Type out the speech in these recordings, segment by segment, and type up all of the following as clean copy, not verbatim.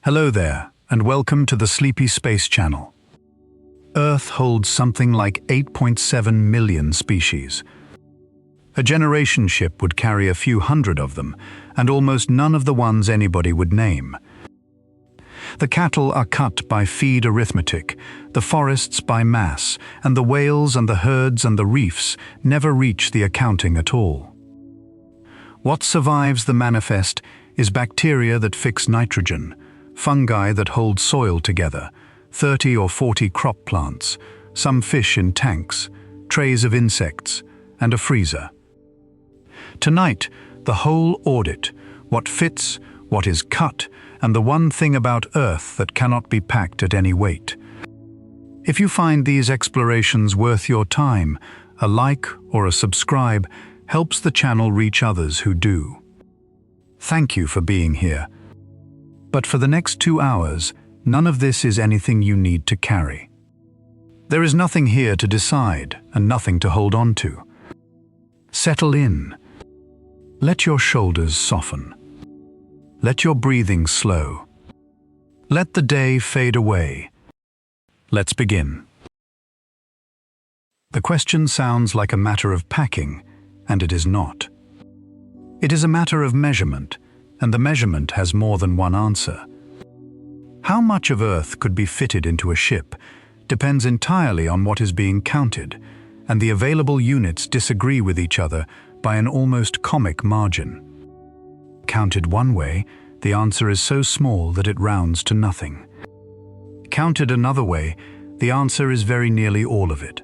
Hello there, and welcome to the Sleepy Space Channel. Earth holds something like 8.7 million species. A generation ship would carry a few hundred of them, and almost none of the ones anybody would name. The cattle are cut by feed arithmetic, the forests by mass, and the whales and the herds and the reefs never reach the accounting at all. What survives the manifest is bacteria that fix nitrogen, fungi that hold soil together, 30 or 40 crop plants, some fish in tanks, trays of insects, and a freezer. Tonight, the whole audit, what fits, what is cut, and the one thing about Earth that cannot be packed at any weight. If you find these explorations worth your time, a like or a subscribe helps the channel reach others who do. Thank you for being here. But for the next 2 hours, none of this is anything you need to carry. There is nothing here to decide and nothing to hold on to. Settle in. Let your shoulders soften. Let your breathing slow. Let the day fade away. Let's begin. The question sounds like a matter of packing, and it is not. It is a matter of measurement, and the measurement has more than one answer. How much of Earth could be fitted into a ship depends entirely on what is being counted, and the available units disagree with each other by an almost comic margin. Counted one way, the answer is so small that it rounds to nothing. Counted another way, the answer is very nearly all of it.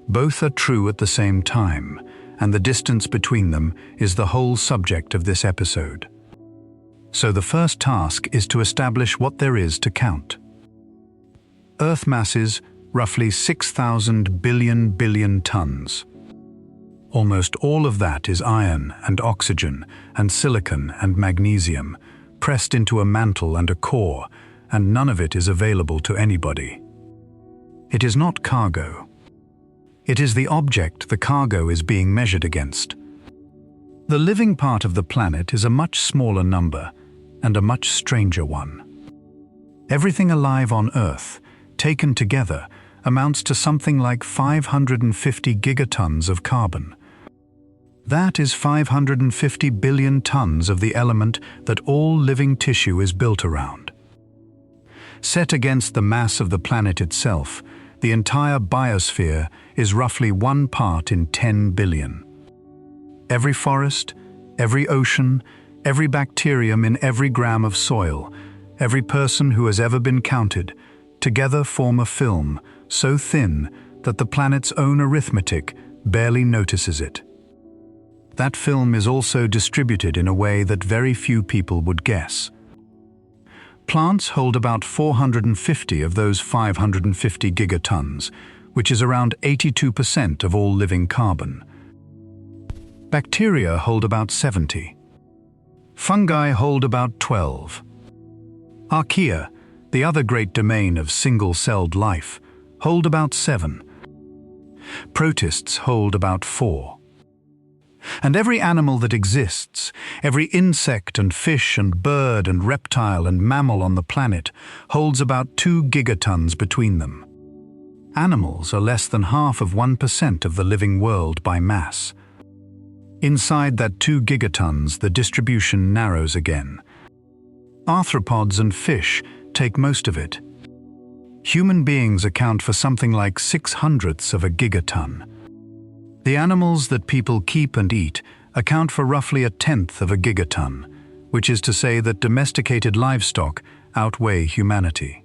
Both are true at the same time, and the distance between them is the whole subject of this episode. So the first task is to establish what there is to count. Earth masses roughly 6,000 billion tons. Almost all of that is iron and oxygen and silicon and magnesium, pressed into a mantle and a core, and none of it is available to anybody. It is not cargo. It is the object the cargo is being measured against. The living part of the planet is a much smaller number and a much stranger one. Everything alive on Earth, taken together, amounts to something like 550 gigatons of carbon. That is 550 billion tons of the element that all living tissue is built around. Set against the mass of the planet itself, the entire biosphere is roughly 1 part in 10 billion. Every forest, every ocean, every bacterium in every gram of soil, every person who has ever been counted, together form a film so thin that the planet's own arithmetic barely notices it. That film is also distributed in a way that very few people would guess. Plants hold about 450 of those 550 gigatons, which is around 82% of all living carbon. Bacteria hold about 70. Fungi hold about 12. Archaea, the other great domain of single-celled life, hold about 7. Protists hold about 4. And every animal that exists, every insect and fish and bird and reptile and mammal on the planet holds about 2 gigatons between them. Animals are less than half of 1% of the living world by mass. Inside that 2 gigatons, the distribution narrows again. Arthropods and fish take most of it. Human beings account for something like 6/100ths of a gigaton. The animals that people keep and eat account for roughly 1/10 of a gigaton, which is to say that domesticated livestock outweigh humanity.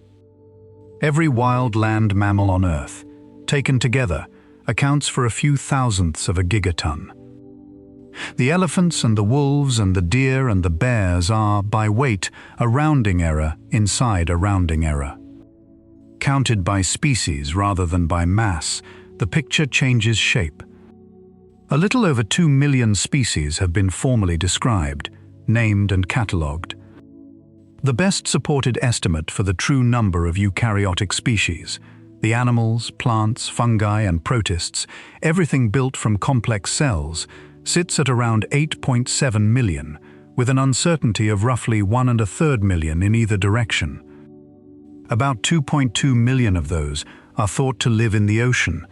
Every wild land mammal on Earth, taken together, accounts for a few thousandths of a gigaton. The elephants and the wolves and the deer and the bears are, by weight, a rounding error inside a rounding error. Counted by species rather than by mass, the picture changes shape. A little over 2 million species have been formally described, named and catalogued. The best supported estimate for the true number of eukaryotic species, the animals, plants, fungi and protists, everything built from complex cells, sits at around 8.7 million, with an uncertainty of roughly 1.33 million in either direction. About 2.2 million of those are thought to live in the ocean.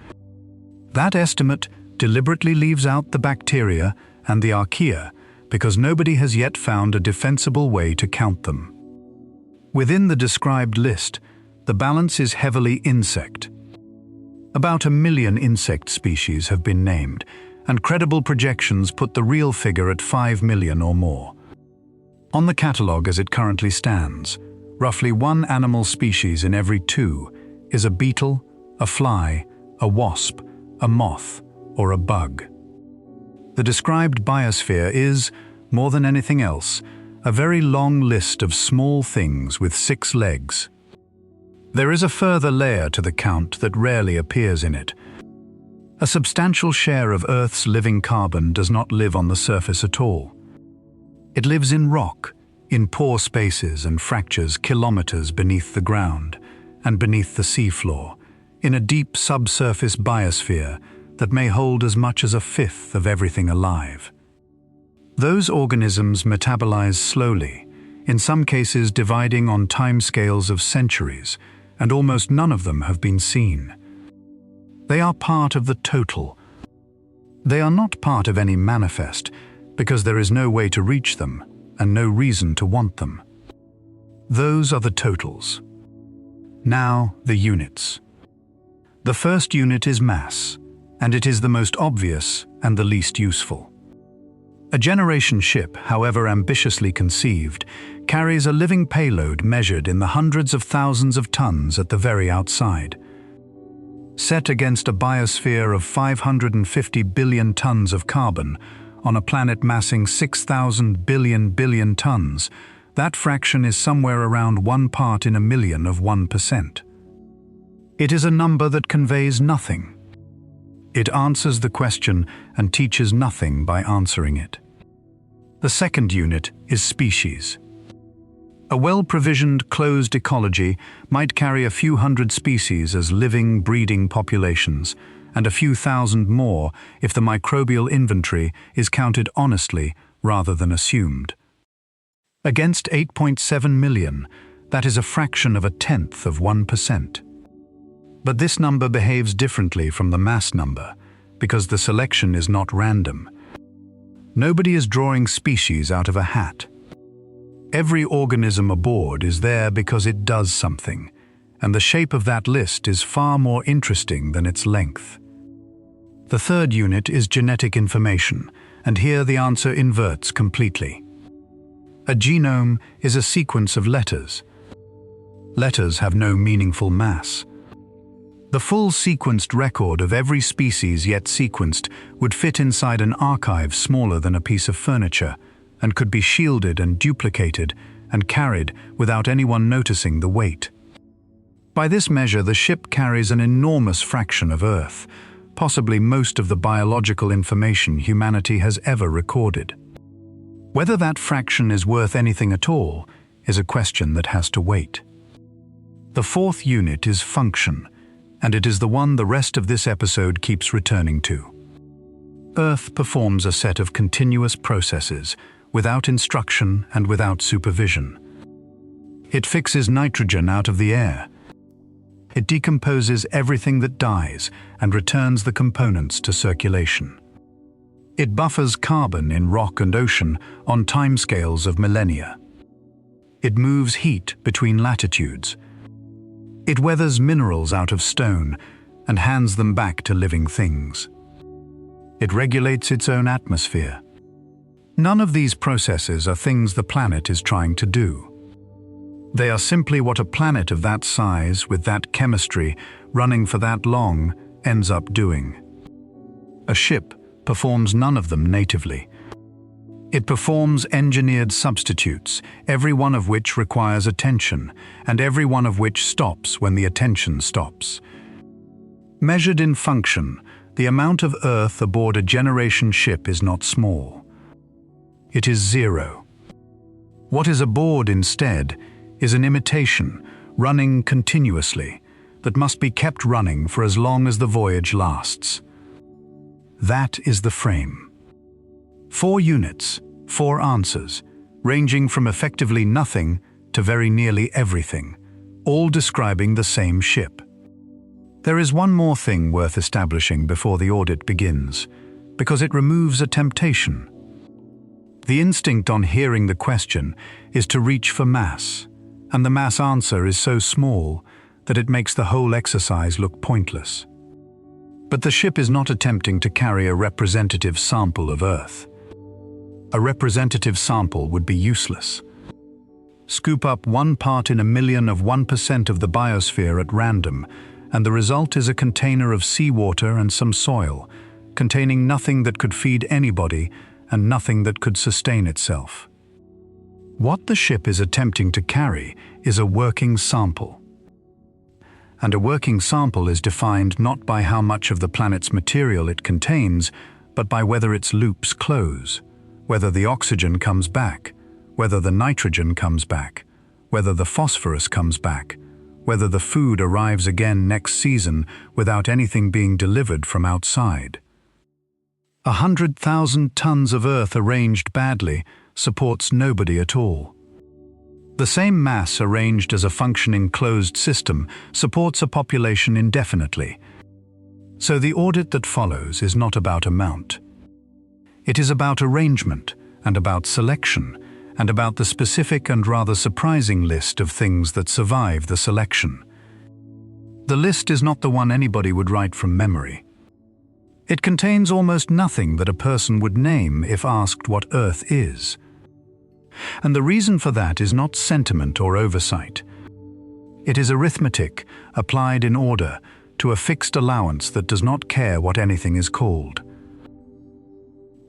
That estimate deliberately leaves out the bacteria and the archaea because nobody has yet found a defensible way to count them. Within the described list, the balance is heavily insect. About 1 million insect species have been named, and credible projections put the real figure at 5 million or more. On the catalogue as it currently stands, roughly one animal species in every 2 is a beetle, a fly, a wasp, a moth, or a bug. The described biosphere is, more than anything else, a very long list of small things with 6 legs. There is a further layer to the count that rarely appears in it. A substantial share of Earth's living carbon does not live on the surface at all. It lives in rock, in pore spaces and fractures kilometers beneath the ground and beneath the seafloor, in a deep subsurface biosphere that may hold as much as 1/5 of everything alive. Those organisms metabolize slowly, in some cases dividing on timescales of centuries, and almost none of them have been seen. They are part of the total. They are not part of any manifest, because there is no way to reach them and no reason to want them. Those are the totals. Now, the units. The first unit is mass, and it is the most obvious and the least useful. A generation ship, however ambitiously conceived, carries a living payload measured in the hundreds of thousands of tons at the very outside. Set against a biosphere of 550 billion tons of carbon, on a planet massing 6,000 billion tons, that fraction is somewhere around 1 part in a million of 1%. It is a number that conveys nothing. It answers the question and teaches nothing by answering it. The second unit is species. A well-provisioned, closed ecology might carry a few hundred species as living, breeding populations, and a few thousand more if the microbial inventory is counted honestly rather than assumed. Against 8.7 million, that is a fraction of 1/10 of 1%. But this number behaves differently from the mass number, because the selection is not random. Nobody is drawing species out of a hat. Every organism aboard is there because it does something, and the shape of that list is far more interesting than its length. The third unit is genetic information, and here the answer inverts completely. A genome is a sequence of letters. Letters have no meaningful mass. The full sequenced record of every species yet sequenced would fit inside an archive smaller than a piece of furniture, and could be shielded and duplicated and carried without anyone noticing the weight. By this measure, the ship carries an enormous fraction of Earth, possibly most of the biological information humanity has ever recorded. Whether that fraction is worth anything at all is a question that has to wait. The fourth unit is function, and it is the one the rest of this episode keeps returning to. Earth performs a set of continuous processes, without instruction and without supervision. It fixes nitrogen out of the air. It decomposes everything that dies and returns the components to circulation. It buffers carbon in rock and ocean on timescales of millennia. It moves heat between latitudes. It weathers minerals out of stone and hands them back to living things. It regulates its own atmosphere. None of these processes are things the planet is trying to do. They are simply what a planet of that size, with that chemistry, running for that long, ends up doing. A ship performs none of them natively. It performs engineered substitutes, every one of which requires attention, and every one of which stops when the attention stops. Measured in function, the amount of Earth aboard a generation ship is not small. It is 0. What is aboard instead is an imitation, running continuously, that must be kept running for as long as the voyage lasts. That is the frame. 4 units, 4 answers, ranging from effectively nothing to very nearly everything, all describing the same ship. There is one more thing worth establishing before the audit begins, because it removes a temptation. The instinct on hearing the question is to reach for mass, and the mass answer is so small that it makes the whole exercise look pointless. But the ship is not attempting to carry a representative sample of Earth. A representative sample would be useless. Scoop up 1 part in a million of 1% of the biosphere at random, and the result is a container of seawater and some soil, containing nothing that could feed anybody and nothing that could sustain itself. What the ship is attempting to carry is a working sample. And a working sample is defined not by how much of the planet's material it contains, but by whether its loops close, whether the oxygen comes back, whether the nitrogen comes back, whether the phosphorus comes back, whether the food arrives again next season without anything being delivered from outside. 100,000 tons of Earth arranged badly supports nobody at all. The same mass arranged as a functioning closed system supports a population indefinitely. So the audit that follows is not about amount. It is about arrangement and about selection and about the specific and rather surprising list of things that survive the selection. The list is not the one anybody would write from memory. It contains almost nothing that a person would name if asked what Earth is. And the reason for that is not sentiment or oversight. It is arithmetic applied in order to a fixed allowance that does not care what anything is called.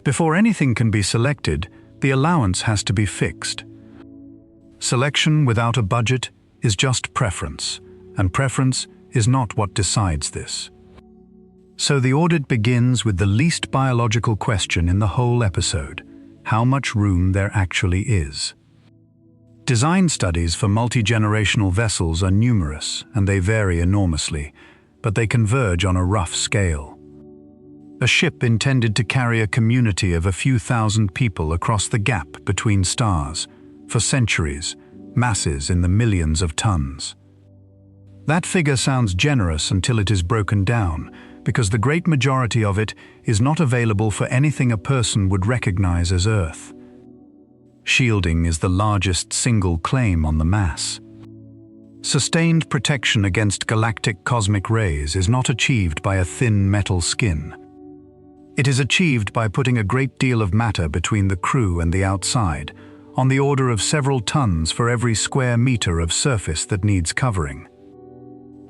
Before anything can be selected, the allowance has to be fixed. Selection without a budget is just preference, and preference is not what decides this. So the audit begins with the least biological question in the whole episode: how much room there actually is. Design studies for multi-generational vessels are numerous and they vary enormously, but they converge on a rough scale. A ship intended to carry a community of a few thousand people across the gap between stars, for centuries, masses in the millions of tons. That figure sounds generous until it is broken down, because the great majority of it is not available for anything a person would recognize as Earth. Shielding is the largest single claim on the mass. Sustained protection against galactic cosmic rays is not achieved by a thin metal skin. It is achieved by putting a great deal of matter between the crew and the outside, on the order of several tons for every square meter of surface that needs covering.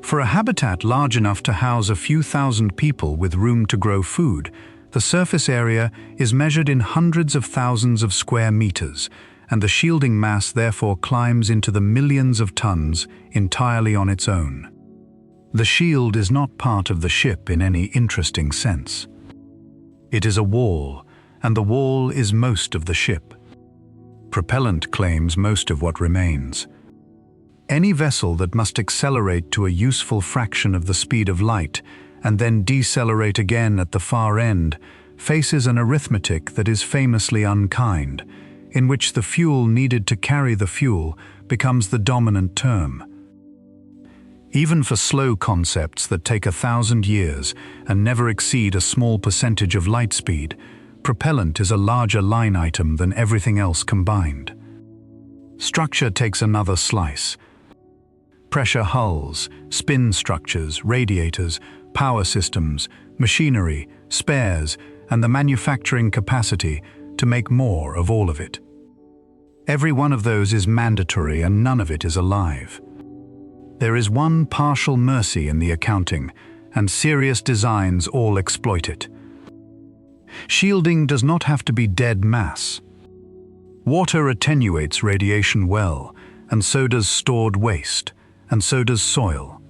For a habitat large enough to house a few thousand people with room to grow food, the surface area is measured in hundreds of thousands of square meters, and the shielding mass therefore climbs into the millions of tons entirely on its own. The shield is not part of the ship in any interesting sense. It is a wall, and the wall is most of the ship. Propellant claims most of what remains. Any vessel that must accelerate to a useful fraction of the speed of light and then decelerate again at the far end faces an arithmetic that is famously unkind, in which the fuel needed to carry the fuel becomes the dominant term. Even for slow concepts that take 1,000 years and never exceed a small percentage of light speed, propellant is a larger line item than everything else combined. Structure takes another slice. Pressure hulls, spin structures, radiators, power systems, machinery, spares, and the manufacturing capacity to make more of all of it. Every one of those is mandatory and none of it is alive. There is one partial mercy in the accounting, and serious designs all exploit it. Shielding does not have to be dead mass. Water attenuates radiation well, and so does stored waste, and so does soil.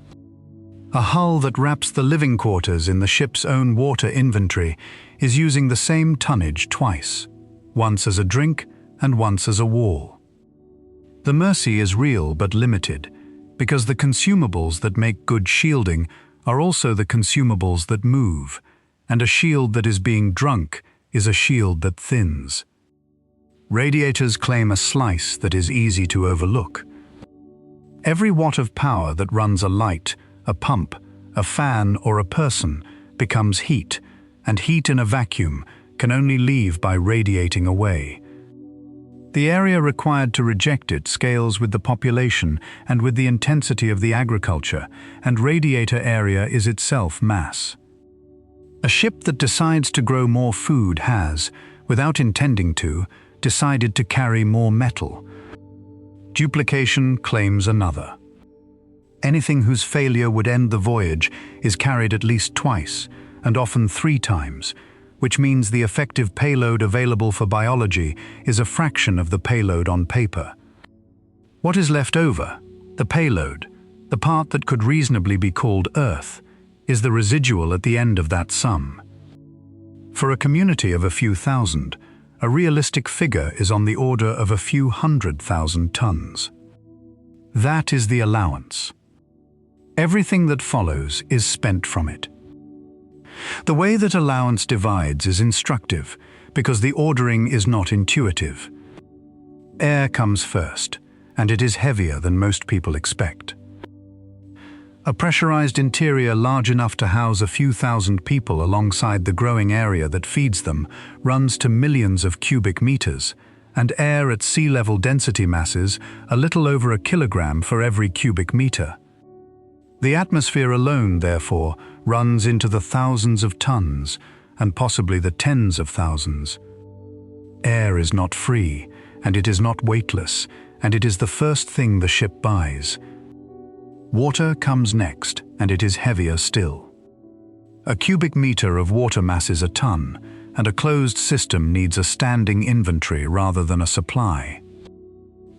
A hull that wraps the living quarters in the ship's own water inventory is using the same tonnage twice, once as a drink and once as a wall. The mercy is real but limited, because the consumables that make good shielding are also the consumables that move, and a shield that is being drunk is a shield that thins. Radiators claim a slice that is easy to overlook. Every watt of power that runs a light, a pump, a fan, or a person becomes heat, and heat in a vacuum can only leave by radiating away. The area required to reject it scales with the population and with the intensity of the agriculture, and radiator area is itself mass. A ship that decides to grow more food has, without intending to, decided to carry more metal. Duplication claims another. Anything whose failure would end the voyage is carried at least twice, and often 3 times, which means the effective payload available for biology is a fraction of the payload on paper. What is left over, the payload, the part that could reasonably be called Earth, is the residual at the end of that sum. For a community of a few thousand, a realistic figure is on the order of a few 100,000 tons. That is the allowance. Everything that follows is spent from it. The way that allowance divides is instructive, because the ordering is not intuitive. Air comes first, and it is heavier than most people expect. A pressurized interior large enough to house a few thousand people alongside the growing area that feeds them runs to millions of cubic meters, and air at sea level density masses a little over a kilogram for every cubic meter. The atmosphere alone, therefore, runs into the thousands of tons, and possibly the tens of thousands. Air is not free, and it is not weightless, and it is the first thing the ship buys. Water comes next, and it is heavier still. A cubic meter of water mass is a ton, and a closed system needs a standing inventory rather than a supply.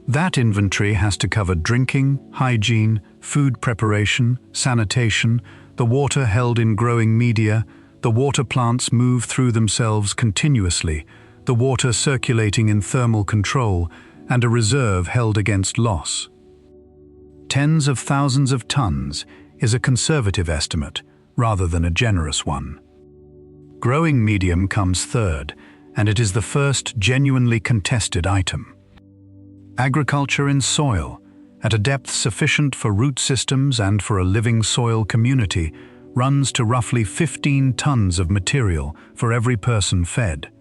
That inventory has to cover drinking, hygiene, food preparation, sanitation, the water held in growing media, the water plants move through themselves continuously, the water circulating in thermal control, and a reserve held against loss. Tens of thousands of tons is a conservative estimate rather than a generous one. Growing medium comes third, and it is the first genuinely contested item. Agriculture in soil, at a depth sufficient for root systems and for a living soil community, runs to roughly 15 tons of material for every person fed.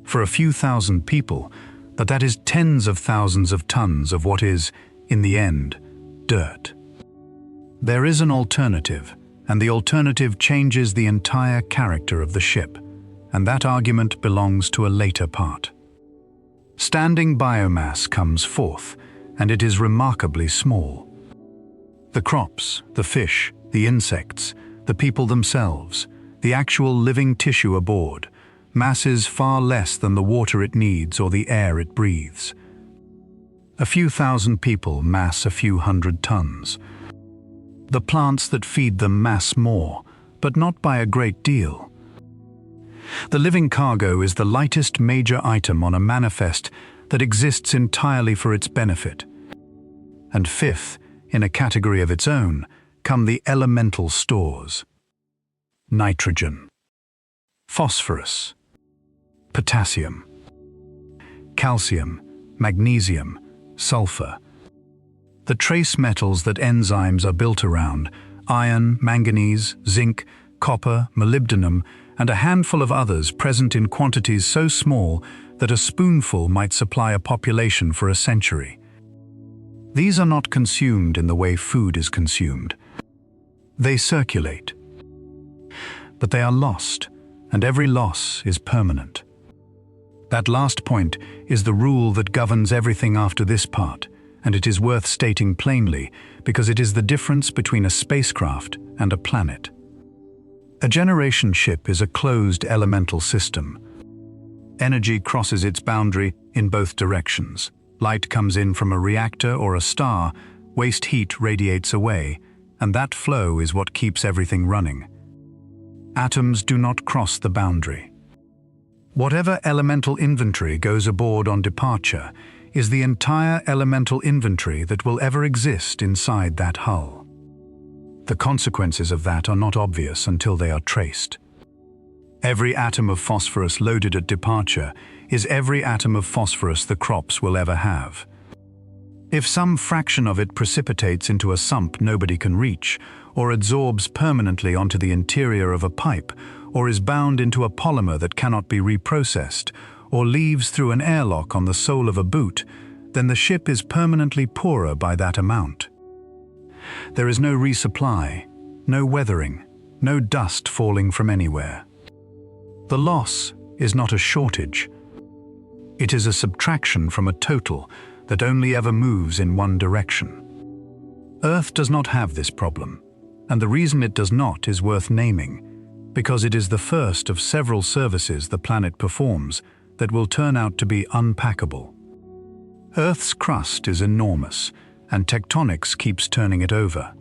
For a few thousand people, but that is tens of thousands of tons of what is, in the end, dirt. There is an alternative, and the alternative changes the entire character of the ship, and that argument belongs to a later part. Standing biomass comes fourth, and it is remarkably small. The crops, the fish, the insects, the people themselves, the actual living tissue aboard, masses far less than the water it needs or the air it breathes. A few thousand people mass a few hundred tons. The plants that feed them mass more, but not by a great deal. The living cargo is the lightest major item on a manifest that exists entirely for its benefit. And fifth, in a category of its own, come the elemental stores. Nitrogen, phosphorus, potassium, calcium, magnesium, sulfur. The trace metals that enzymes are built around, iron, manganese, zinc, copper, molybdenum, and a handful of others present in quantities so small that a spoonful might supply a population for a century. These are not consumed in the way food is consumed. They circulate. But they are lost, and every loss is permanent. That last point is the rule that governs everything after this part, and it is worth stating plainly because it is the difference between a spacecraft and a planet. A generation ship is a closed elemental system. Energy crosses its boundary in both directions. Light comes in from a reactor or a star, waste heat radiates away, and that flow is what keeps everything running. Atoms do not cross the boundary. Whatever elemental inventory goes aboard on departure is the entire elemental inventory that will ever exist inside that hull. The consequences of that are not obvious until they are traced. Every atom of phosphorus loaded at departure is every atom of phosphorus the crops will ever have. If some fraction of it precipitates into a sump nobody can reach, or adsorbs permanently onto the interior of a pipe, or is bound into a polymer that cannot be reprocessed, or leaves through an airlock on the sole of a boot, then the ship is permanently poorer by that amount. There is no resupply, no weathering, no dust falling from anywhere. The loss is not a shortage. It is a subtraction from a total that only ever moves in one direction. Earth does not have this problem, and the reason it does not is worth naming, because it is the first of several services the planet performs that will turn out to be unpackable. Earth's crust is enormous, and tectonics keeps turning it over.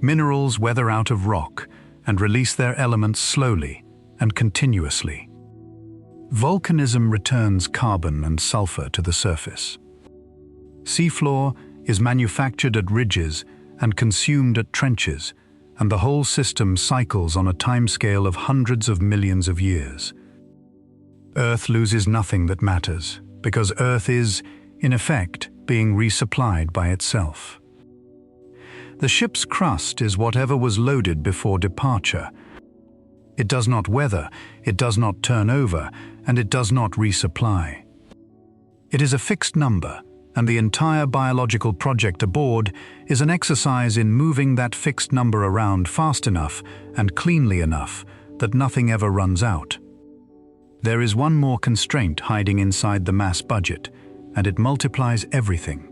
Minerals weather out of rock and release their elements slowly and continuously. Volcanism returns carbon and sulfur to the surface. Seafloor is manufactured at ridges and consumed at trenches, and the whole system cycles on a timescale of hundreds of millions of years. Earth loses nothing that matters, because Earth is, in effect, being resupplied by itself. The ship's crust is whatever was loaded before departure. It does not weather, it does not turn over, and it does not resupply. It is a fixed number, and the entire biological project aboard is an exercise in moving that fixed number around fast enough and cleanly enough that nothing ever runs out. There is one more constraint hiding inside the mass budget, and it multiplies everything.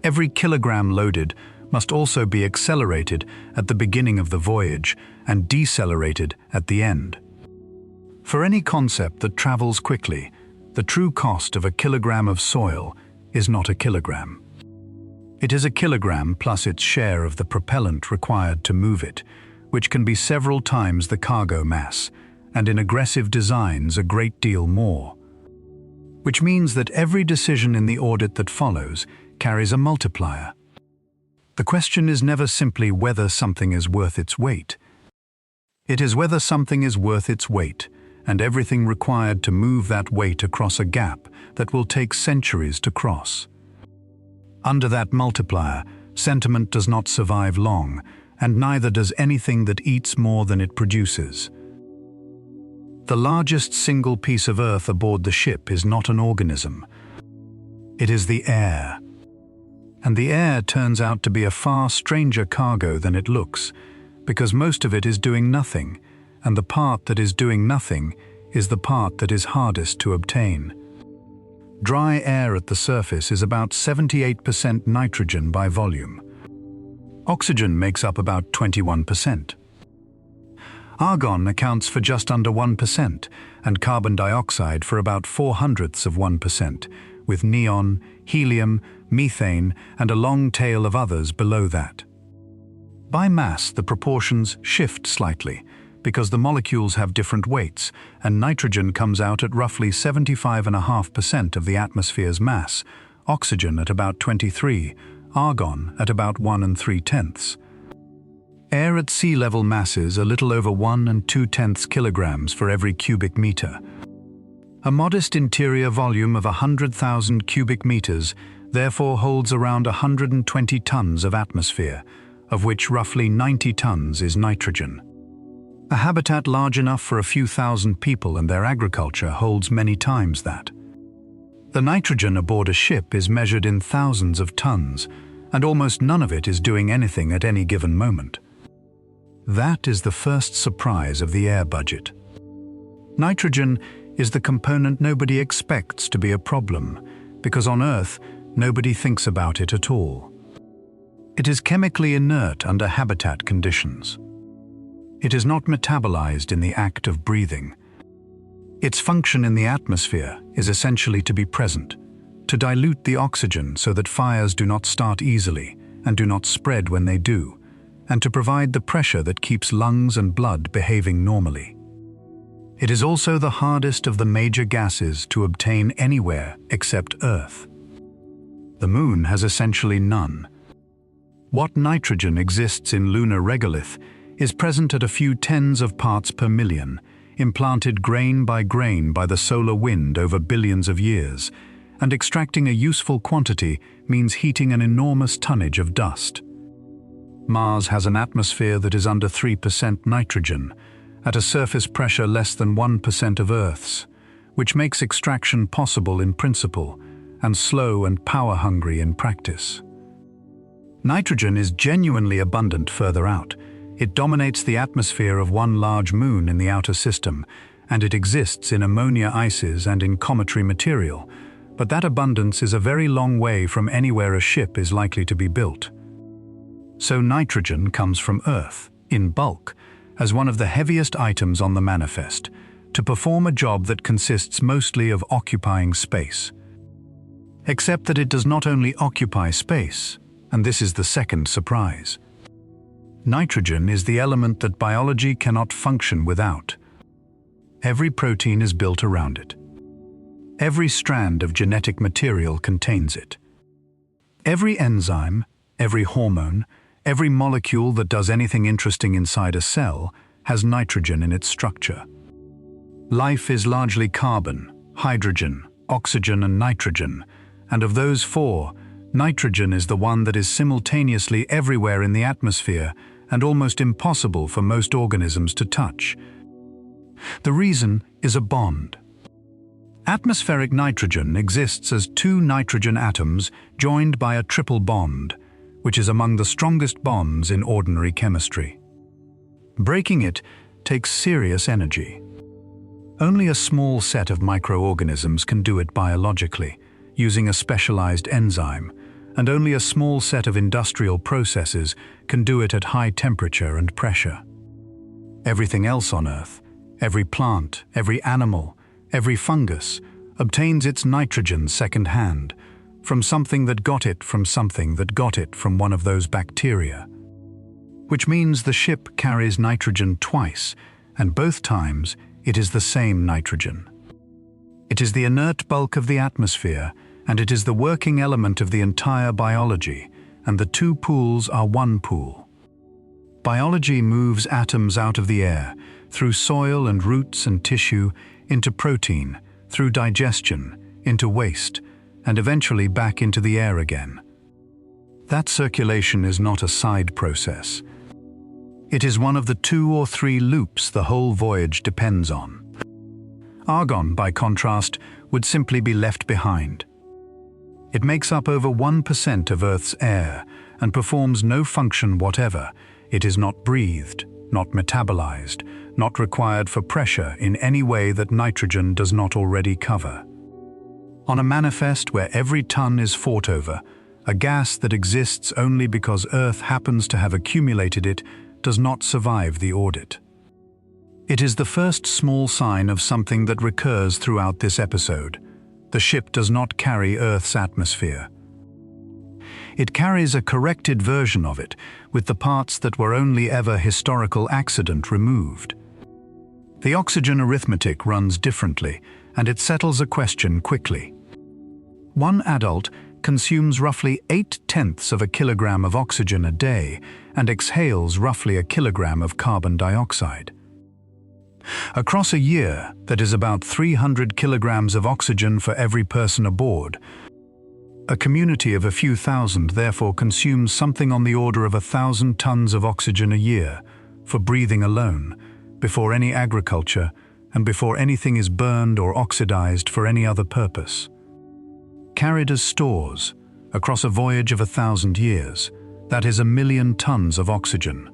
Every kilogram loaded must also be accelerated at the beginning of the voyage and decelerated at the end. For any concept that travels quickly, the true cost of a kilogram of soil is not a kilogram. It is a kilogram plus its share of the propellant required to move it, which can be several times the cargo mass, and in aggressive designs a great deal more. Which means that every decision in the audit that follows carries a multiplier. The question is never simply whether something is worth its weight. It is whether something is worth its weight, and everything required to move that weight across a gap that will take centuries to cross. Under that multiplier, sentiment does not survive long, and neither does anything that eats more than it produces. The largest single piece of earth aboard the ship is not an organism. It is the air. And the air turns out to be a far stranger cargo than it looks, because most of it is doing nothing, and the part that is doing nothing is the part that is hardest to obtain. Dry air at the surface is about 78% nitrogen by volume. Oxygen makes up about 21%. Argon accounts for just under 1%, and carbon dioxide for about 0.04%, with neon, helium, methane, and a long tail of others below that. By mass, the proportions shift slightly, because the molecules have different weights, and nitrogen comes out at roughly 75.5% of the atmosphere's mass, oxygen at about 23%, argon at about 1 3/10. Air at sea level masses a little over 1 2/10 kilograms for every cubic meter. A modest interior volume of 100,000 cubic meters therefore holds around 120 tons of atmosphere, of which roughly 90 tons is nitrogen. A habitat large enough for a few thousand people and their agriculture holds many times that. The nitrogen aboard a ship is measured in thousands of tons, and almost none of it is doing anything at any given moment. That is the first surprise of the air budget. Nitrogen is the component nobody expects to be a problem, because on Earth, nobody thinks about it at all. It is chemically inert under habitat conditions. It is not metabolized in the act of breathing. Its function in the atmosphere is essentially to be present, to dilute the oxygen so that fires do not start easily and do not spread when they do, and to provide the pressure that keeps lungs and blood behaving normally. It is also the hardest of the major gases to obtain anywhere except Earth. The Moon has essentially none. What nitrogen exists in lunar regolith is present at a few tens of parts per million, implanted grain by grain by the solar wind over billions of years, and extracting a useful quantity means heating an enormous tonnage of dust. Mars has an atmosphere that is under 3% nitrogen, at a surface pressure less than 1% of Earth's, which makes extraction possible in principle and slow and power-hungry in practice. Nitrogen is genuinely abundant further out. It dominates the atmosphere of one large moon in the outer system, and it exists in ammonia ices and in cometary material, but that abundance is a very long way from anywhere a ship is likely to be built. So nitrogen comes from Earth, in bulk, as one of the heaviest items on the manifest, to perform a job that consists mostly of occupying space. Except that it does not only occupy space, and this is the second surprise. Nitrogen is the element that biology cannot function without. Every protein is built around it. Every strand of genetic material contains it. Every enzyme, every hormone, every molecule that does anything interesting inside a cell has nitrogen in its structure. Life is largely carbon, hydrogen, oxygen, and nitrogen, and of those four, nitrogen is the one that is simultaneously everywhere in the atmosphere and almost impossible for most organisms to touch. The reason is a bond. Atmospheric nitrogen exists as two nitrogen atoms joined by a triple bond, which is among the strongest bonds in ordinary chemistry. Breaking it takes serious energy. Only a small set of microorganisms can do it biologically, using a specialized enzyme, and only a small set of industrial processes can do it at high temperature and pressure. Everything else on Earth, every plant, every animal, every fungus, obtains its nitrogen second-hand, from something that got it from something that got it from one of those bacteria. Which means the ship carries nitrogen twice, and both times it is the same nitrogen. It is the inert bulk of the atmosphere, and it is the working element of the entire biology, and the two pools are one pool. Biology moves atoms out of the air, through soil and roots and tissue, into protein, through digestion, into waste, and eventually back into the air again. That circulation is not a side process. It is one of the 2 or 3 loops the whole voyage depends on. Argon, by contrast, would simply be left behind. It makes up over 1% of Earth's air and performs no function whatever. It is not breathed, not metabolized, not required for pressure in any way that nitrogen does not already cover. On a manifest where every ton is fought over, a gas that exists only because Earth happens to have accumulated it does not survive the audit. It is the first small sign of something that recurs throughout this episode. The ship does not carry Earth's atmosphere. It carries a corrected version of it, with the parts that were only ever historical accident removed. The oxygen arithmetic runs differently, and it settles a question quickly. One adult consumes roughly 0.8 of a kilogram of oxygen a day and exhales roughly a kilogram of carbon dioxide. Across a year, that is about 300 kilograms of oxygen for every person aboard. A community of a few thousand therefore consumes something on the order of 1,000 tons of oxygen a year, for breathing alone, before any agriculture, and before anything is burned or oxidized for any other purpose. Carried as stores, across a voyage of 1,000 years, that is 1,000,000 tons of oxygen.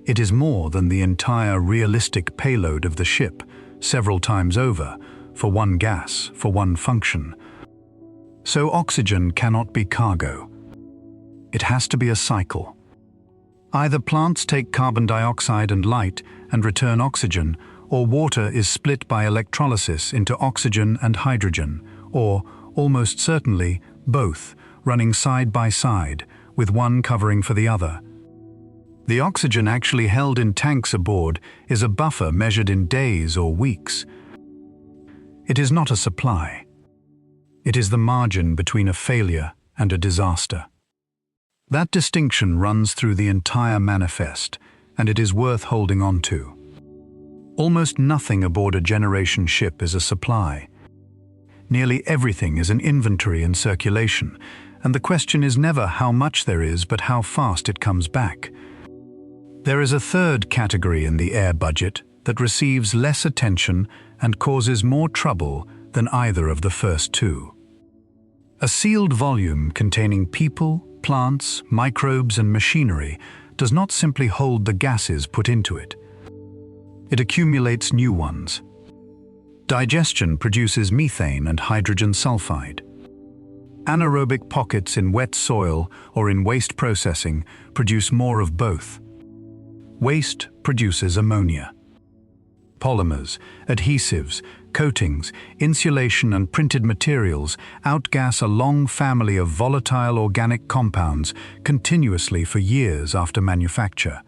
It is more than the entire realistic payload of the ship, several times over, for one gas, for one function. So oxygen cannot be cargo. It has to be a cycle. Either plants take carbon dioxide and light and return oxygen, or water is split by electrolysis into oxygen and hydrogen, or, almost certainly, both, running side by side, with one covering for the other. The oxygen actually held in tanks aboard is a buffer measured in days or weeks. It is not a supply. It is the margin between a failure and a disaster. That distinction runs through the entire manifest, and it is worth holding on to. Almost nothing aboard a generation ship is a supply. Nearly everything is an inventory in circulation, and the question is never how much there is, but how fast it comes back. There is a third category in the air budget that receives less attention and causes more trouble than either of the first two. A sealed volume containing people, plants, microbes, and machinery does not simply hold the gases put into it. It accumulates new ones. Digestion produces methane and hydrogen sulfide. Anaerobic pockets in wet soil or in waste processing produce more of both. Waste produces ammonia. Polymers, adhesives, coatings, insulation and printed materials outgas a long family of volatile organic compounds continuously for years after manufacture.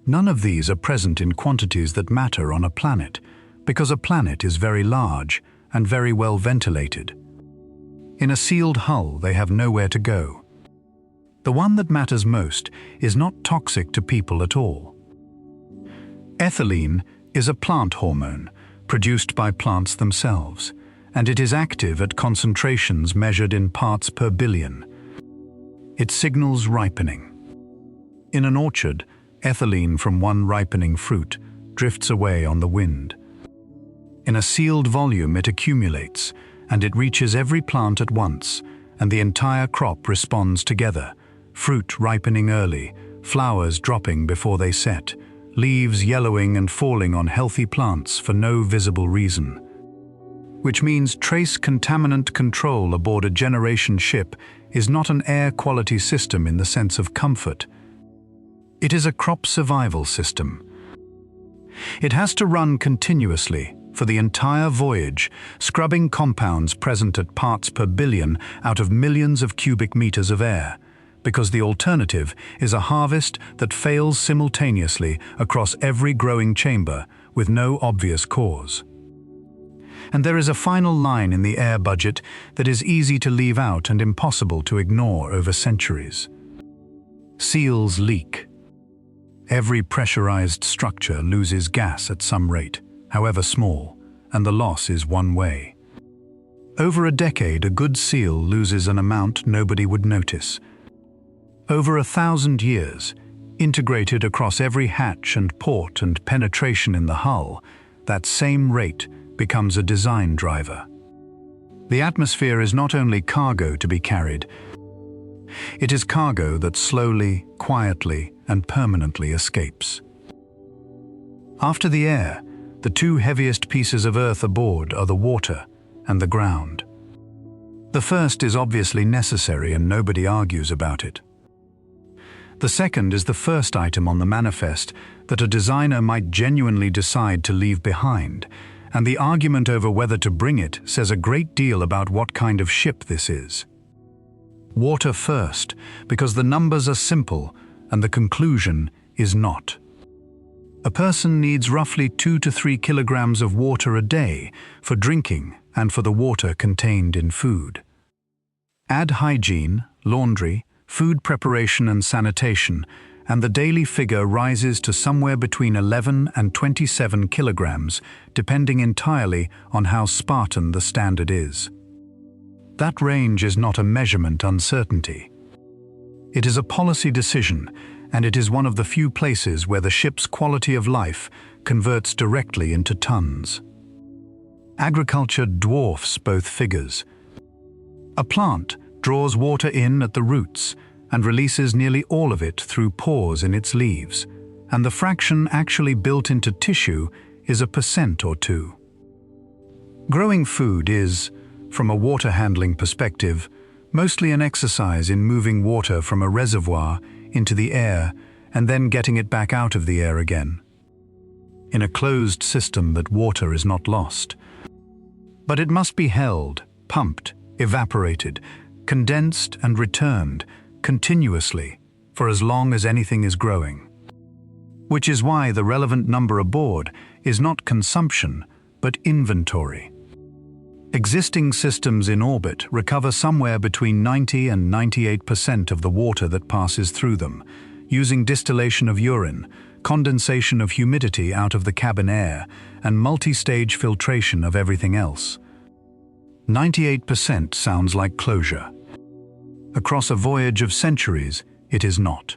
None of these are present in quantities that matter on a planet, because a planet is very large and very well ventilated. In a sealed hull, they have nowhere to go. The one that matters most is not toxic to people at all. Ethylene is a plant hormone produced by plants themselves, and it is active at concentrations measured in parts per billion. It signals ripening. In an orchard, ethylene from one ripening fruit drifts away on the wind. In a sealed volume, it accumulates, and it reaches every plant at once, and the entire crop responds together, fruit ripening early, flowers dropping before they set, leaves yellowing and falling on healthy plants for no visible reason. Which means trace contaminant control aboard a generation ship is not an air quality system in the sense of comfort. It is a crop survival system. It has to run continuously for the entire voyage, scrubbing compounds present at parts per billion out of millions of cubic meters of air, because the alternative is a harvest that fails simultaneously across every growing chamber with no obvious cause. And there is a final line in the air budget that is easy to leave out and impossible to ignore over centuries. Seals leak. Every pressurized structure loses gas at some rate, however small, and the loss is one way. Over a decade, a good seal loses an amount nobody would notice. Over 1,000 years, integrated across every hatch and port and penetration in the hull, that same rate becomes a design driver. The atmosphere is not only cargo to be carried, it is cargo that slowly, quietly, and permanently escapes. After the air, the two heaviest pieces of earth aboard are the water and the ground. The first is obviously necessary and nobody argues about it. The second is the first item on the manifest that a designer might genuinely decide to leave behind, and the argument over whether to bring it says a great deal about what kind of ship this is. Water first, because the numbers are simple and the conclusion is not. A person needs roughly 2 to 3 kilograms of water a day for drinking and for the water contained in food. Add hygiene, laundry, food preparation and sanitation, and the daily figure rises to somewhere between 11 and 27 kilograms, depending entirely on how Spartan the standard is. That range is not a measurement uncertainty. It is a policy decision, and it is one of the few places where the ship's quality of life converts directly into tons. Agriculture dwarfs both figures. A plant draws water in at the roots and releases nearly all of it through pores in its leaves, and the fraction actually built into tissue is 1% or 2. Growing food is, from a water handling perspective, mostly an exercise in moving water from a reservoir into the air and then getting it back out of the air again. In a closed system that water is not lost. But it must be held, pumped, evaporated, condensed and returned continuously for as long as anything is growing. Which is why the relevant number aboard is not consumption, but inventory. Existing systems in orbit recover somewhere between 90 and 98% of the water that passes through them, using distillation of urine condensation of humidity out of the cabin air, and multi-stage filtration of everything else. 98% sounds like closure. Across a voyage of centuries, it is not.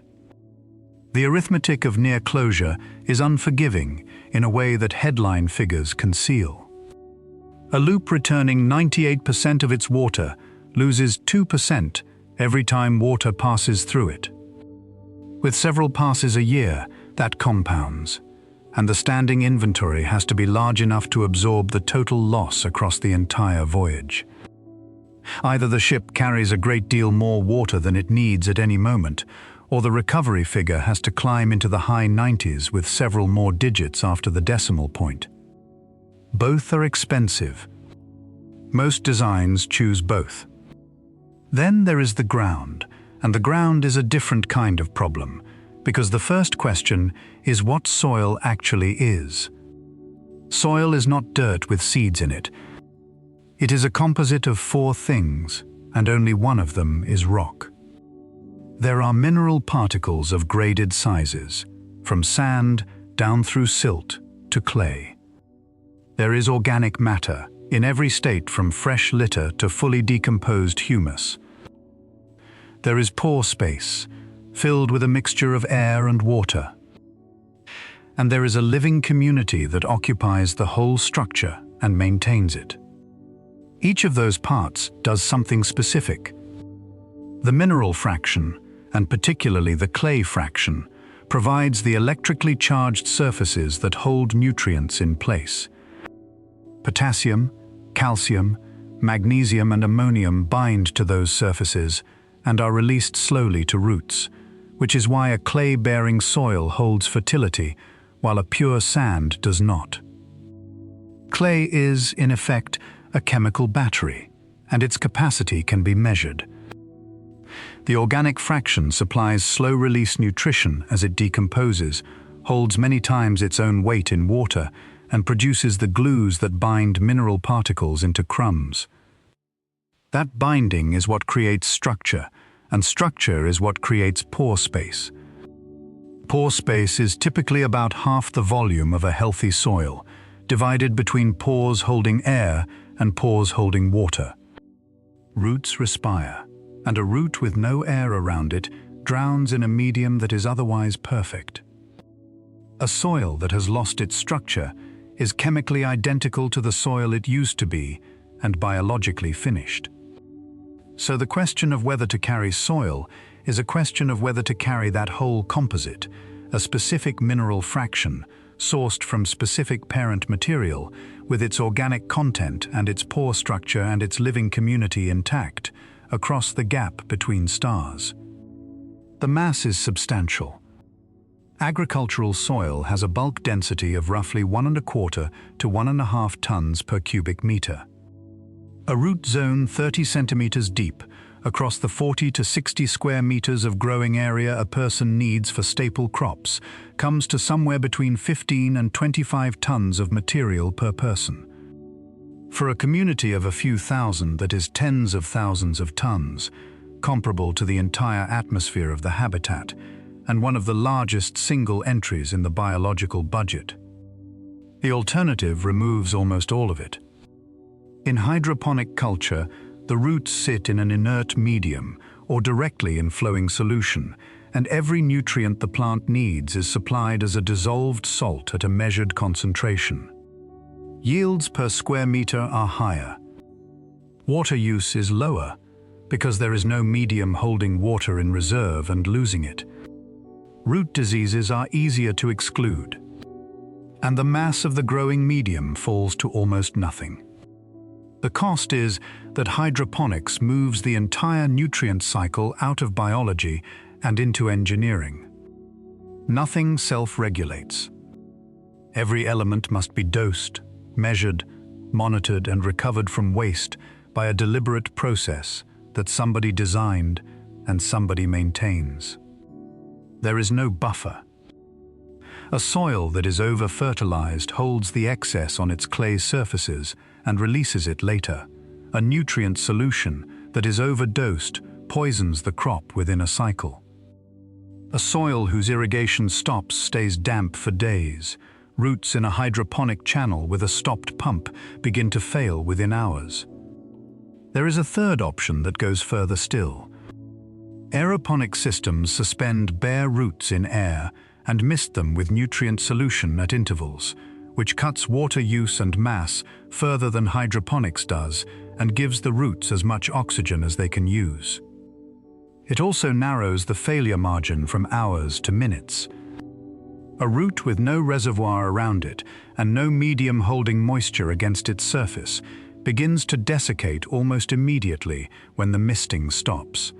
The arithmetic of near closure is unforgiving in a way that headline figures conceal. A loop returning 98% of its water loses 2% every time water passes through it. With several passes a year, that compounds, and the standing inventory has to be large enough to absorb the total loss across the entire voyage. Either the ship carries a great deal more water than it needs at any moment, or the recovery figure has to climb into the high 90s with several more digits after the decimal point. Both are expensive. Most designs choose both. Then there is the ground, and the ground is a different kind of problem, because the first question is what soil actually is. Soil is not dirt with seeds in it. It is a composite of 4 things, and only one of them is rock. There are mineral particles of graded sizes, from sand down through silt to clay. There is organic matter in every state, from fresh litter to fully decomposed humus. There is pore space, filled with a mixture of air and water. And there is a living community that occupies the whole structure and maintains it. Each of those parts does something specific. The mineral fraction, and particularly the clay fraction, provides the electrically charged surfaces that hold nutrients in place. Potassium, calcium, magnesium and ammonium bind to those surfaces and are released slowly to roots, which is why a clay-bearing soil holds fertility while a pure sand does not. Clay is, in effect, a chemical battery, and its capacity can be measured. The organic fraction supplies slow-release nutrition as it decomposes, holds many times its own weight in water, and produces the glues that bind mineral particles into crumbs. That binding is what creates structure, and structure is what creates pore space. Pore space is typically about half the volume of a healthy soil, divided between pores holding air and pores holding water. Roots respire, and a root with no air around it drowns in a medium that is otherwise perfect. A soil that has lost its structure is chemically identical to the soil it used to be and biologically finished. So the question of whether to carry soil is a question of whether to carry that whole composite, a specific mineral fraction, sourced from specific parent material, with its organic content and its pore structure and its living community intact, across the gap between stars. The mass is substantial. Agricultural soil has a bulk density of roughly 1.25 to 1.5 tons per cubic meter. A root zone 30 centimeters deep, across the 40 to 60 square meters of growing area a person needs for staple crops, comes to somewhere between 15 and 25 tons of material per person. For a community of a few thousand, that is tens of thousands of tons, comparable to the entire atmosphere of the habitat, and one of the largest single entries in the biological budget. The alternative removes almost all of it. In hydroponic culture, the roots sit in an inert medium or directly in flowing solution, and every nutrient the plant needs is supplied as a dissolved salt at a measured concentration. Yields per square meter are higher. Water use is lower because there is no medium holding water in reserve and losing it. Root diseases are easier to exclude, and the mass of the growing medium falls to almost nothing. The cost is that hydroponics moves the entire nutrient cycle out of biology and into engineering. Nothing self-regulates. Every element must be dosed, measured, monitored, and recovered from waste by a deliberate process that somebody designed and somebody maintains. There is no buffer. A soil that is over-fertilized holds the excess on its clay surfaces and releases it later. A nutrient solution that is overdosed poisons the crop within a cycle. A soil whose irrigation stops stays damp for days. Roots in a hydroponic channel with a stopped pump begin to fail within hours. There is a third option that goes further still. Aeroponic systems suspend bare roots in air and mist them with nutrient solution at intervals, which cuts water use and mass further than hydroponics does and gives the roots as much oxygen as they can use. It also narrows the failure margin from hours to minutes. A root with no reservoir around it and no medium holding moisture against its surface begins to desiccate almost immediately when the misting stops.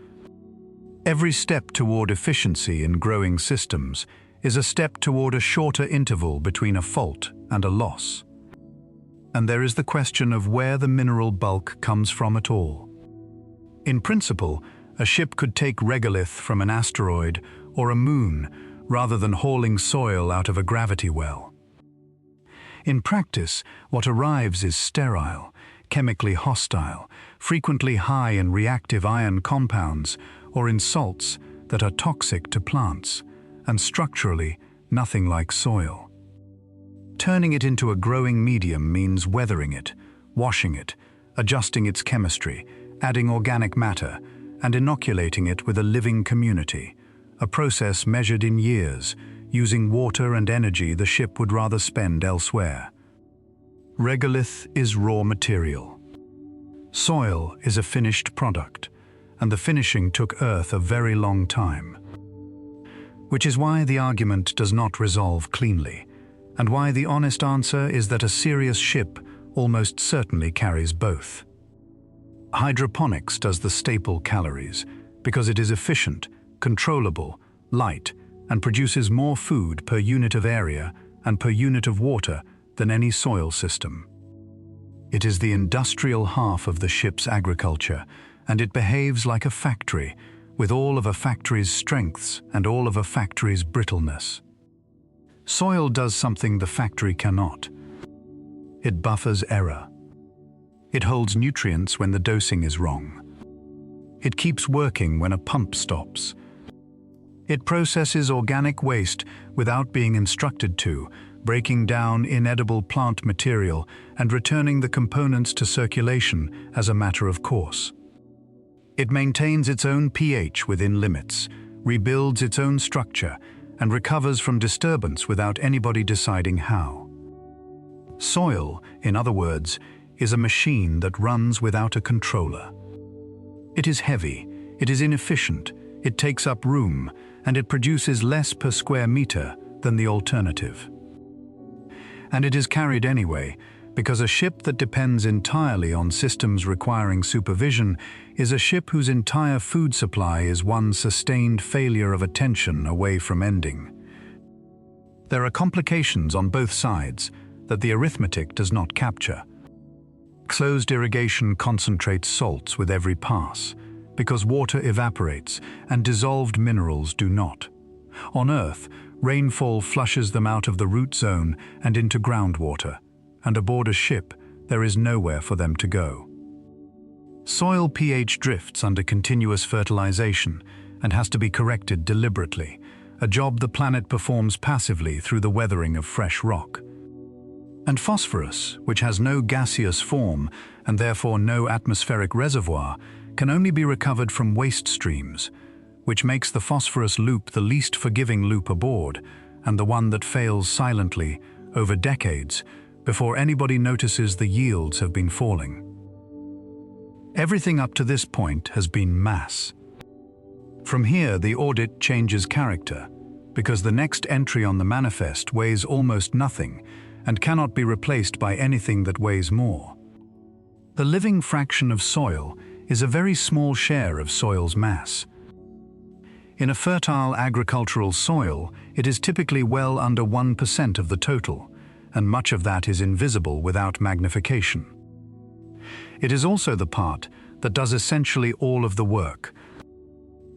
Every step toward efficiency in growing systems is a step toward a shorter interval between a fault and a loss. And there is the question of where the mineral bulk comes from at all. In principle, a ship could take regolith from an asteroid or a moon rather than hauling soil out of a gravity well. In practice, what arrives is sterile, chemically hostile, frequently high in reactive ion compounds or in salts that are toxic to plants, and structurally nothing like soil. Turning it into a growing medium means weathering it, washing it, adjusting its chemistry, adding organic matter, and inoculating it with a living community, a process measured in years, using water and energy the ship would rather spend elsewhere. Regolith is raw material. Soil is a finished product, and the finishing took Earth a very long time. Which is why the argument does not resolve cleanly, and why the honest answer is that a serious ship almost certainly carries both. Hydroponics does the staple calories because it is efficient, controllable, light, and produces more food per unit of area and per unit of water than any soil system. It is the industrial half of the ship's agriculture, and it behaves like a factory, with all of a factory's strengths and all of a factory's brittleness. Soil does something the factory cannot. It buffers error. It holds nutrients when the dosing is wrong. It keeps working when a pump stops. It processes organic waste without being instructed to, breaking down inedible plant material and returning the components to circulation as a matter of course. It maintains its own pH within limits, rebuilds its own structure, and recovers from disturbance without anybody deciding how. Soil, in other words, is a machine that runs without a controller. It is heavy, it is inefficient, it takes up room, and it produces less per square meter than the alternative. And it is carried anyway, because a ship that depends entirely on systems requiring supervision is a ship whose entire food supply is one sustained failure of attention away from ending. There are complications on both sides that the arithmetic does not capture. Closed irrigation concentrates salts with every pass, because water evaporates and dissolved minerals do not. On Earth, rainfall flushes them out of the root zone and into groundwater, and aboard a ship, there is nowhere for them to go. Soil pH drifts under continuous fertilization and has to be corrected deliberately, a job the planet performs passively through the weathering of fresh rock. And phosphorus, which has no gaseous form and therefore no atmospheric reservoir, can only be recovered from waste streams, which makes the phosphorus loop the least forgiving loop aboard and the one that fails silently over decades before anybody notices the yields have been falling. Everything up to this point has been mass. From here, the audit changes character, because the next entry on the manifest weighs almost nothing and cannot be replaced by anything that weighs more. The living fraction of soil is a very small share of soil's mass. In a fertile agricultural soil, it is typically well under 1% of the total, and much of that is invisible without magnification. It is also the part that does essentially all of the work.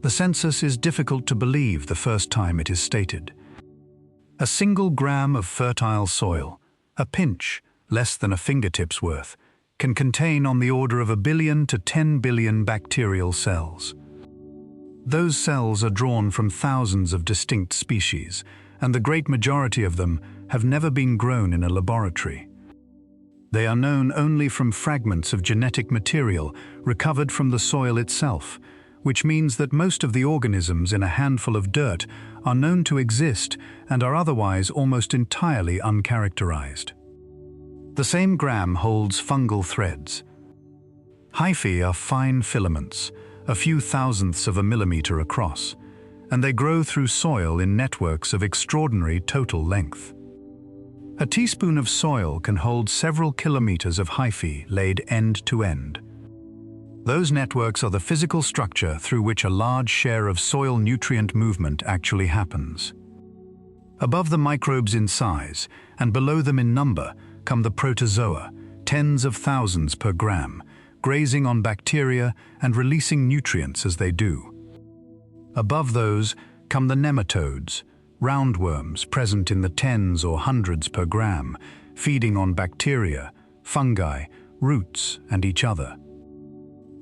The census is difficult to believe the first time it is stated. A single gram of fertile soil, a pinch, less than a fingertip's worth, can contain on the order of 1 billion to 10 billion bacterial cells. Those cells are drawn from thousands of distinct species, and the great majority of them have never been grown in a laboratory. They are known only from fragments of genetic material recovered from the soil itself, which means that most of the organisms in a handful of dirt are known to exist and are otherwise almost entirely uncharacterized. The same gram holds fungal threads. Hyphae are fine filaments, a few thousandths of a millimeter across, and they grow through soil in networks of extraordinary total length. A teaspoon of soil can hold several kilometers of hyphae laid end to end. Those networks are the physical structure through which a large share of soil nutrient movement actually happens. Above the microbes in size, and below them in number, come the protozoa, tens of thousands per gram, grazing on bacteria and releasing nutrients as they do. Above those come the nematodes, roundworms present in the tens or hundreds per gram, feeding on bacteria, fungi, roots, and each other.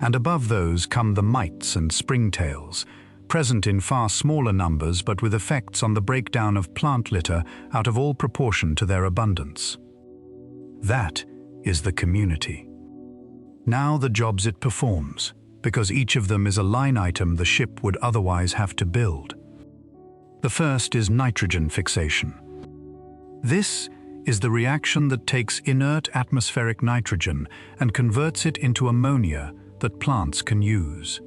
And above those come the mites and springtails, present in far smaller numbers but with effects on the breakdown of plant litter out of all proportion to their abundance. That is the community. Now the jobs it performs, because each of them is a line item the ship would otherwise have to build. The first is nitrogen fixation. This is the reaction that takes inert atmospheric nitrogen and converts it into ammonia that plants can use.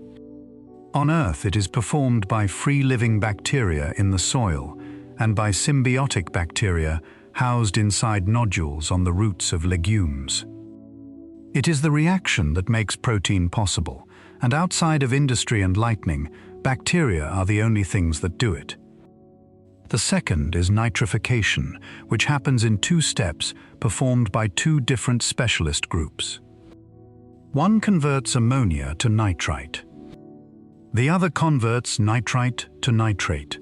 On Earth, it is performed by free-living bacteria in the soil and by symbiotic bacteria housed inside nodules on the roots of legumes. It is the reaction that makes protein possible, and outside of industry and lightning, bacteria are the only things that do it. The second is nitrification, which happens in two steps performed by two different specialist groups. One converts ammonia to nitrite. The other converts nitrite to nitrate.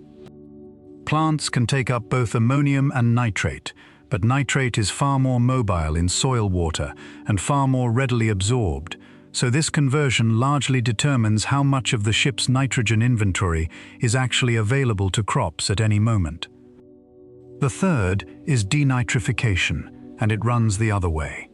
Plants can take up both ammonium and nitrate, but nitrate is far more mobile in soil water and far more readily absorbed, so this conversion largely determines how much of the ship's nitrogen inventory is actually available to crops at any moment. The third is denitrification, and it runs the other way.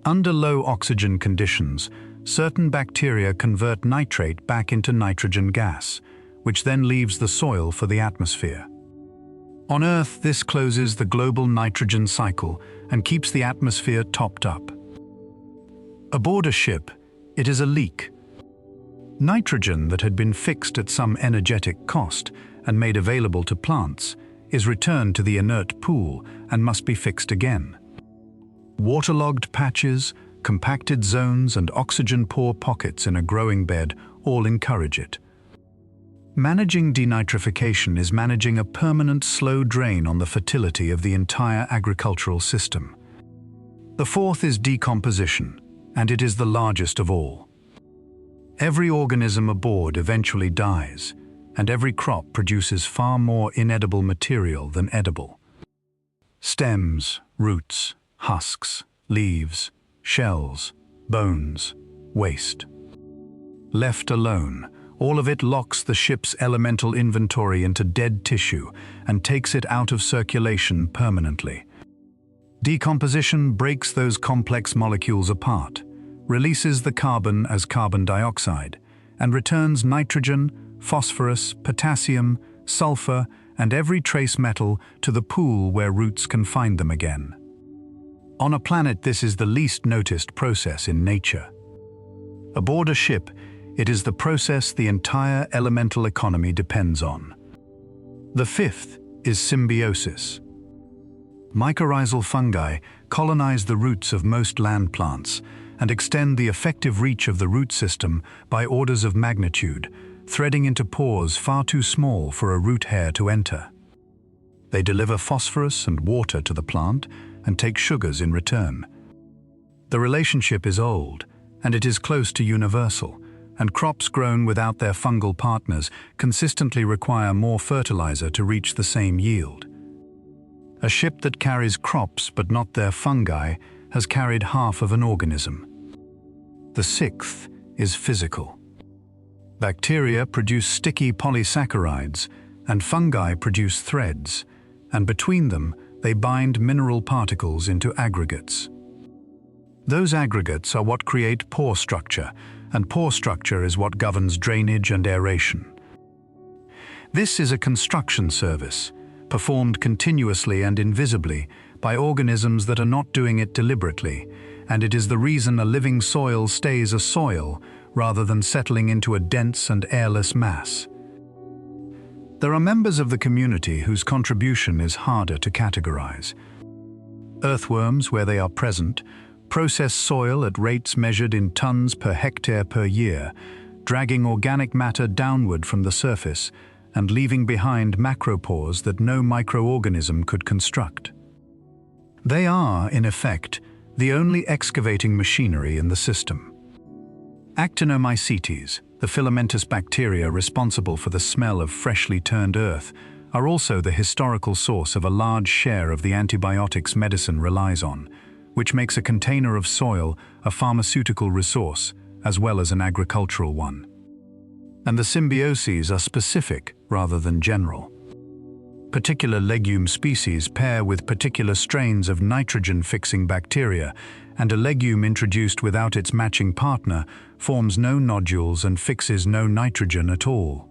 Under low oxygen conditions, certain bacteria convert nitrate back into nitrogen gas, which then leaves the soil for the atmosphere. On Earth, this closes the global nitrogen cycle and keeps the atmosphere topped up. Aboard a ship, it is a leak. Nitrogen that had been fixed at some energetic cost and made available to plants is returned to the inert pool and must be fixed again. Waterlogged patches, compacted zones, and oxygen-poor pockets in a growing bed all encourage it. Managing denitrification is managing a permanent slow drain on the fertility of the entire agricultural system. The fourth is decomposition, and it is the largest of all. Every organism aboard eventually dies, and every crop produces far more inedible material than edible. Stems, roots, husks, leaves, shells, bones, waste. Left alone, all of it locks the ship's elemental inventory into dead tissue and takes it out of circulation permanently. Decomposition breaks those complex molecules apart, releases the carbon as carbon dioxide, and returns nitrogen, phosphorus, potassium, sulfur, and every trace metal to the pool where roots can find them again. On a planet, this is the least noticed process in nature. Aboard a ship, it is the process the entire elemental economy depends on. The fifth is symbiosis. Mycorrhizal fungi colonize the roots of most land plants and extend the effective reach of the root system by orders of magnitude, threading into pores far too small for a root hair to enter. They deliver phosphorus and water to the plant and take sugars in return. The relationship is old, and it is close to universal, and crops grown without their fungal partners consistently require more fertilizer to reach the same yield. A ship that carries crops but not their fungi has carried half of an organism. The sixth is physical. Bacteria produce sticky polysaccharides, and fungi produce threads, and between them they bind mineral particles into aggregates. Those aggregates are what create pore structure, and pore structure is what governs drainage and aeration. This is a construction service, performed continuously and invisibly by organisms that are not doing it deliberately, and it is the reason a living soil stays a soil rather than settling into a dense and airless mass. There are members of the community whose contribution is harder to categorize. Earthworms, where they are present, process soil at rates measured in tons per hectare per year, dragging organic matter downward from the surface and leaving behind macropores that no microorganism could construct. They are, in effect, the only excavating machinery in the system. Actinomycetes, the filamentous bacteria responsible for the smell of freshly turned earth, are also the historical source of a large share of the antibiotics medicine relies on, which makes a container of soil a pharmaceutical resource as well as an agricultural one. And the symbioses are specific rather than general. Particular legume species pair with particular strains of nitrogen-fixing bacteria, and a legume introduced without its matching partner forms no nodules and fixes no nitrogen at all.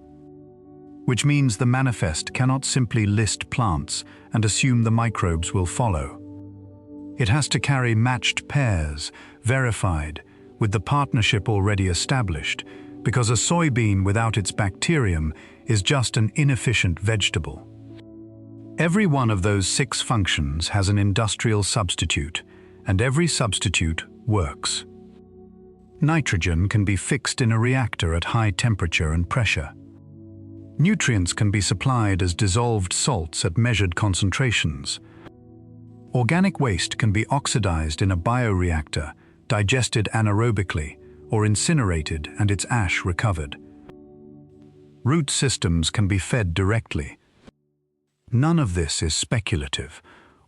Which means the manifest cannot simply list plants and assume the microbes will follow. It has to carry matched pairs, verified, with the partnership already established, because a soybean without its bacterium is just an inefficient vegetable. Every one of those 6 functions has an industrial substitute, and every substitute works. Nitrogen can be fixed in a reactor at high temperature and pressure. Nutrients can be supplied as dissolved salts at measured concentrations. Organic waste can be oxidized in a bioreactor, digested anaerobically, or incinerated and its ash recovered. Root systems can be fed directly. None of this is speculative.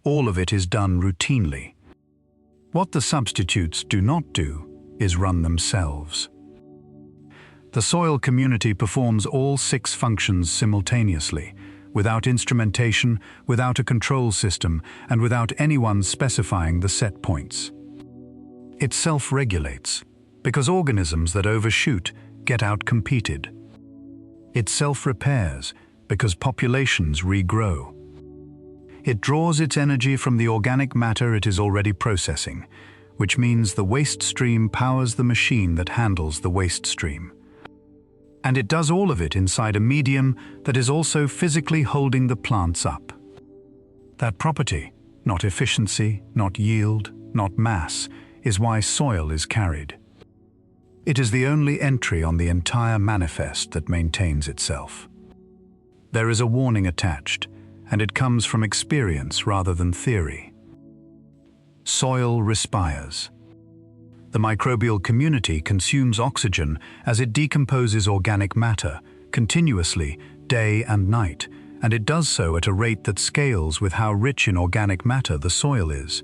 All of it is done routinely. What the substitutes do not do is run themselves. The soil community performs all 6 functions simultaneously, without instrumentation, without a control system, and without anyone specifying the set points. It self-regulates, because organisms that overshoot get out-competed. It self-repairs, because populations regrow. It draws its energy from the organic matter it is already processing, which means the waste stream powers the machine that handles the waste stream. And it does all of it inside a medium that is also physically holding the plants up. That property, not efficiency, not yield, not mass, is why soil is carried. It is the only entry on the entire manifest that maintains itself. There is a warning attached, and it comes from experience rather than theory. Soil respires. The microbial community consumes oxygen as it decomposes organic matter, continuously, day and night, and it does so at a rate that scales with how rich in organic matter the soil is.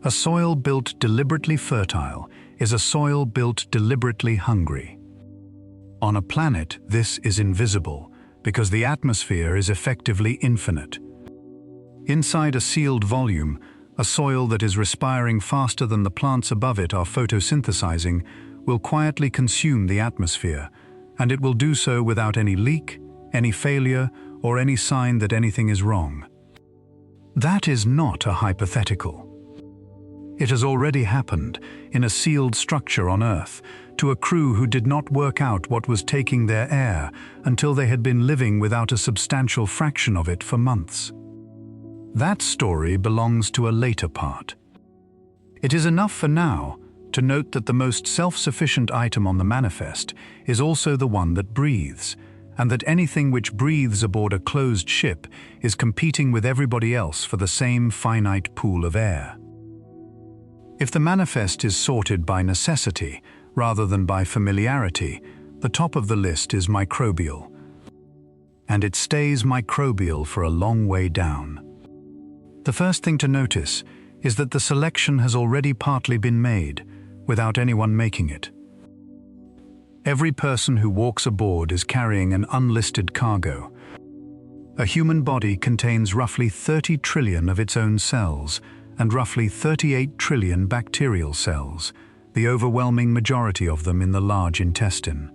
A soil built deliberately fertile is a soil built deliberately hungry. On a planet, this is invisible, because the atmosphere is effectively infinite. Inside a sealed volume, a soil that is respiring faster than the plants above it are photosynthesizing will quietly consume the atmosphere, and it will do so without any leak, any failure, or any sign that anything is wrong. That is not a hypothetical. It has already happened in a sealed structure on Earth to a crew who did not work out what was taking their air until they had been living without a substantial fraction of it for months. That story belongs to a later part. It is enough for now to note that the most self-sufficient item on the manifest is also the one that breathes, and that anything which breathes aboard a closed ship is competing with everybody else for the same finite pool of air. If the manifest is sorted by necessity rather than by familiarity, the top of the list is microbial. And it stays microbial for a long way down. The first thing to notice is that the selection has already partly been made, without anyone making it. Every person who walks aboard is carrying an unlisted cargo. A human body contains roughly 30 trillion of its own cells and roughly 38 trillion bacterial cells, the overwhelming majority of them in the large intestine.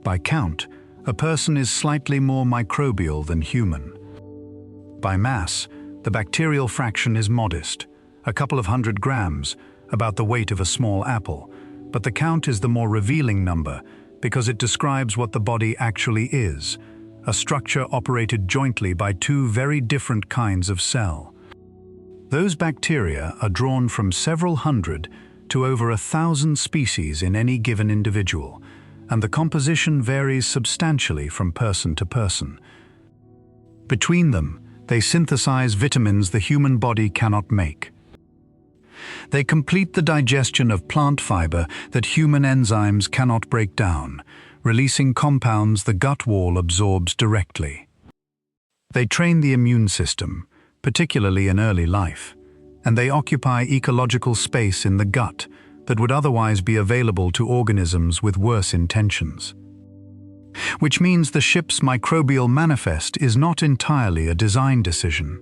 By count, a person is slightly more microbial than human. By mass, the bacterial fraction is modest, a couple of 100 grams, about the weight of a small apple, but the count is the more revealing number because it describes what the body actually is, a structure operated jointly by two very different kinds of cell. Those bacteria are drawn from several hundred to over 1,000 species in any given individual, and the composition varies substantially from person to person. Between them, they synthesize vitamins the human body cannot make. They complete the digestion of plant fiber that human enzymes cannot break down, releasing compounds the gut wall absorbs directly. They train the immune system, particularly in early life, and they occupy ecological space in the gut that would otherwise be available to organisms with worse intentions. Which means the ship's microbial manifest is not entirely a design decision.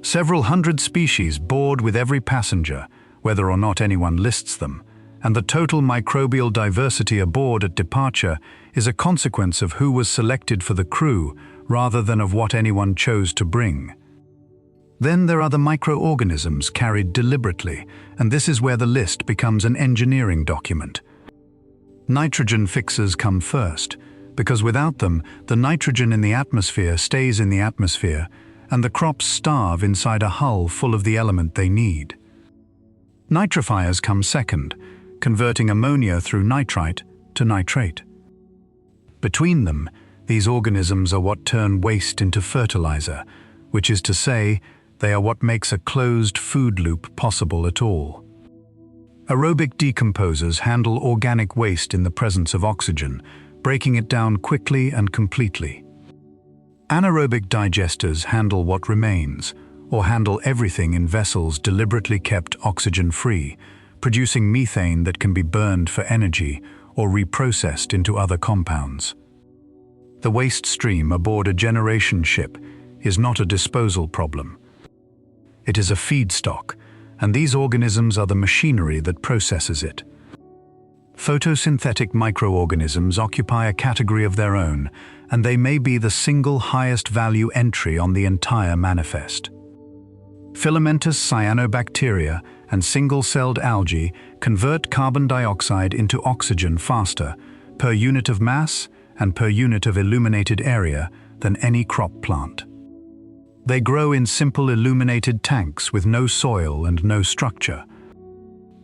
Several hundred species board with every passenger, whether or not anyone lists them, and the total microbial diversity aboard at departure is a consequence of who was selected for the crew rather than of what anyone chose to bring. Then there are the microorganisms carried deliberately, and this is where the list becomes an engineering document. Nitrogen fixers come first, because without them, the nitrogen in the atmosphere stays in the atmosphere, and the crops starve inside a hull full of the element they need. Nitrifiers come second, converting ammonia through nitrite to nitrate. Between them, these organisms are what turn waste into fertilizer, which is to say, they are what makes a closed food loop possible at all. Aerobic decomposers handle organic waste in the presence of oxygen, breaking it down quickly and completely. Anaerobic digesters handle what remains, or handle everything in vessels deliberately kept oxygen-free, producing methane that can be burned for energy or reprocessed into other compounds. The waste stream aboard a generation ship is not a disposal problem. It is a feedstock, and these organisms are the machinery that processes it. Photosynthetic microorganisms occupy a category of their own, and they may be the single highest value entry on the entire manifest. Filamentous cyanobacteria and single-celled algae convert carbon dioxide into oxygen faster, per unit of mass and per unit of illuminated area, than any crop plant. They grow in simple illuminated tanks with no soil and no structure.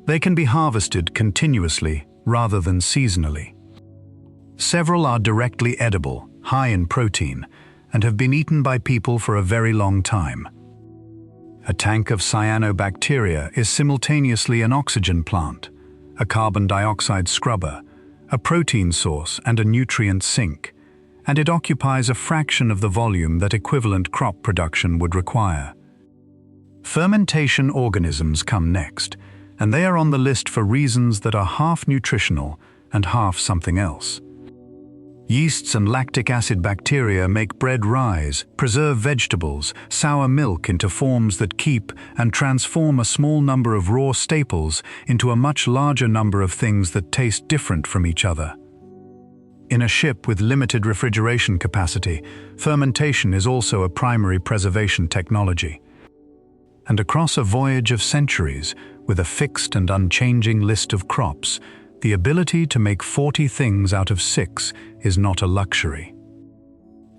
They can be harvested continuously rather than seasonally. Several are directly edible, high in protein, and have been eaten by people for a very long time. A tank of cyanobacteria is simultaneously an oxygen plant, a carbon dioxide scrubber, a protein source and a nutrient sink, and it occupies a fraction of the volume that equivalent crop production would require. Fermentation organisms come next, and they are on the list for reasons that are half nutritional and half something else. Yeasts and lactic acid bacteria make bread rise, preserve vegetables, sour milk into forms that keep and transform a small number of raw staples into a much larger number of things that taste different from each other. In a ship with limited refrigeration capacity, fermentation is also a primary preservation technology. And across a voyage of centuries, with a fixed and unchanging list of crops, the ability to make 40 things out of 6 is not a luxury.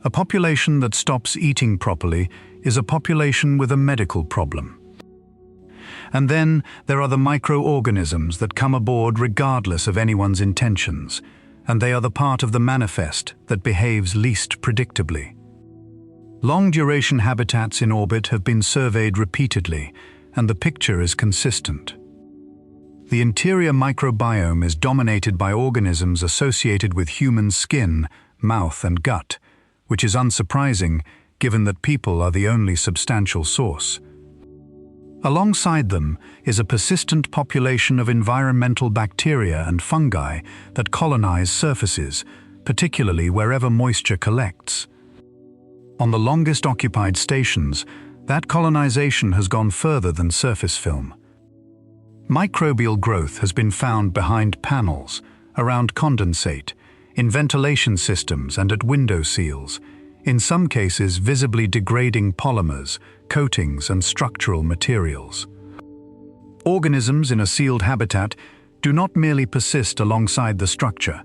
A population that stops eating properly is a population with a medical problem. And then there are the microorganisms that come aboard regardless of anyone's intentions, and they are the part of the manifest that behaves least predictably. Long-duration habitats in orbit have been surveyed repeatedly, and the picture is consistent. The interior microbiome is dominated by organisms associated with human skin, mouth, and gut, which is unsurprising given that people are the only substantial source. Alongside them is a persistent population of environmental bacteria and fungi that colonize surfaces, particularly wherever moisture collects. On the longest occupied stations, that colonization has gone further than surface film. Microbial growth has been found behind panels, around condensate, in ventilation systems and at window seals, in some cases visibly degrading polymers, coatings and structural materials. Organisms in a sealed habitat do not merely persist alongside the structure.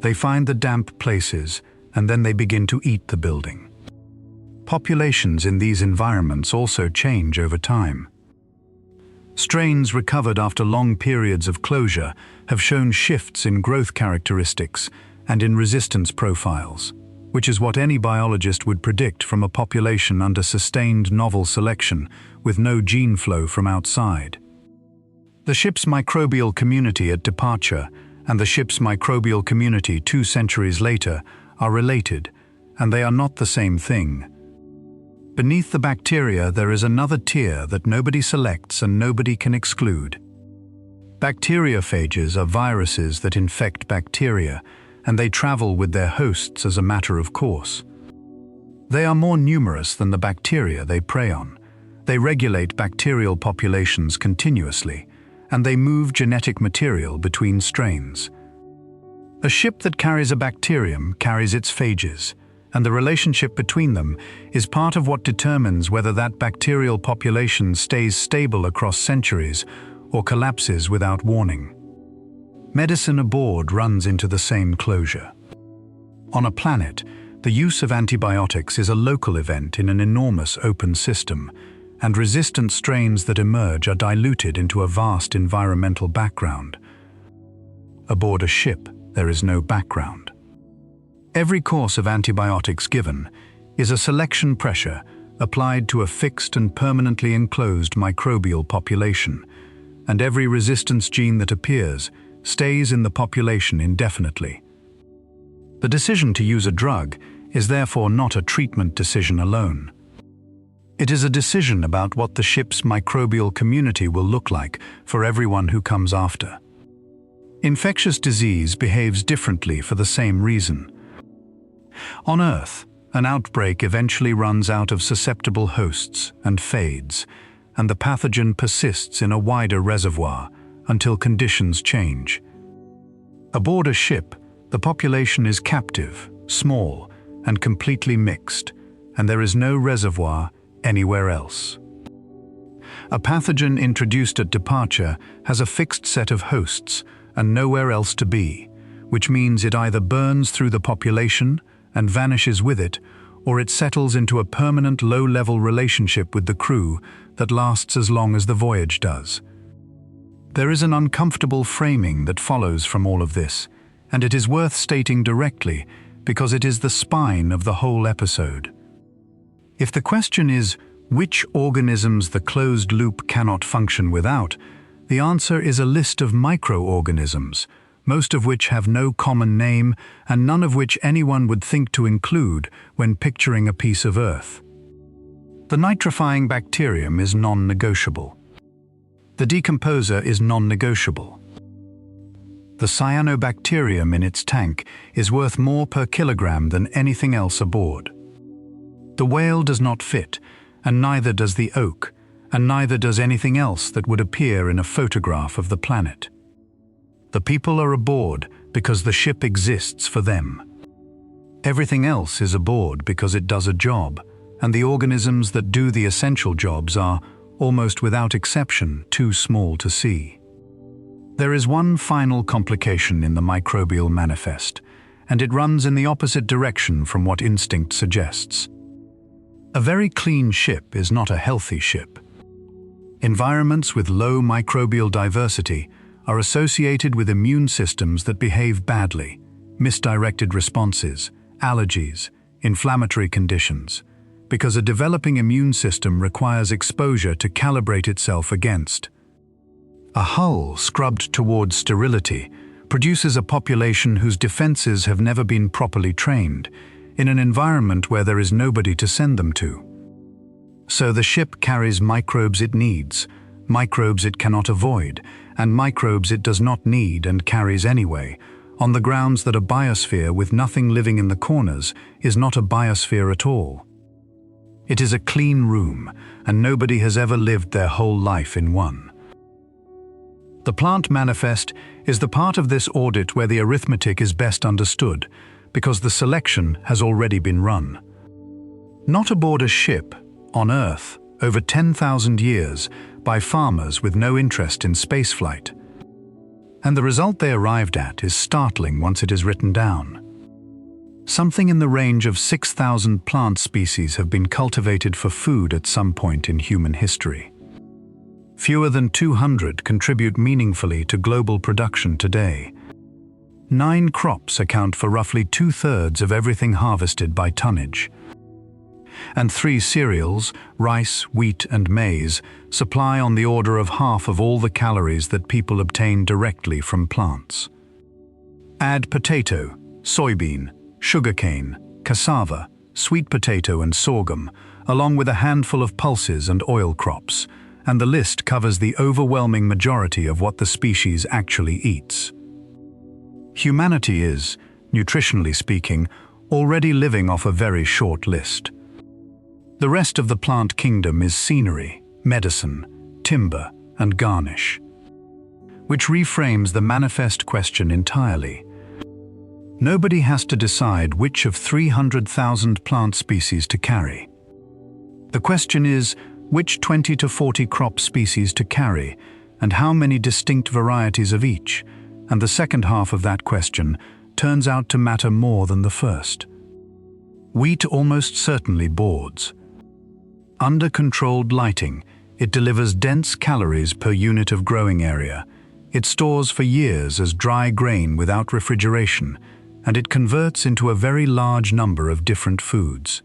They find the damp places and then they begin to eat the building. Populations in these environments also change over time. Strains recovered after long periods of closure have shown shifts in growth characteristics and in resistance profiles, which is what any biologist would predict from a population under sustained novel selection with no gene flow from outside. The ship's microbial community at departure and the ship's microbial community 2 centuries later are related, and they are not the same thing. Beneath the bacteria there is another tier that nobody selects and nobody can exclude. Bacteriophages are viruses that infect bacteria, and they travel with their hosts as a matter of course. They are more numerous than the bacteria they prey on. They regulate bacterial populations continuously, and they move genetic material between strains. A ship that carries a bacterium carries its phages, and the relationship between them is part of what determines whether that bacterial population stays stable across centuries or collapses without warning. Medicine aboard runs into the same closure. On a planet, the use of antibiotics is a local event in an enormous open system, and resistant strains that emerge are diluted into a vast environmental background. Aboard a ship, there is no background. Every course of antibiotics given is a selection pressure applied to a fixed and permanently enclosed microbial population, and every resistance gene that appears stays in the population indefinitely. The decision to use a drug is therefore not a treatment decision alone. It is a decision about what the ship's microbial community will look like for everyone who comes after. Infectious disease behaves differently for the same reason. On Earth, an outbreak eventually runs out of susceptible hosts and fades, and the pathogen persists in a wider reservoir until conditions change. Aboard a ship, the population is captive, small, and completely mixed, and there is no reservoir anywhere else. A pathogen introduced at departure has a fixed set of hosts and nowhere else to be, which means it either burns through the population and vanishes with it, or it settles into a permanent low-level relationship with the crew that lasts as long as the voyage does. There is an uncomfortable framing that follows from all of this, and it is worth stating directly because it is the spine of the whole episode. If the question is, which organisms the closed loop cannot function without, the answer is a list of microorganisms, most of which have no common name and none of which anyone would think to include when picturing a piece of Earth. The nitrifying bacterium is non-negotiable. The decomposer is non-negotiable. The cyanobacterium in its tank is worth more per kilogram than anything else aboard. The whale does not fit, and neither does the oak, and neither does anything else that would appear in a photograph of the planet. The people are aboard because the ship exists for them. Everything else is aboard because it does a job, and the organisms that do the essential jobs are, almost without exception, too small to see. There is one final complication in the microbial manifest, and it runs in the opposite direction from what instinct suggests. A very clean ship is not a healthy ship. Environments with low microbial diversity are associated with immune systems that behave badly, misdirected responses, allergies, inflammatory conditions, because a developing immune system requires exposure to calibrate itself against. A hull scrubbed towards sterility produces a population whose defenses have never been properly trained, in an environment where there is nobody to send them to. So the ship carries microbes it needs, microbes it cannot avoid, and microbes it does not need and carries anyway, on the grounds that a biosphere with nothing living in the corners is not a biosphere at all. It is a clean room, and nobody has ever lived their whole life in one. The plant manifest is the part of this audit where the arithmetic is best understood, because the selection has already been run. Not aboard a ship, on Earth, over 10,000 years, by farmers with no interest in spaceflight. And the result they arrived at is startling once it is written down. Something in the range of 6,000 plant species have been cultivated for food at some point in human history. Fewer than 200 contribute meaningfully to global production today. 9 crops account for roughly 2/3 of everything harvested by tonnage. And 3 cereals, rice, wheat, and maize, supply on the order of half of all the calories that people obtain directly from plants. Add potato, soybean, sugarcane, cassava, sweet potato, and sorghum, along with a handful of pulses and oil crops, and the list covers the overwhelming majority of what the species actually eats. Humanity is, nutritionally speaking, already living off a very short list. The rest of the plant kingdom is scenery, medicine, timber, and garnish, which reframes the manifest question entirely. Nobody has to decide which of 300,000 plant species to carry. The question is, which 20 to 40 crop species to carry, and how many distinct varieties of each, and the second half of that question turns out to matter more than the first. Wheat almost certainly boards. Under controlled lighting, it delivers dense calories per unit of growing area. It stores for years as dry grain without refrigeration, and it converts into a very large number of different foods.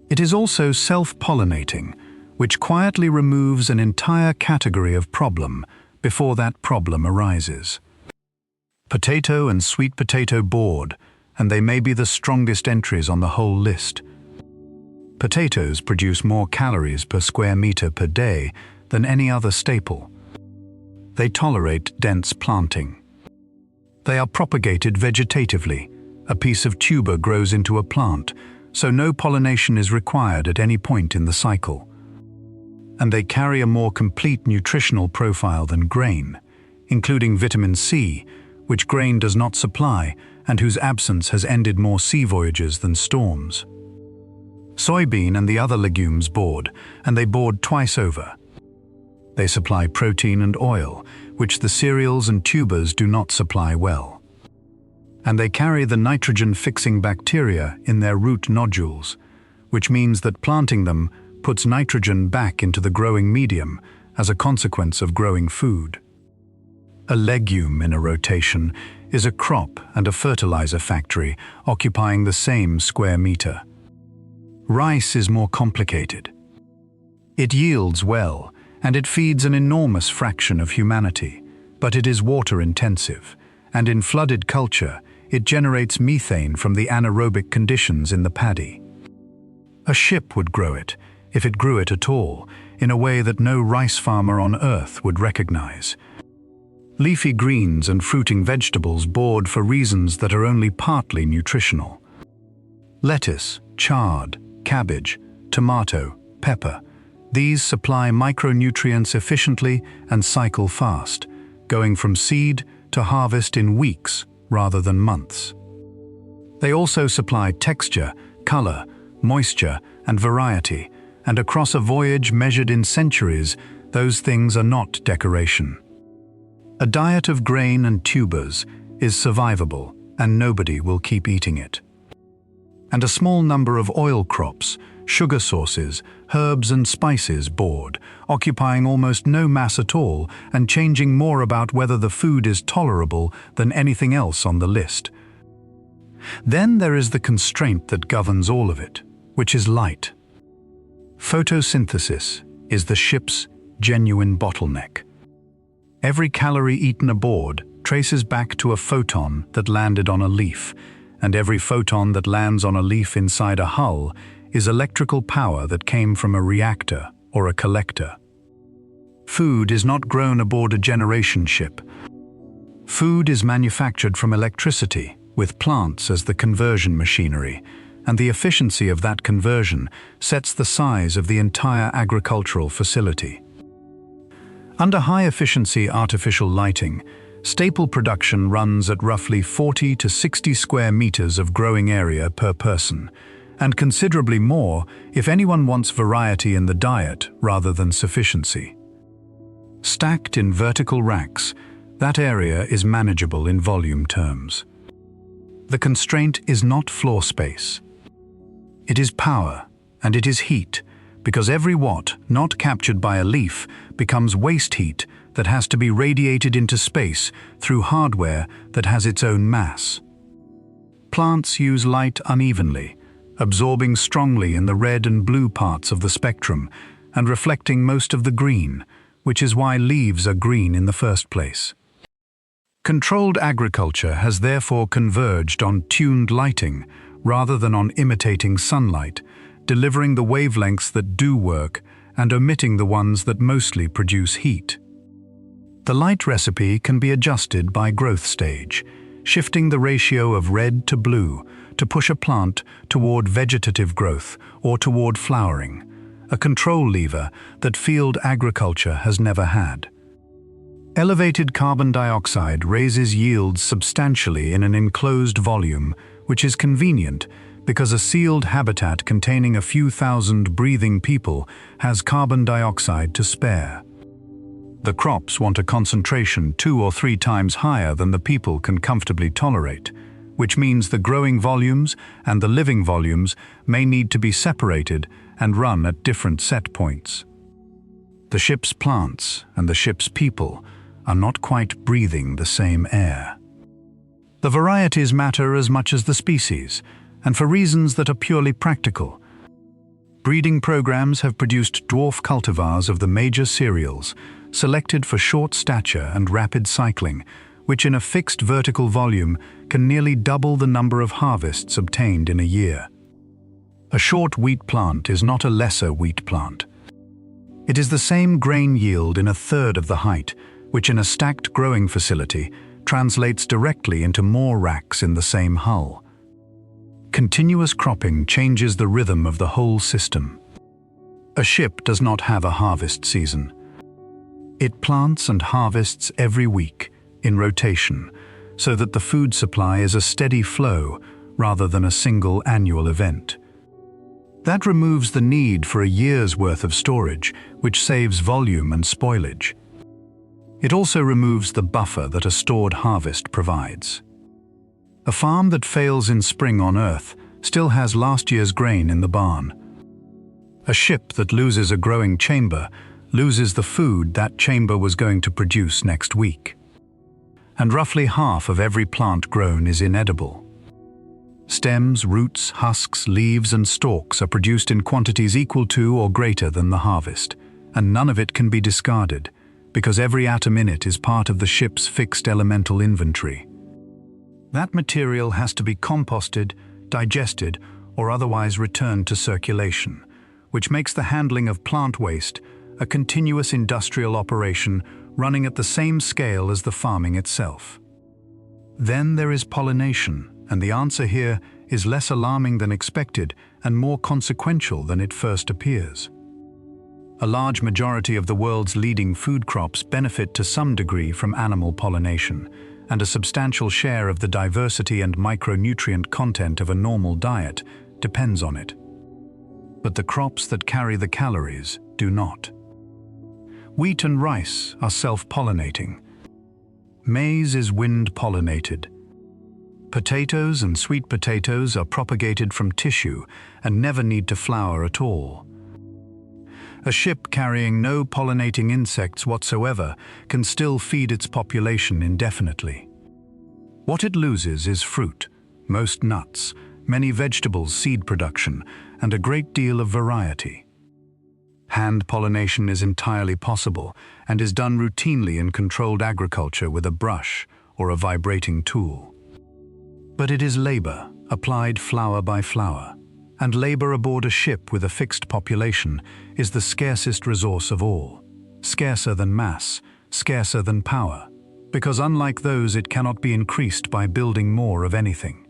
It is also self-pollinating, which quietly removes an entire category of problem before that problem arises. Potato and sweet potato board, and they may be the strongest entries on the whole list. Potatoes produce more calories per square meter per day than any other staple. They tolerate dense planting. They are propagated vegetatively. A piece of tuber grows into a plant, so no pollination is required at any point in the cycle. And they carry a more complete nutritional profile than grain, including vitamin C, which grain does not supply and whose absence has ended more sea voyages than storms. Soybean and the other legumes board, and they board twice over. They supply protein and oil, which the cereals and tubers do not supply well. And they carry the nitrogen-fixing bacteria in their root nodules, which means that planting them puts nitrogen back into the growing medium as a consequence of growing food. A legume in a rotation is a crop and a fertilizer factory occupying the same square meter. Rice is more complicated. It yields well, and it feeds an enormous fraction of humanity, but it is water-intensive, and in flooded culture, it generates methane from the anaerobic conditions in the paddy. A ship would grow it, if it grew it at all, in a way that no rice farmer on Earth would recognize. Leafy greens and fruiting vegetables board for reasons that are only partly nutritional. Lettuce, chard, cabbage, tomato, pepper. These supply micronutrients efficiently and cycle fast, going from seed to harvest in weeks rather than months. They also supply texture, color, moisture, and variety, and across a voyage measured in centuries, those things are not decoration. A diet of grain and tubers is survivable, and nobody will keep eating it. And a small number of oil crops, sugar sources, herbs and spices board, occupying almost no mass at all and changing more about whether the food is tolerable than anything else on the list. Then there is the constraint that governs all of it, which is light. Photosynthesis is the ship's genuine bottleneck. Every calorie eaten aboard traces back to a photon that landed on a leaf, and every photon that lands on a leaf inside a hull is electrical power that came from a reactor or a collector. Food is not grown aboard a generation ship. Food is manufactured from electricity, with plants as the conversion machinery, and the efficiency of that conversion sets the size of the entire agricultural facility. Under high-efficiency artificial lighting, staple production runs at roughly 40 to 60 square meters of growing area per person, and considerably more if anyone wants variety in the diet rather than sufficiency. Stacked in vertical racks, that area is manageable in volume terms. The constraint is not floor space. It is power, and it is heat, because every watt not captured by a leaf becomes waste heat that has to be radiated into space through hardware that has its own mass. Plants use light unevenly, absorbing strongly in the red and blue parts of the spectrum and reflecting most of the green, which is why leaves are green in the first place. Controlled agriculture has therefore converged on tuned lighting rather than on imitating sunlight, delivering the wavelengths that do work and omitting the ones that mostly produce heat. The light recipe can be adjusted by growth stage, shifting the ratio of red to blue to push a plant toward vegetative growth or toward flowering, a control lever that field agriculture has never had. Elevated carbon dioxide raises yields substantially in an enclosed volume, which is convenient because a sealed habitat containing a few thousand breathing people has carbon dioxide to spare. The crops want a concentration 2 or 3 times higher than the people can comfortably tolerate, which means the growing volumes and the living volumes may need to be separated and run at different set points. The ship's plants and the ship's people are not quite breathing the same air. The varieties matter as much as the species, and for reasons that are purely practical. Breeding programs have produced dwarf cultivars of the major cereals, selected for short stature and rapid cycling, which in a fixed vertical volume can nearly double the number of harvests obtained in a year. A short wheat plant is not a lesser wheat plant. It is the same grain yield in a third of the height, which in a stacked growing facility translates directly into more racks in the same hull. Continuous cropping changes the rhythm of the whole system. A ship does not have a harvest season. It plants and harvests every week, in rotation, so that the food supply is a steady flow rather than a single annual event. That removes the need for a year's worth of storage, which saves volume and spoilage. It also removes the buffer that a stored harvest provides. A farm that fails in spring on Earth still has last year's grain in the barn. A ship that loses a growing chamber loses the food that chamber was going to produce next week. And roughly half of every plant grown is inedible. Stems, roots, husks, leaves, and stalks are produced in quantities equal to or greater than the harvest, and none of it can be discarded, because every atom in it is part of the ship's fixed elemental inventory. That material has to be composted, digested, or otherwise returned to circulation, which makes the handling of plant waste a continuous industrial operation running at the same scale as the farming itself. Then there is pollination, and the answer here is less alarming than expected and more consequential than it first appears. A large majority of the world's leading food crops benefit to some degree from animal pollination, and a substantial share of the diversity and micronutrient content of a normal diet depends on it. But the crops that carry the calories do not. Wheat and rice are self-pollinating. Maize is wind-pollinated. Potatoes and sweet potatoes are propagated from tissue and never need to flower at all. A ship carrying no pollinating insects whatsoever can still feed its population indefinitely. What it loses is fruit, most nuts, many vegetables, seed production, and a great deal of variety. Hand pollination is entirely possible and is done routinely in controlled agriculture with a brush or a vibrating tool. But it is labor, applied flower by flower. and labor aboard a ship with a fixed population is the scarcest resource of all. Scarcer than mass, scarcer than power, because unlike those it cannot be increased by building more of anything.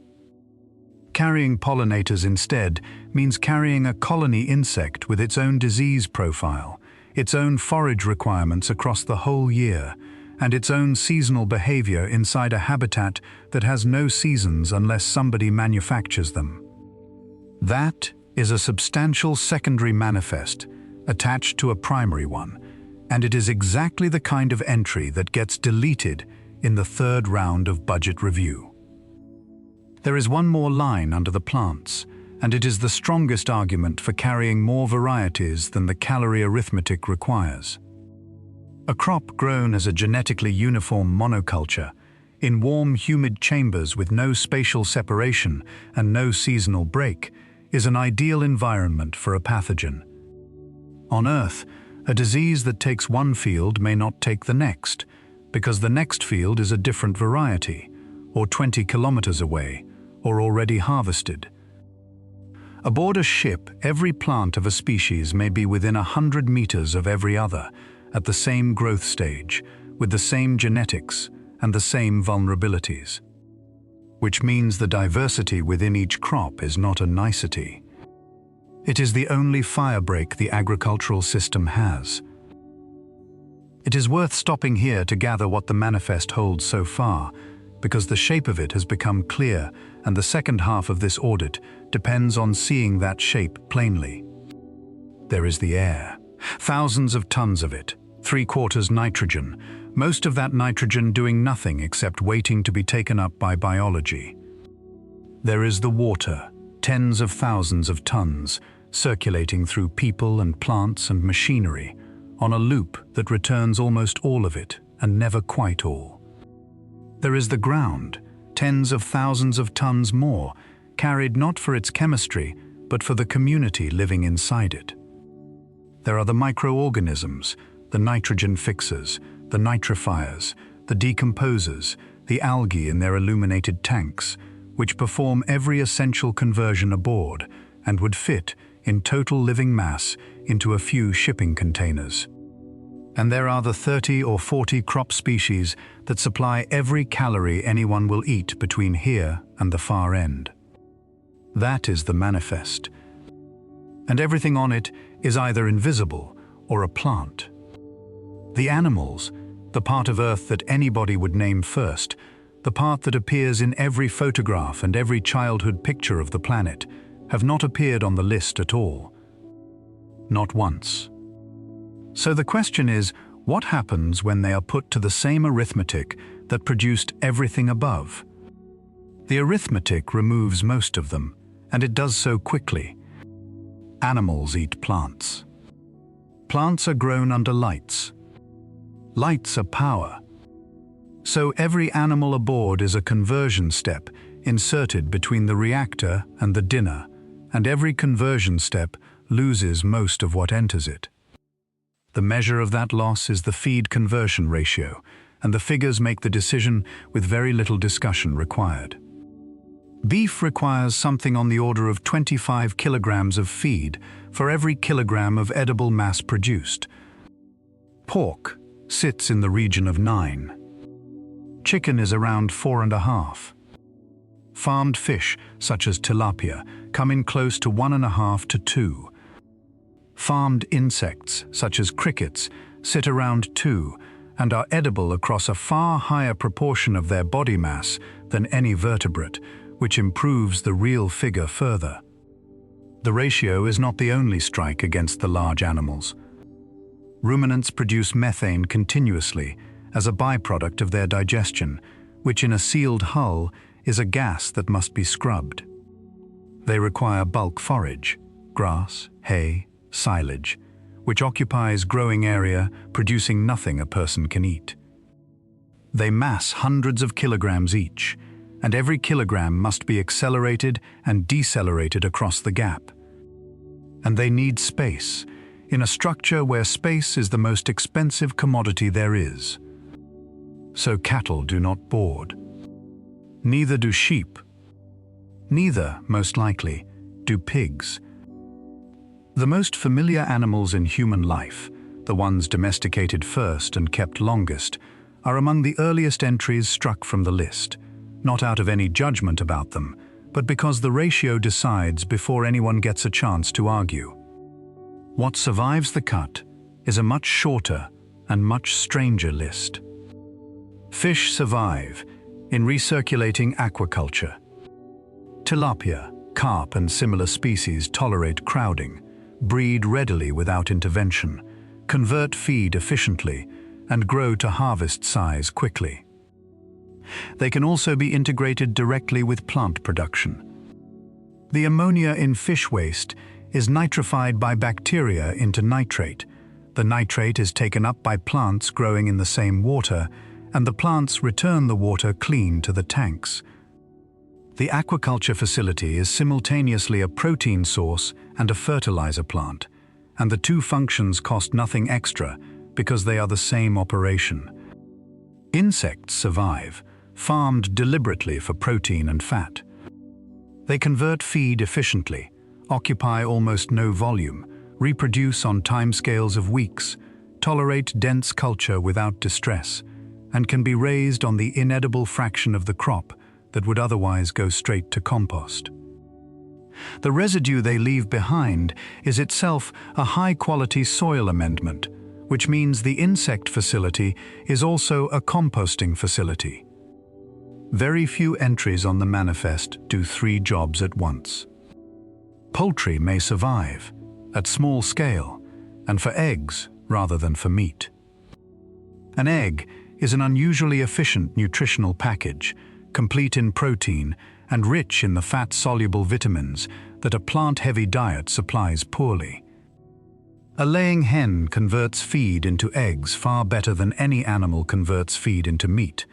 Carrying pollinators instead means carrying a colony insect with its own disease profile, its own forage requirements across the whole year, and its own seasonal behavior inside a habitat that has no seasons unless somebody manufactures them. That is a substantial secondary manifest attached to a primary one, and it is exactly the kind of entry that gets deleted in the third round of budget review. There is one more line under the plants, and it is the strongest argument for carrying more varieties than the calorie arithmetic requires. A crop grown as a genetically uniform monoculture, in warm, humid chambers with no spatial separation and no seasonal break, is an ideal environment for a pathogen. On Earth, a disease that takes one field may not take the next, because the next field is a different variety, or 20 kilometers away, or already harvested. Aboard a ship, every plant of a species may be within 100 meters of every other, at the same growth stage, with the same genetics and the same vulnerabilities. Which means the diversity within each crop is not a nicety. It is the only firebreak the agricultural system has. It is worth stopping here to gather what the manifest holds so far, because the shape of it has become clear, and the second half of this audit depends on seeing that shape plainly. There is the air. Thousands of tons of it, 3/4 nitrogen, most of that nitrogen doing nothing except waiting to be taken up by biology. There is the water, tens of thousands of tons, circulating through people and plants and machinery, on a loop that returns almost all of it and never quite all. There is the ground, tens of thousands of tons more, carried not for its chemistry, but for the community living inside it. There are the microorganisms, the nitrogen fixers, the nitrifiers, the decomposers, the algae in their illuminated tanks, which perform every essential conversion aboard and would fit, in total living mass, into a few shipping containers. And there are the 30 or 40 crop species that supply every calorie anyone will eat between here and the far end. That is the manifest. And everything on it is either invisible or a plant. The animals, the part of Earth that anybody would name first, the part that appears in every photograph and every childhood picture of the planet, have not appeared on the list at all. Not once. So the question is, what happens when they are put to the same arithmetic that produced everything above? The arithmetic removes most of them, and it does so quickly. Animals eat plants. Plants are grown under lights. Lights are power. So every animal aboard is a conversion step inserted between the reactor and the dinner, and every conversion step loses most of what enters it. The measure of that loss is the feed conversion ratio, and the figures make the decision with very little discussion required. Beef requires something on the order of 25 kilograms of feed for every kilogram of edible mass produced. Pork sits in the region of 9. Chicken is around 4.5. Farmed fish, such as tilapia, come in close to 1.5 to 2. Farmed insects, such as crickets, sit around 2 and are edible across a far higher proportion of their body mass than any vertebrate, which improves the real figure further. The ratio is not the only strike against the large animals. Ruminants produce methane continuously as a byproduct of their digestion, which in a sealed hull is a gas that must be scrubbed. They require bulk forage, grass, hay, silage, which occupies growing area producing nothing a person can eat. They mass hundreds of kilograms each, and every kilogram must be accelerated and decelerated across the gap. And they need space, in a structure where space is the most expensive commodity there is. So cattle do not board. Neither do sheep. Neither, most likely, do pigs. The most familiar animals in human life, the ones domesticated first and kept longest, are among the earliest entries struck from the list, not out of any judgment about them, but because the ratio decides before anyone gets a chance to argue. What survives the cut is a much shorter and much stranger list. Fish survive in recirculating aquaculture. Tilapia, carp and similar species tolerate crowding, breed readily without intervention, convert feed efficiently, and grow to harvest size quickly. They can also be integrated directly with plant production. The ammonia in fish waste is nitrified by bacteria into nitrate. The nitrate is taken up by plants growing in the same water, and the plants return the water clean to the tanks. The aquaculture facility is simultaneously a protein source and a fertilizer plant, and the two functions cost nothing extra because they are the same operation. Insects survive, farmed deliberately for protein and fat. They convert feed efficiently, occupy almost no volume, reproduce on timescales of weeks, tolerate dense culture without distress, and can be raised on the inedible fraction of the crop that would otherwise go straight to compost. The residue they leave behind is itself a high-quality soil amendment, which means the insect facility is also a composting facility. Very few entries on the manifest do 3 jobs at once. Poultry may survive, at small scale, and for eggs rather than for meat. An egg is an unusually efficient nutritional package, complete in protein and rich in the fat-soluble vitamins that a plant-heavy diet supplies poorly. A laying hen converts feed into eggs far better than any animal converts feed into meat,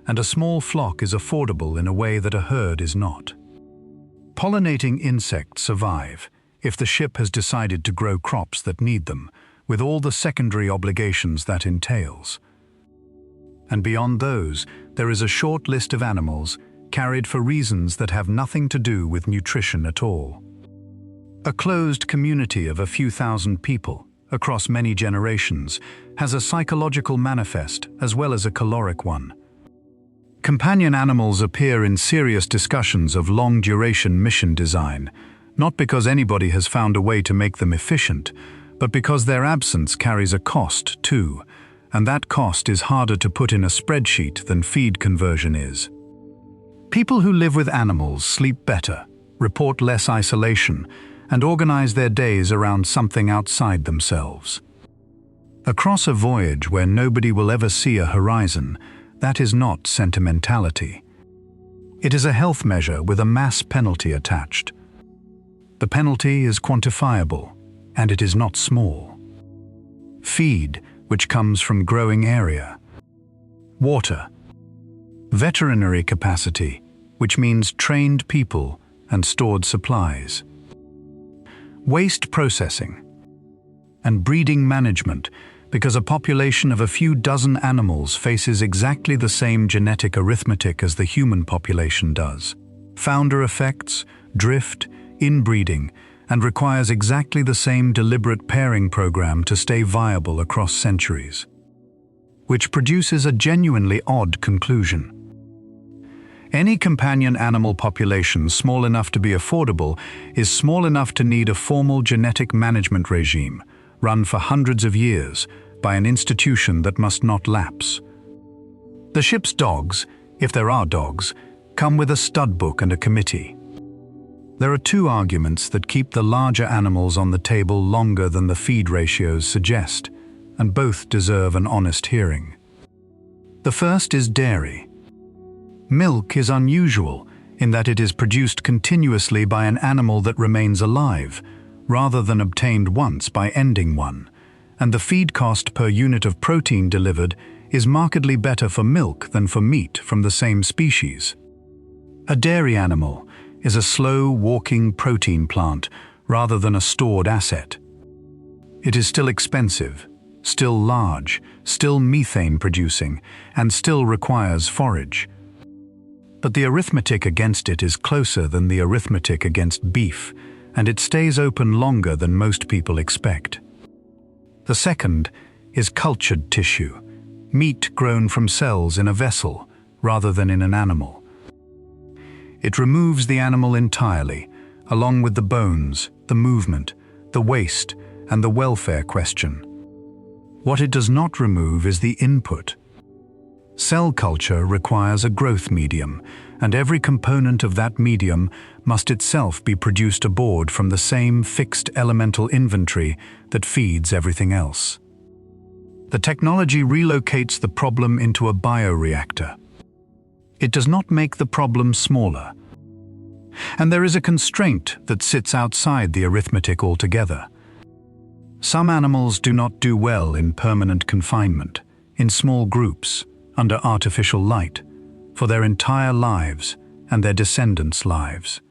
and a small flock is affordable in a way that a herd is not. Pollinating insects survive if the ship has decided to grow crops that need them, with all the secondary obligations that entails. And beyond those, there is a short list of animals carried for reasons that have nothing to do with nutrition at all. A closed community of a few thousand people, across many generations, has a psychological manifest as well as a caloric one. Companion animals appear in serious discussions of long-duration mission design, not because anybody has found a way to make them efficient, but because their absence carries a cost too, and that cost is harder to put in a spreadsheet than feed conversion is. People who live with animals sleep better, report less isolation, and organize their days around something outside themselves. Across a voyage where nobody will ever see a horizon, that is not sentimentality. It is a health measure with a mass penalty attached. The penalty is quantifiable, and it is not small. Feed, which comes from growing area. Water. Veterinary capacity, which means trained people and stored supplies. Waste processing. And breeding management, because a population of a few dozen animals faces exactly the same genetic arithmetic as the human population does. Founder effects, drift, inbreeding, and requires exactly the same deliberate pairing program to stay viable across centuries. Which produces a genuinely odd conclusion. Any companion animal population small enough to be affordable is small enough to need a formal genetic management regime, run for hundreds of years, by an institution that must not lapse. The ship's dogs, if there are dogs, come with a stud book and a committee. There are 2 arguments that keep the larger animals on the table longer than the feed ratios suggest, and both deserve an honest hearing. The first is dairy. Milk is unusual in that it is produced continuously by an animal that remains alive, rather than obtained once by ending one, and the feed cost per unit of protein delivered is markedly better for milk than for meat from the same species. A dairy animal is a slow walking protein plant rather than a stored asset. It is still expensive, still large, still methane producing, and still requires forage. But the arithmetic against it is closer than the arithmetic against beef, and it stays open longer than most people expect. The second is cultured tissue, meat grown from cells in a vessel rather than in an animal. It removes the animal entirely, along with the bones, the movement, the waste, and the welfare question. What it does not remove is the input. Cell culture requires a growth medium, and every component of that medium must itself be produced aboard from the same fixed elemental inventory that feeds everything else. The technology relocates the problem into a bioreactor. It does not make the problem smaller. And there is a constraint that sits outside the arithmetic altogether. Some animals do not do well in permanent confinement, in small groups, under artificial light, for their entire lives and their descendants' lives.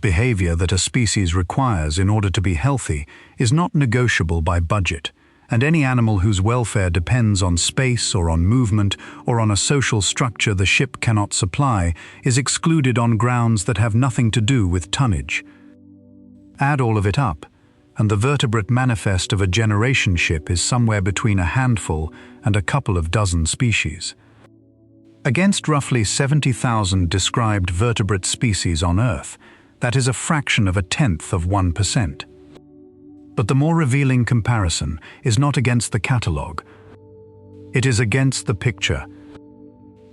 Behavior that a species requires in order to be healthy is not negotiable by budget, and any animal whose welfare depends on space or on movement or on a social structure the ship cannot supply is excluded on grounds that have nothing to do with tonnage. Add all of it up, and the vertebrate manifest of a generation ship is somewhere between a handful and a couple of dozen species. Against roughly 70,000 described vertebrate species on Earth, that is a fraction of 0.1%. But the more revealing comparison is not against the catalogue. It is against the picture.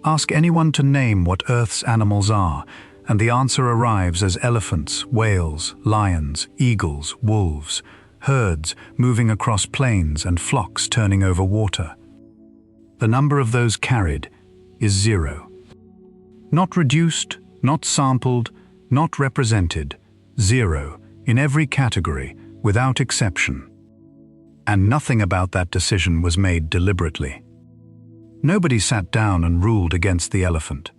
Ask anyone to name what Earth's animals are, and the answer arrives as elephants, whales, lions, eagles, wolves, herds moving across plains and flocks turning over water. The number of those carried is 0. Not reduced, not sampled, not represented, 0 in every category, without exception. And nothing about that decision was made deliberately. Nobody sat down and ruled against the elephant.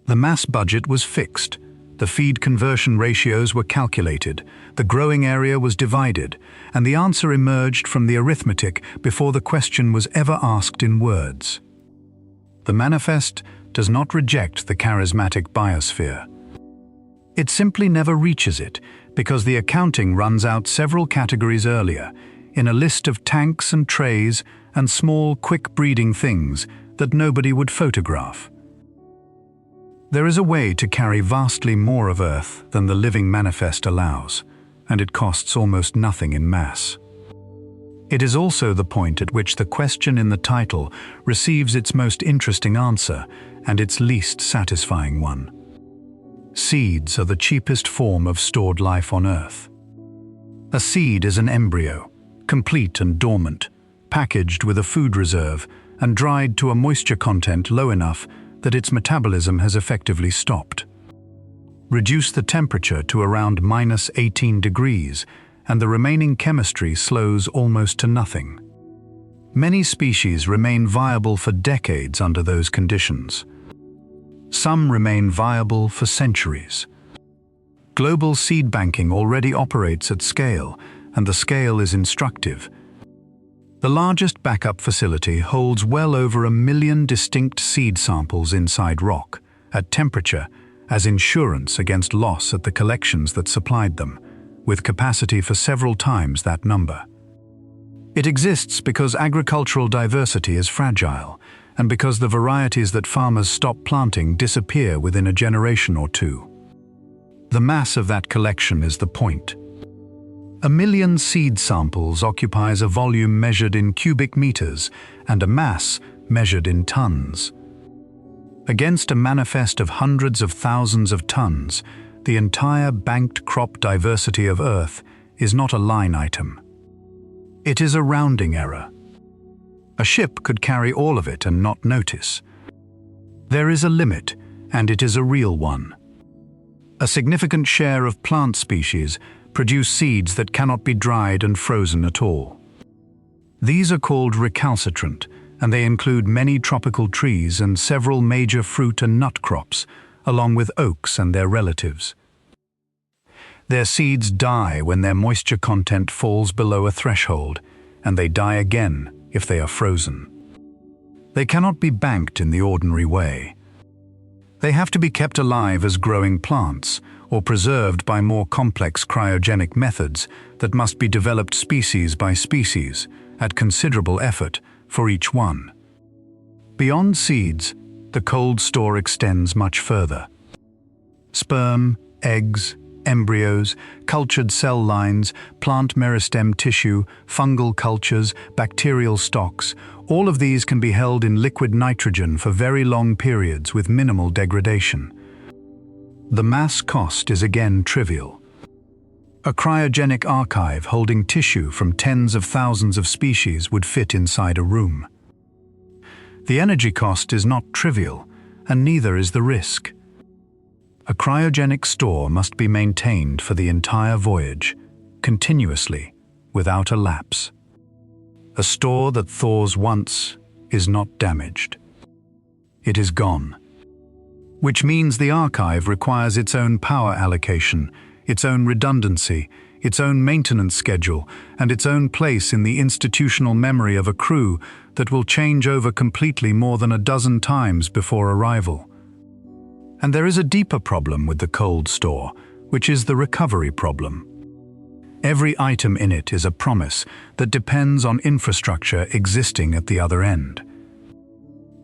The mass budget was fixed, the feed conversion ratios were calculated, the growing area was divided, and the answer emerged from the arithmetic before the question was ever asked in words. The manifest does not reject the charismatic biosphere. It simply never reaches it, because the accounting runs out several categories earlier, in a list of tanks and trays and small, quick-breeding things that nobody would photograph. There is a way to carry vastly more of Earth than the living manifest allows, and it costs almost nothing in mass. It is also the point at which the question in the title receives its most interesting answer and its least satisfying one. Seeds are the cheapest form of stored life on Earth. A seed is an embryo, complete and dormant, packaged with a food reserve and dried to a moisture content low enough that its metabolism has effectively stopped. Reduce the temperature to around -18 degrees, and the remaining chemistry slows almost to nothing. Many species remain viable for decades under those conditions. Some remain viable for centuries. Global seed banking already operates at scale, and the scale is instructive. The largest backup facility holds well over 1 million distinct seed samples inside rock, at temperature, as insurance against loss at the collections that supplied them, with capacity for several times that number. It exists because agricultural diversity is fragile, and because the varieties that farmers stop planting disappear within a generation or two. The mass of that collection is the point. 1 million seed samples occupies a volume measured in cubic meters and a mass measured in tons. Against a manifest of hundreds of thousands of tons, the entire banked crop diversity of Earth is not a line item. It is a rounding error. A ship could carry all of it and not notice. There is a limit, and it is a real one. A significant share of plant species produce seeds that cannot be dried and frozen at all. These are called recalcitrant, and they include many tropical trees and several major fruit and nut crops, along with oaks and their relatives. Their seeds die when their moisture content falls below a threshold, and they die again if they are frozen. They cannot be banked in the ordinary way. They have to be kept alive as growing plants, or preserved by more complex cryogenic methods that must be developed species by species, at considerable effort for each one. Beyond seeds, the cold store extends much further. Sperm, eggs, embryos, cultured cell lines, plant meristem tissue, fungal cultures, bacterial stocks, all of these can be held in liquid nitrogen for very long periods with minimal degradation. The mass cost is again trivial. A cryogenic archive holding tissue from tens of thousands of species would fit inside a room. The energy cost is not trivial, and neither is the risk. A cryogenic store must be maintained for the entire voyage, continuously, without a lapse. A store that thaws once is not damaged. It is gone. Which means the archive requires its own power allocation, its own redundancy, its own maintenance schedule, and its own place in the institutional memory of a crew that will change over completely more than a dozen times before arrival. And there is a deeper problem with the cold store, which is the recovery problem. Every item in it is a promise that depends on infrastructure existing at the other end.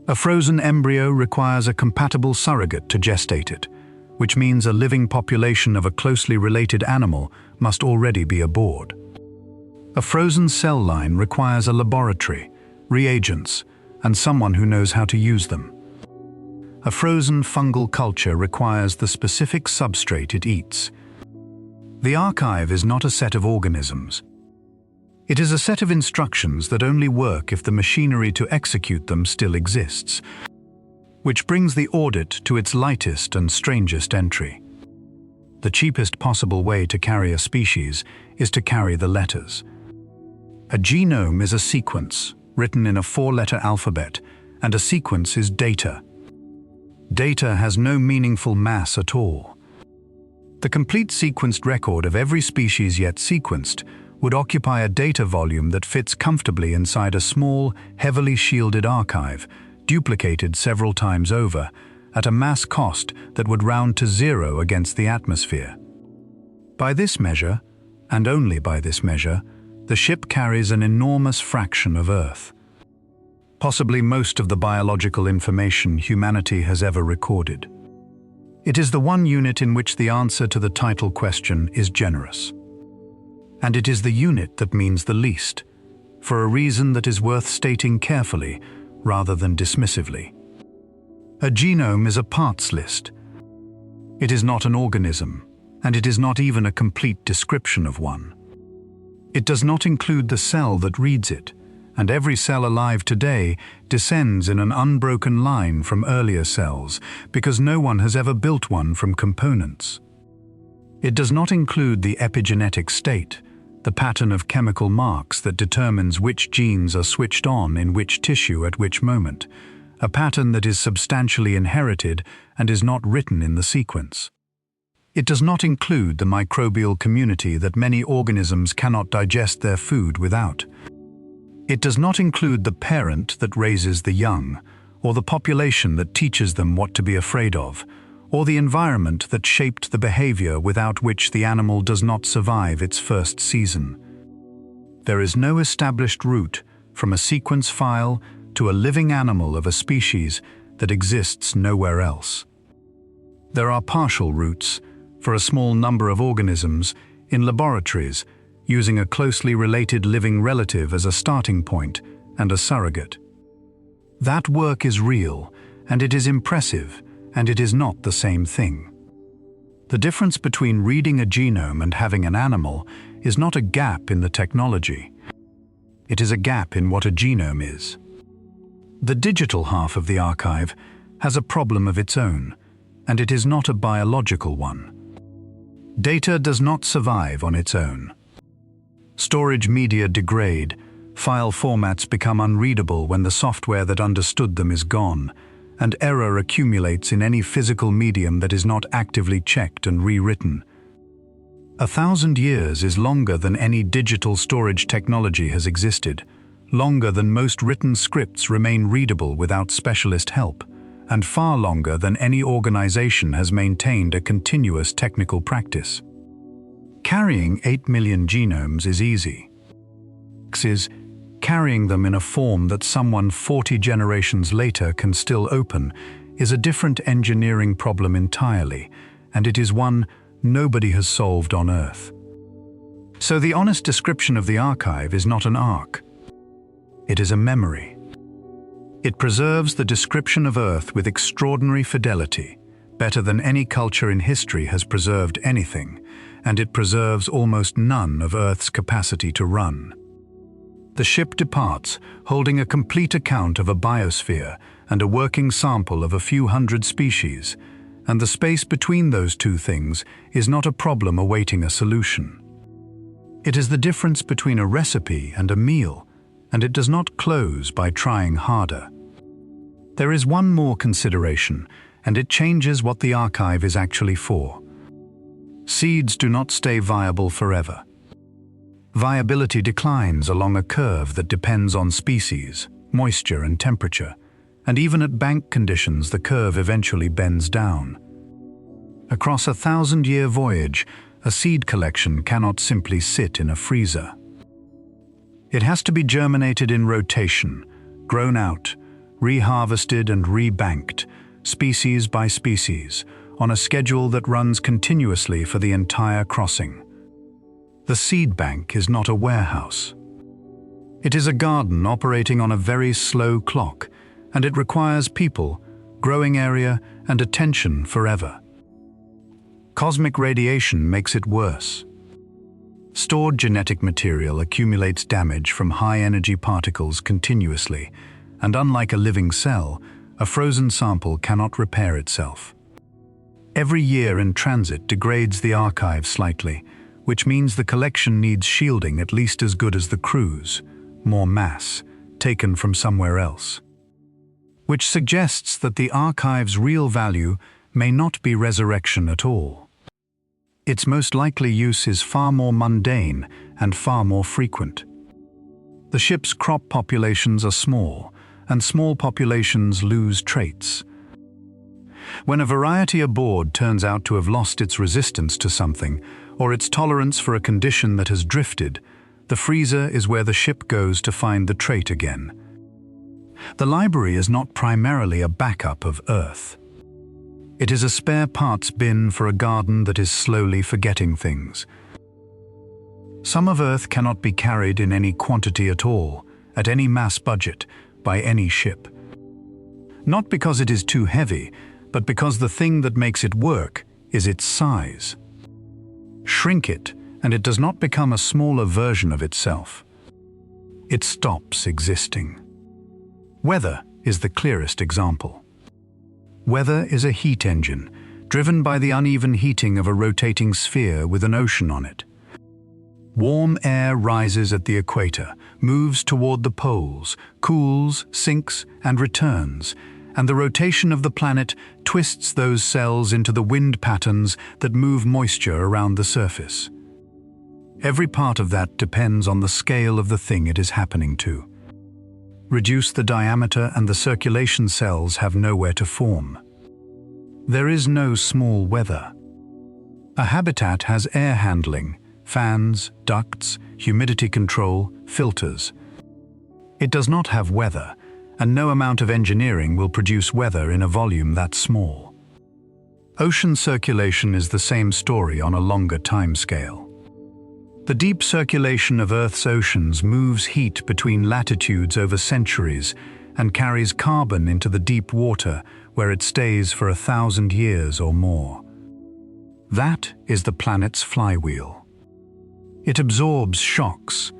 A frozen embryo requires a compatible surrogate to gestate it, which means a living population of a closely related animal must already be aboard. A frozen cell line requires a laboratory, reagents, and someone who knows how to use them. A frozen fungal culture requires the specific substrate it eats. The archive is not a set of organisms. It is a set of instructions that only work if the machinery to execute them still exists, which brings the audit to its lightest and strangest entry. The cheapest possible way to carry a species is to carry the letters. A genome is a sequence, written in a 4-letter alphabet, and a sequence is data. Data has no meaningful mass at all. The complete sequenced record of every species yet sequenced would occupy a data volume that fits comfortably inside a small, heavily shielded archive, duplicated several times over, at a mass cost that would round to zero against the atmosphere. By this measure, and only by this measure, the ship carries an enormous fraction of Earth. Possibly most of the biological information humanity has ever recorded. It is the one unit in which the answer to the title question is generous. And it is the unit that means the least, for a reason that is worth stating carefully rather than dismissively. A genome is a parts list. It is not an organism, and it is not even a complete description of one. It does not include the cell that reads it, and every cell alive today descends in an unbroken line from earlier cells because no one has ever built one from components. It does not include the epigenetic state, the pattern of chemical marks that determines which genes are switched on in which tissue at which moment, a pattern that is substantially inherited and is not written in the sequence. It does not include the microbial community that many organisms cannot digest their food without. It does not include the parent that raises the young, or the population that teaches them what to be afraid of, or the environment that shaped the behavior without which the animal does not survive its first season. There is no established route from a sequence file to a living animal of a species that exists nowhere else. There are partial routes for a small number of organisms in laboratories using a closely related living relative as a starting point and a surrogate. That work is real, and it is impressive, and it is not the same thing. The difference between reading a genome and having an animal is not a gap in the technology. It is a gap in what a genome is. The digital half of the archive has a problem of its own, and it is not a biological one. Data does not survive on its own. Storage media degrade, file formats become unreadable when the software that understood them is gone, and error accumulates in any physical medium that is not actively checked and rewritten. 1,000 years is longer than any digital storage technology has existed, longer than most written scripts remain readable without specialist help, and far longer than any organization has maintained a continuous technical practice. Carrying 8 million genomes is easy. Carrying them in a form that someone 40 generations later can still open is a different engineering problem entirely, and it is one nobody has solved on Earth. So the honest description of the archive is not an ark. It is a memory. It preserves the description of Earth with extraordinary fidelity, better than any culture in history has preserved anything, and it preserves almost none of Earth's capacity to run. The ship departs, holding a complete account of a biosphere and a working sample of a few hundred species, and the space between those two things is not a problem awaiting a solution. It is the difference between a recipe and a meal, and it does not close by trying harder. There is one more consideration, and it changes what the archive is actually for. Seeds do not stay viable forever. Viability declines along a curve that depends on species, moisture and temperature, and even at bank conditions the curve eventually bends down. Across a 1,000-year voyage, a seed collection cannot simply sit in a freezer. It has to be germinated in rotation, grown out, reharvested and rebanked, species by species, on a schedule that runs continuously for the entire crossing. The seed bank is not a warehouse. It is a garden operating on a very slow clock, and it requires people, growing area, and attention forever. Cosmic radiation makes it worse. Stored genetic material accumulates damage from high-energy particles continuously, and unlike a living cell, a frozen sample cannot repair itself. Every year in transit degrades the archive slightly, which means the collection needs shielding at least as good as the cruise, more mass, taken from somewhere else. Which suggests that the archive's real value may not be resurrection at all. Its most likely use is far more mundane and far more frequent. The ship's crop populations are small, and small populations lose traits. When a variety aboard turns out to have lost its resistance to something, or its tolerance for a condition that has drifted, the freezer is where the ship goes to find the trait again. The library is not primarily a backup of Earth. It is a spare parts bin for a garden that is slowly forgetting things. Some of Earth cannot be carried in any quantity at all, at any mass budget, by any ship. Not because it is too heavy, but because the thing that makes it work is its size. Shrink it, and it does not become a smaller version of itself. It stops existing. Weather is the clearest example. Weather is a heat engine, driven by the uneven heating of a rotating sphere with an ocean on it. Warm air rises at the equator, moves toward the poles, cools, sinks, and returns, and the rotation of the planet twists those cells into the wind patterns that move moisture around the surface. Every part of that depends on the scale of the thing it is happening to. Reduce the diameter and the circulation cells have nowhere to form. There is no small weather. A habitat has air handling, fans, ducts, humidity control, filters. It does not have weather, and no amount of engineering will produce weather in a volume that small. Ocean circulation is the same story on a longer timescale. The deep circulation of Earth's oceans moves heat between latitudes over centuries and carries carbon into the deep water where it stays for 1,000 years or more. That is the planet's flywheel. It absorbs shocks.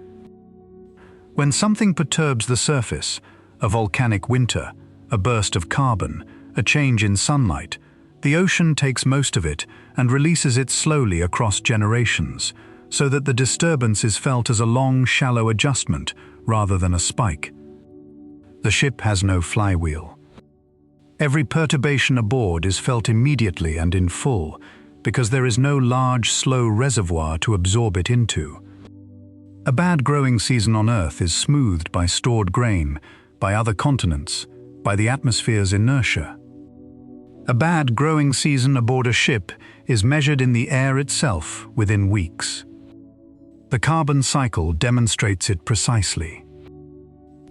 When something perturbs the surface, a volcanic winter, a burst of carbon, a change in sunlight, the ocean takes most of it and releases it slowly across generations, so that the disturbance is felt as a long, shallow adjustment rather than a spike. The ship has no flywheel. Every perturbation aboard is felt immediately and in full, because there is no large, slow reservoir to absorb it into. A bad growing season on Earth is smoothed by stored grain, by other continents, by the atmosphere's inertia. A bad growing season aboard a ship is measured in the air itself within weeks. The carbon cycle demonstrates it precisely.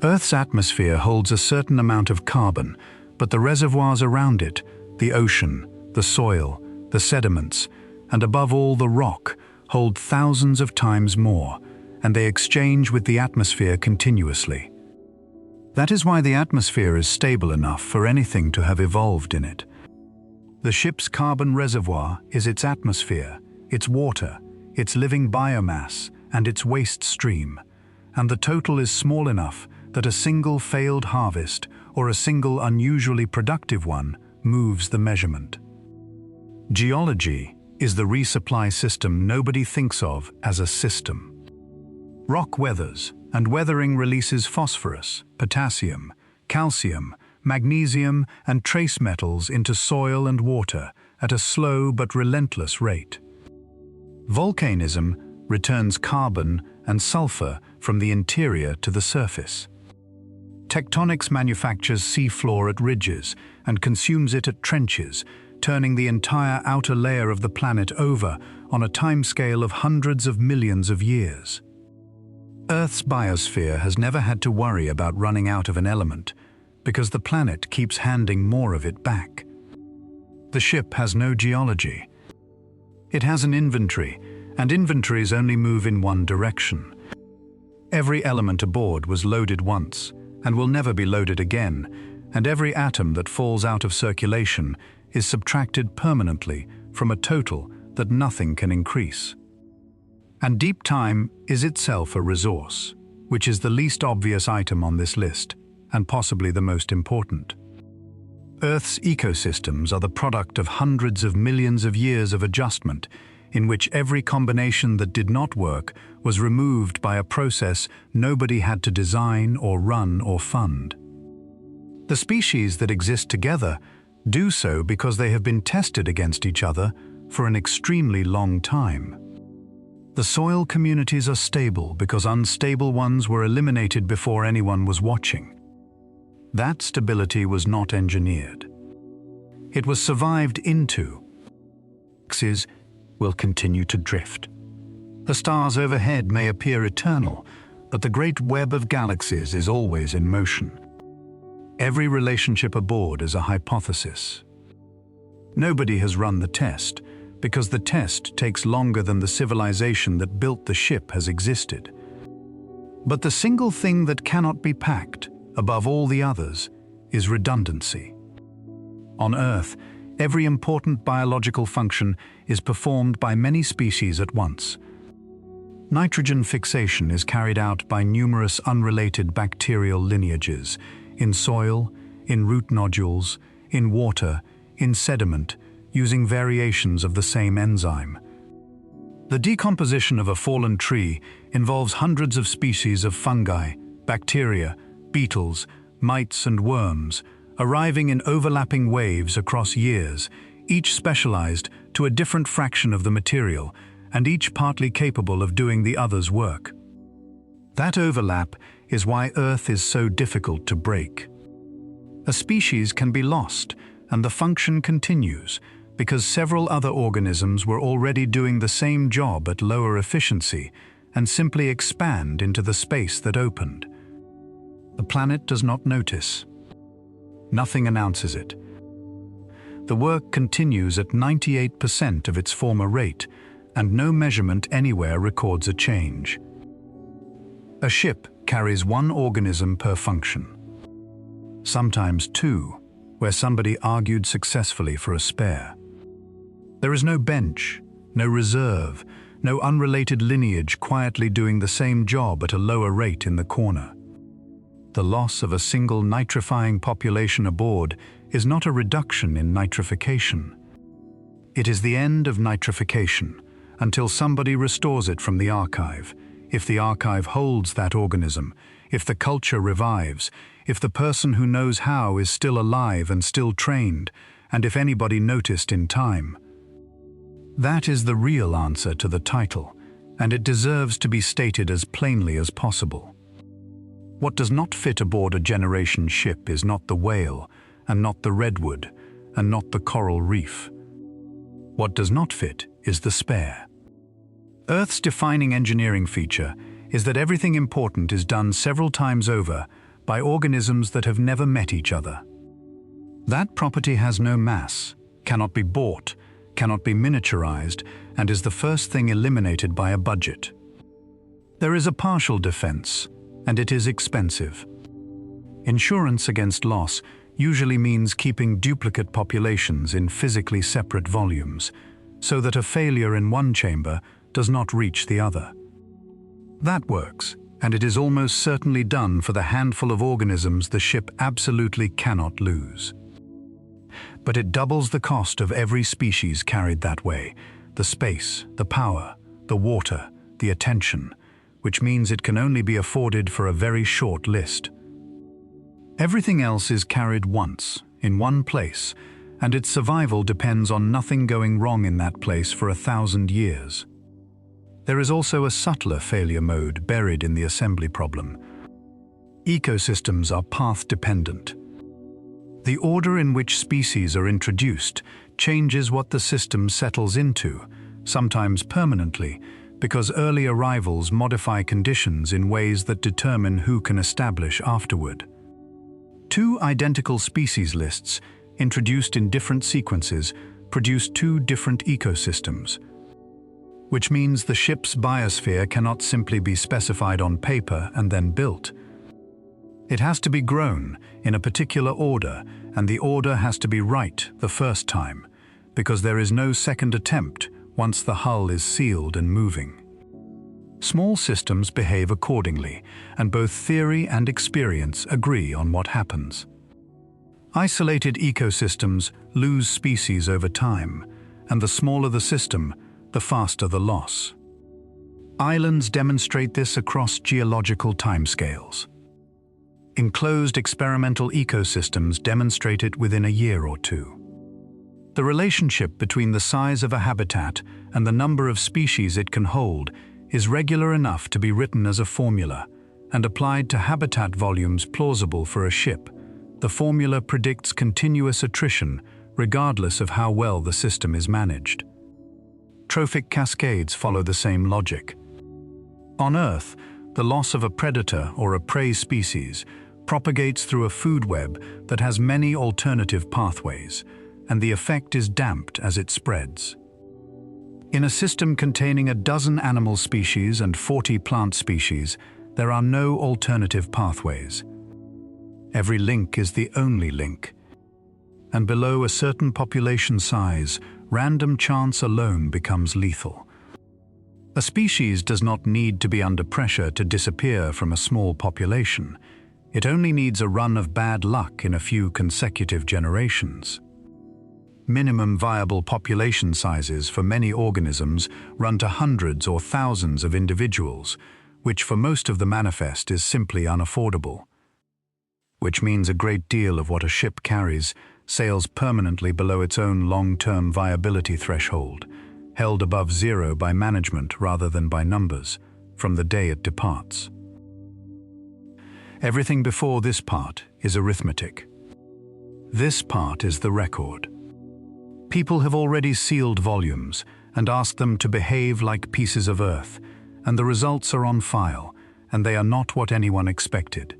Earth's atmosphere holds a certain amount of carbon, but the reservoirs around it, the ocean, the soil, the sediments, and above all the rock, hold thousands of times more, and they exchange with the atmosphere continuously. That is why the atmosphere is stable enough for anything to have evolved in it. The ship's carbon reservoir is its atmosphere, its water, its living biomass, and its waste stream, and the total is small enough that a single failed harvest or a single unusually productive one moves the measurement. Geology is the resupply system nobody thinks of as a system. Rock weathers, and weathering releases phosphorus, potassium, calcium, magnesium, and trace metals into soil and water at a slow but relentless rate. Volcanism returns carbon and sulfur from the interior to the surface. Tectonics manufactures seafloor at ridges and consumes it at trenches, turning the entire outer layer of the planet over on a timescale of hundreds of millions of years. Earth's biosphere has never had to worry about running out of an element, because the planet keeps handing more of it back. The ship has no geology. It has an inventory, and inventories only move in one direction. Every element aboard was loaded once, and will never be loaded again, and every atom that falls out of circulation is subtracted permanently from a total that nothing can increase. And deep time is itself a resource, which is the least obvious item on this list, and possibly the most important. Earth's ecosystems are the product of hundreds of millions of years of adjustment, in which every combination that did not work was removed by a process nobody had to design or run or fund. The species that exist together do so because they have been tested against each other for an extremely long time. The soil communities are stable because unstable ones were eliminated before anyone was watching. That stability was not engineered. It was survived into. Galaxies will continue to drift. The stars overhead may appear eternal, but the great web of galaxies is always in motion. Every relationship aboard is a hypothesis. Nobody has run the test, because the test takes longer than the civilization that built the ship has existed. But the single thing that cannot be packed, above all the others, is redundancy. On Earth, every important biological function is performed by many species at once. Nitrogen fixation is carried out by numerous unrelated bacterial lineages, in soil, in root nodules, in water, in sediment, using variations of the same enzyme. The decomposition of a fallen tree involves hundreds of species of fungi, bacteria, beetles, mites and worms, arriving in overlapping waves across years, each specialized to a different fraction of the material, and each partly capable of doing the other's work. That overlap is why Earth is so difficult to break. A species can be lost, and the function continues, because several other organisms were already doing the same job at lower efficiency and simply expand into the space that opened. The planet does not notice. Nothing announces it. The work continues at 98% of its former rate, and no measurement anywhere records a change. A ship carries one organism per function. Sometimes two, where somebody argued successfully for a spare. There is no bench, no reserve, no unrelated lineage quietly doing the same job at a lower rate in the corner. The loss of a single nitrifying population aboard is not a reduction in nitrification. It is the end of nitrification until somebody restores it from the archive, if the archive holds that organism, if the culture revives, if the person who knows how is still alive and still trained, and if anybody noticed in time. That is the real answer to the title, and it deserves to be stated as plainly as possible. What does not fit aboard a generation ship is not the whale, and not the redwood, and not the coral reef. What does not fit is the spare. Earth's defining engineering feature is that everything important is done several times over by organisms that have never met each other. That property has no mass, cannot be bought, cannot be miniaturized, and is the first thing eliminated by a budget. There is a partial defense, and it is expensive. Insurance against loss usually means keeping duplicate populations in physically separate volumes, so that a failure in one chamber does not reach the other. That works, and it is almost certainly done for the handful of organisms the ship absolutely cannot lose. But it doubles the cost of every species carried that way: the space, the power, the water, the attention, which means it can only be afforded for a very short list. Everything else is carried once, in one place, and its survival depends on nothing going wrong in that place for 1,000 years. There is also a subtler failure mode buried in the assembly problem. Ecosystems are path-dependent. The order in which species are introduced changes what the system settles into, sometimes permanently, because early arrivals modify conditions in ways that determine who can establish afterward. Two identical species lists, introduced in different sequences, produce two different ecosystems, which means the ship's biosphere cannot simply be specified on paper and then built. It has to be grown in a particular order, and the order has to be right the first time, because there is no second attempt once the hull is sealed and moving. Small systems behave accordingly, and both theory and experience agree on what happens. Isolated ecosystems lose species over time, and the smaller the system, the faster the loss. Islands demonstrate this across geological timescales. Enclosed experimental ecosystems demonstrate it within a year or two. The relationship between the size of a habitat and the number of species it can hold is regular enough to be written as a formula, and applied to habitat volumes plausible for a ship. The formula predicts continuous attrition regardless of how well the system is managed. Trophic cascades follow the same logic. On Earth, the loss of a predator or a prey species propagates through a food web that has many alternative pathways, and the effect is damped as it spreads. In a system containing a dozen animal species and 40 plant species, there are no alternative pathways. Every link is the only link. And below a certain population size, random chance alone becomes lethal. A species does not need to be under pressure to disappear from a small population. It only needs a run of bad luck in a few consecutive generations. Minimum viable population sizes for many organisms run to hundreds or thousands of individuals, which for most of the manifest is simply unaffordable. Which means a great deal of what a ship carries sails permanently below its own long-term viability threshold, held above zero by management rather than by numbers, from the day it departs. Everything before this part is arithmetic. This part is the record. People have already sealed volumes and asked them to behave like pieces of earth, and the results are on file, and they are not what anyone expected.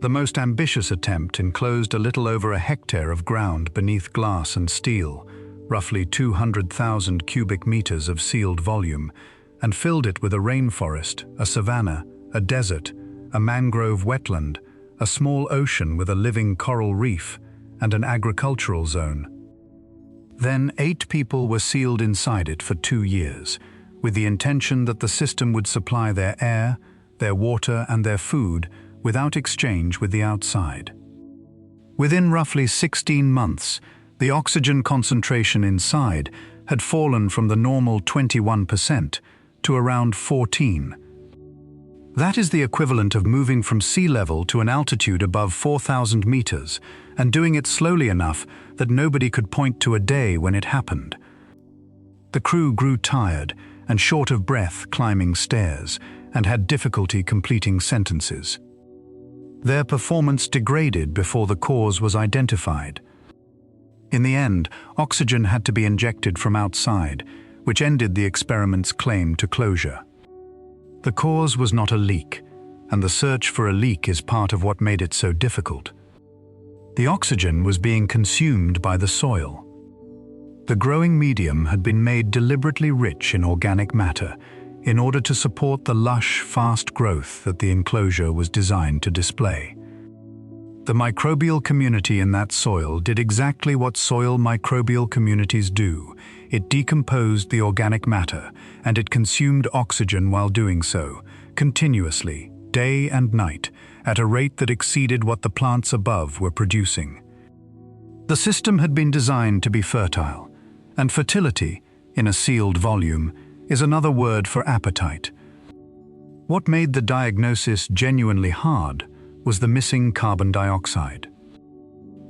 The most ambitious attempt enclosed a little over a hectare of ground beneath glass and steel, roughly 200,000 cubic meters of sealed volume, and filled it with a rainforest, a savanna, a desert, a mangrove wetland, a small ocean with a living coral reef, and an agricultural zone. Then 8 people were sealed inside it for 2 years, with the intention that the system would supply their air, their water, and their food without exchange with the outside. Within roughly 16 months, the oxygen concentration inside had fallen from the normal 21% to around 14%. That is the equivalent of moving from sea level to an altitude above 4,000 meters, and doing it slowly enough that nobody could point to a day when it happened. The crew grew tired and short of breath climbing stairs, and had difficulty completing sentences. Their performance degraded before the cause was identified. In the end, oxygen had to be injected from outside, which ended the experiment's claim to closure. The cause was not a leak, and the search for a leak is part of what made it so difficult. The oxygen was being consumed by the soil. The growing medium had been made deliberately rich in organic matter in order to support the lush, fast growth that the enclosure was designed to display. The microbial community in that soil did exactly what soil microbial communities do. It decomposed the organic matter, and it consumed oxygen while doing so, continuously, day and night, at a rate that exceeded what the plants above were producing. The system had been designed to be fertile, and fertility, in a sealed volume, is another word for appetite. What made the diagnosis genuinely hard was the missing carbon dioxide.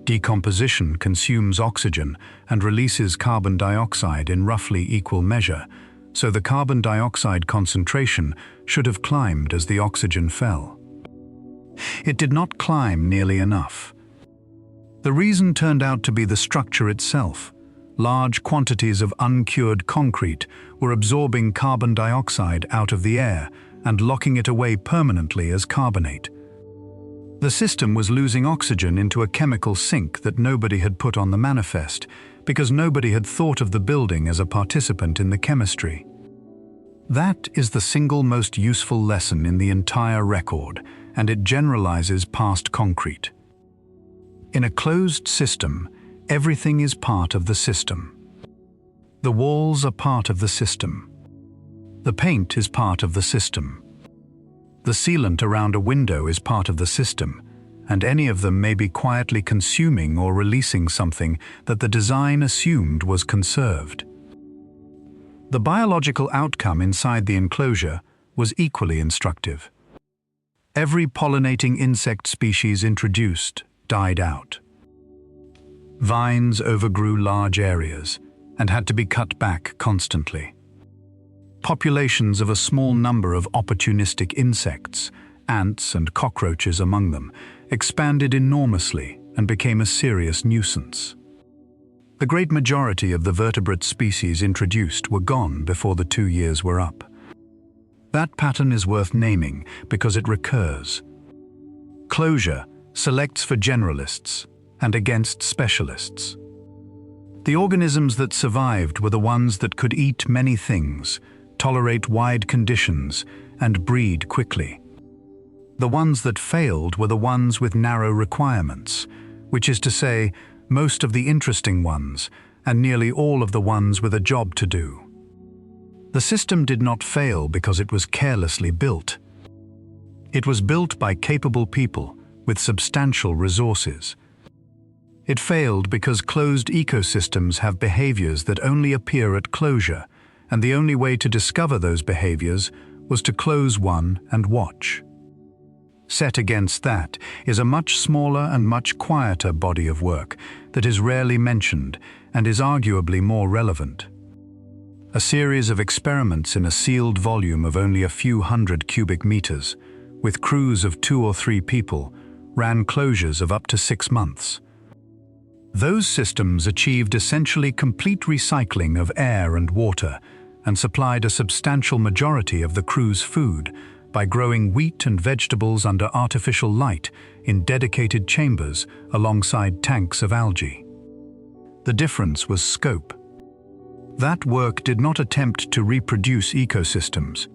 Decomposition consumes oxygen and releases carbon dioxide in roughly equal measure, so the carbon dioxide concentration should have climbed as the oxygen fell. It did not climb nearly enough. The reason turned out to be the structure itself. Large quantities of uncured concrete were absorbing carbon dioxide out of the air and locking it away permanently as carbonate. The system was losing oxygen into a chemical sink that nobody had put on the manifest because nobody had thought of the building as a participant in the chemistry. That is the single most useful lesson in the entire record, and it generalizes past concrete. In a closed system, everything is part of the system. The walls are part of the system. The paint is part of the system. The sealant around a window is part of the system, and any of them may be quietly consuming or releasing something that the design assumed was conserved. The biological outcome inside the enclosure was equally instructive. Every pollinating insect species introduced died out. Vines overgrew large areas and had to be cut back constantly. Populations of a small number of opportunistic insects, ants and cockroaches among them, expanded enormously and became a serious nuisance. The great majority of the vertebrate species introduced were gone before the 2 years were up. That pattern is worth naming because it recurs. Closure selects for generalists and against specialists. The organisms that survived were the ones that could eat many things, tolerate wide conditions, and breed quickly. The ones that failed were the ones with narrow requirements, which is to say, most of the interesting ones, and nearly all of the ones with a job to do. The system did not fail because it was carelessly built. It was built by capable people with substantial resources. It failed because closed ecosystems have behaviors that only appear at closure, and the only way to discover those behaviors was to close one and watch. Set against that is a much smaller and much quieter body of work that is rarely mentioned and is arguably more relevant. A series of experiments in a sealed volume of only a few hundred cubic meters, with crews of 2 or 3 people, ran closures of up to 6 months. Those systems achieved essentially complete recycling of air and water and supplied a substantial majority of the crew's food by growing wheat and vegetables under artificial light in dedicated chambers alongside tanks of algae. The difference was scope. That work did not attempt to reproduce ecosystems.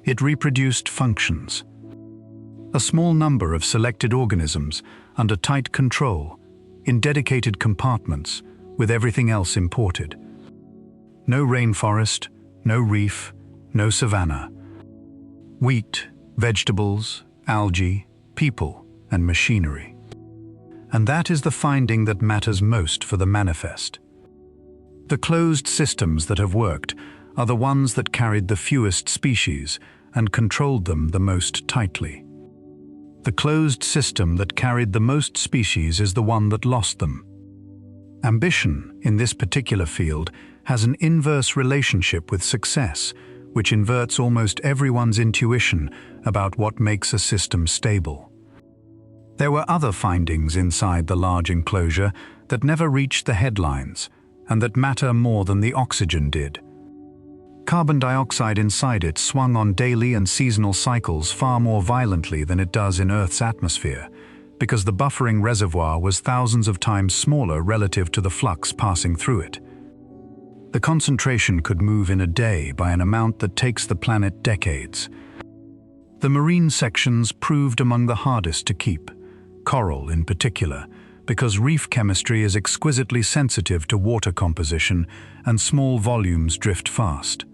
It reproduced functions. A small number of selected organisms under tight control, in dedicated compartments, with everything else imported. No rainforest, no reef, no savanna. Wheat, vegetables, algae, people, and machinery. And that is the finding that matters most for the manifest. The closed systems that have worked are the ones that carried the fewest species and controlled them the most tightly. The closed system that carried the most species is the one that lost them. Ambition, in this particular field, has an inverse relationship with success, which inverts almost everyone's intuition about what makes a system stable. There were other findings inside the large enclosure that never reached the headlines, and that matter more than the oxygen did. Carbon dioxide inside it swung on daily and seasonal cycles far more violently than it does in Earth's atmosphere, because the buffering reservoir was thousands of times smaller relative to the flux passing through it. The concentration could move in a day by an amount that takes the planet decades. The marine sections proved among the hardest to keep, coral in particular, because reef chemistry is exquisitely sensitive to water composition and small volumes drift fast.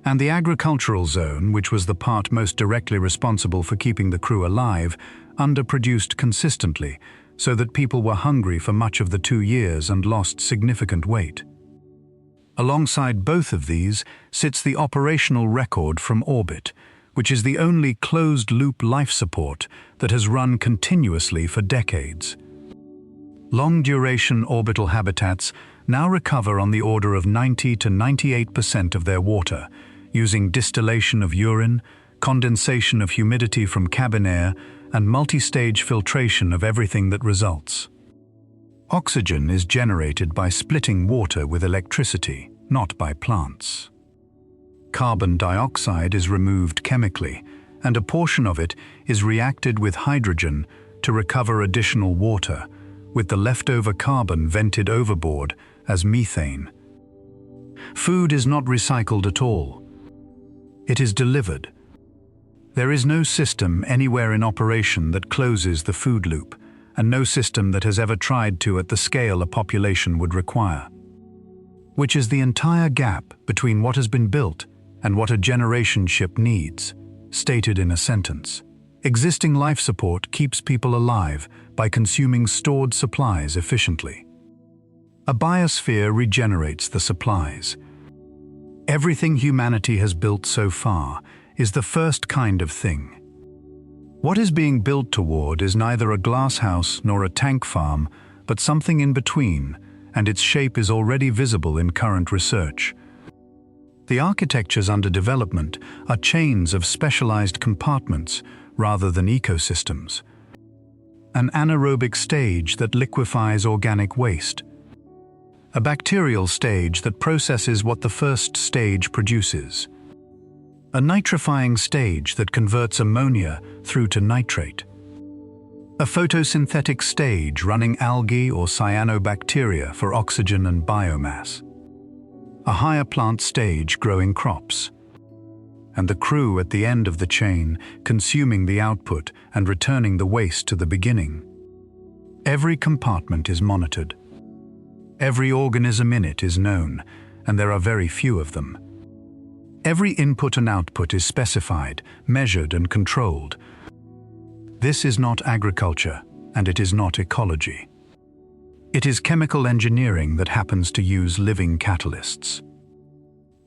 And the agricultural zone, which was the part most directly responsible for keeping the crew alive, underproduced consistently, so that people were hungry for much of the 2 years and lost significant weight. Alongside both of these sits the operational record from orbit, which is the only closed-loop life support that has run continuously for decades. Long-duration orbital habitats now recover on the order of 90 to 98% of their water, using distillation of urine, condensation of humidity from cabin air, and multi-stage filtration of everything that results. Oxygen is generated by splitting water with electricity, not by plants. Carbon dioxide is removed chemically, and a portion of it is reacted with hydrogen to recover additional water, with the leftover carbon vented overboard as methane. Food is not recycled at all. It is delivered. There is no system anywhere in operation that closes the food loop, and no system that has ever tried to at the scale a population would require. Which is the entire gap between what has been built and what a generation ship needs, stated in a sentence. Existing life support keeps people alive by consuming stored supplies efficiently. A biosphere regenerates the supplies. Everything humanity has built so far is the first kind of thing. What is being built toward is neither a glass house nor a tank farm, but something in between, and its shape is already visible in current research. The architectures under development are chains of specialized compartments rather than ecosystems. An anaerobic stage that liquefies organic waste. A bacterial stage that processes what the first stage produces. A nitrifying stage that converts ammonia through to nitrate. A photosynthetic stage running algae or cyanobacteria for oxygen and biomass. A higher plant stage growing crops. And the crew at the end of the chain consuming the output and returning the waste to the beginning. Every compartment is monitored. Every organism in it is known, and there are very few of them. Every input and output is specified, measured and controlled. This is not agriculture, and it is not ecology. It is chemical engineering that happens to use living catalysts.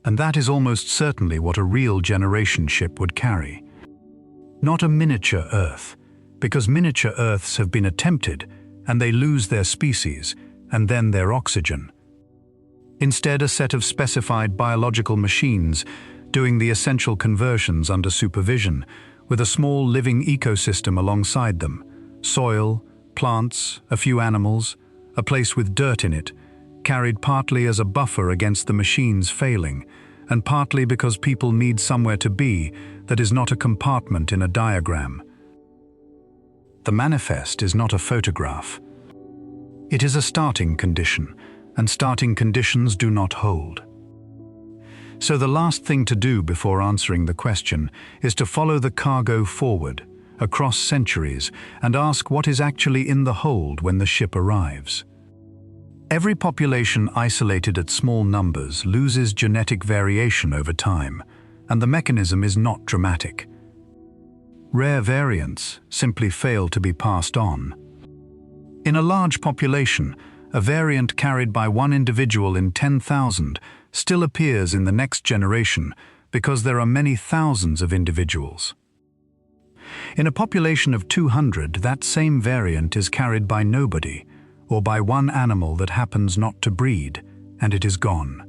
And that is almost certainly what a real generation ship would carry. Not a miniature Earth, because miniature Earths have been attempted, and they lose their species, and then their oxygen. Instead, a set of specified biological machines doing the essential conversions under supervision, with a small living ecosystem alongside them, soil, plants, a few animals, a place with dirt in it, carried partly as a buffer against the machines failing, and partly because people need somewhere to be that is not a compartment in a diagram. The manifest is not a photograph. It is a starting condition, and starting conditions do not hold. So the last thing to do before answering the question is to follow the cargo forward, across centuries, and ask what is actually in the hold when the ship arrives. Every population isolated at small numbers loses genetic variation over time, and the mechanism is not dramatic. Rare variants simply fail to be passed on. In a large population, a variant carried by one individual in 10,000 still appears in the next generation because there are many thousands of individuals. In a population of 200, that same variant is carried by nobody, or by one animal that happens not to breed, and it is gone.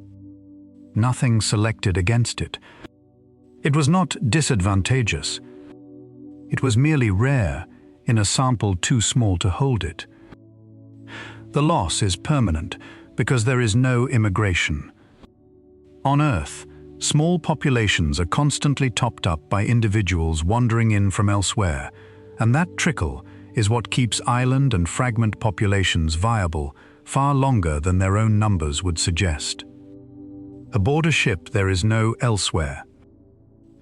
Nothing selected against it. It was not disadvantageous. It was merely rare in a sample too small to hold it. The loss is permanent because there is no immigration. On Earth, small populations are constantly topped up by individuals wandering in from elsewhere, and that trickle is what keeps island and fragment populations viable far longer than their own numbers would suggest. Aboard a ship, there is no elsewhere.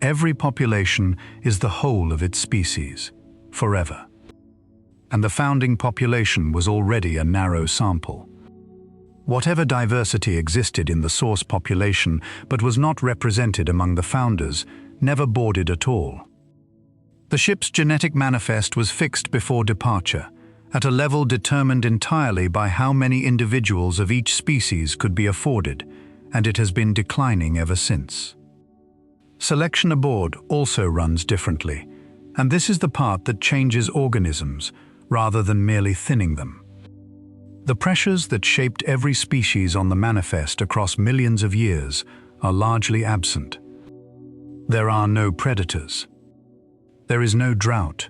Every population is the whole of its species, forever. And the founding population was already a narrow sample. Whatever diversity existed in the source population but was not represented among the founders never boarded at all. The ship's genetic manifest was fixed before departure, at a level determined entirely by how many individuals of each species could be afforded, and it has been declining ever since. Selection aboard also runs differently, and this is the part that changes organisms rather than merely thinning them. The pressures that shaped every species on the manifest across millions of years are largely absent. There are no predators. There is no drought.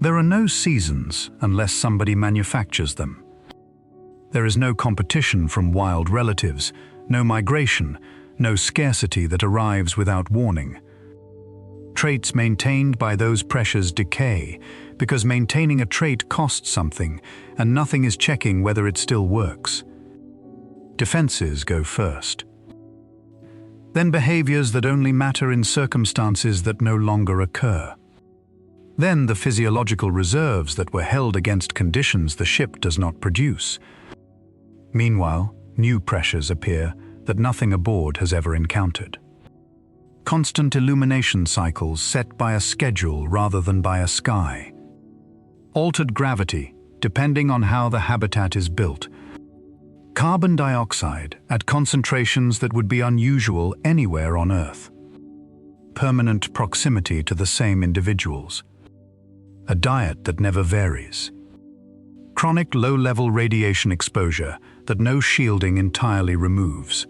There are no seasons unless somebody manufactures them. There is no competition from wild relatives, no migration, no scarcity that arrives without warning. Traits maintained by those pressures decay because maintaining a trait costs something, and nothing is checking whether it still works. Defenses go first. Then behaviors that only matter in circumstances that no longer occur. Then the physiological reserves that were held against conditions the ship does not produce. Meanwhile, new pressures appear that nothing aboard has ever encountered. Constant illumination cycles set by a schedule rather than by a sky. Altered gravity, depending on how the habitat is built. Carbon dioxide at concentrations that would be unusual anywhere on Earth. Permanent proximity to the same individuals. A diet that never varies. Chronic low-level radiation exposure that no shielding entirely removes.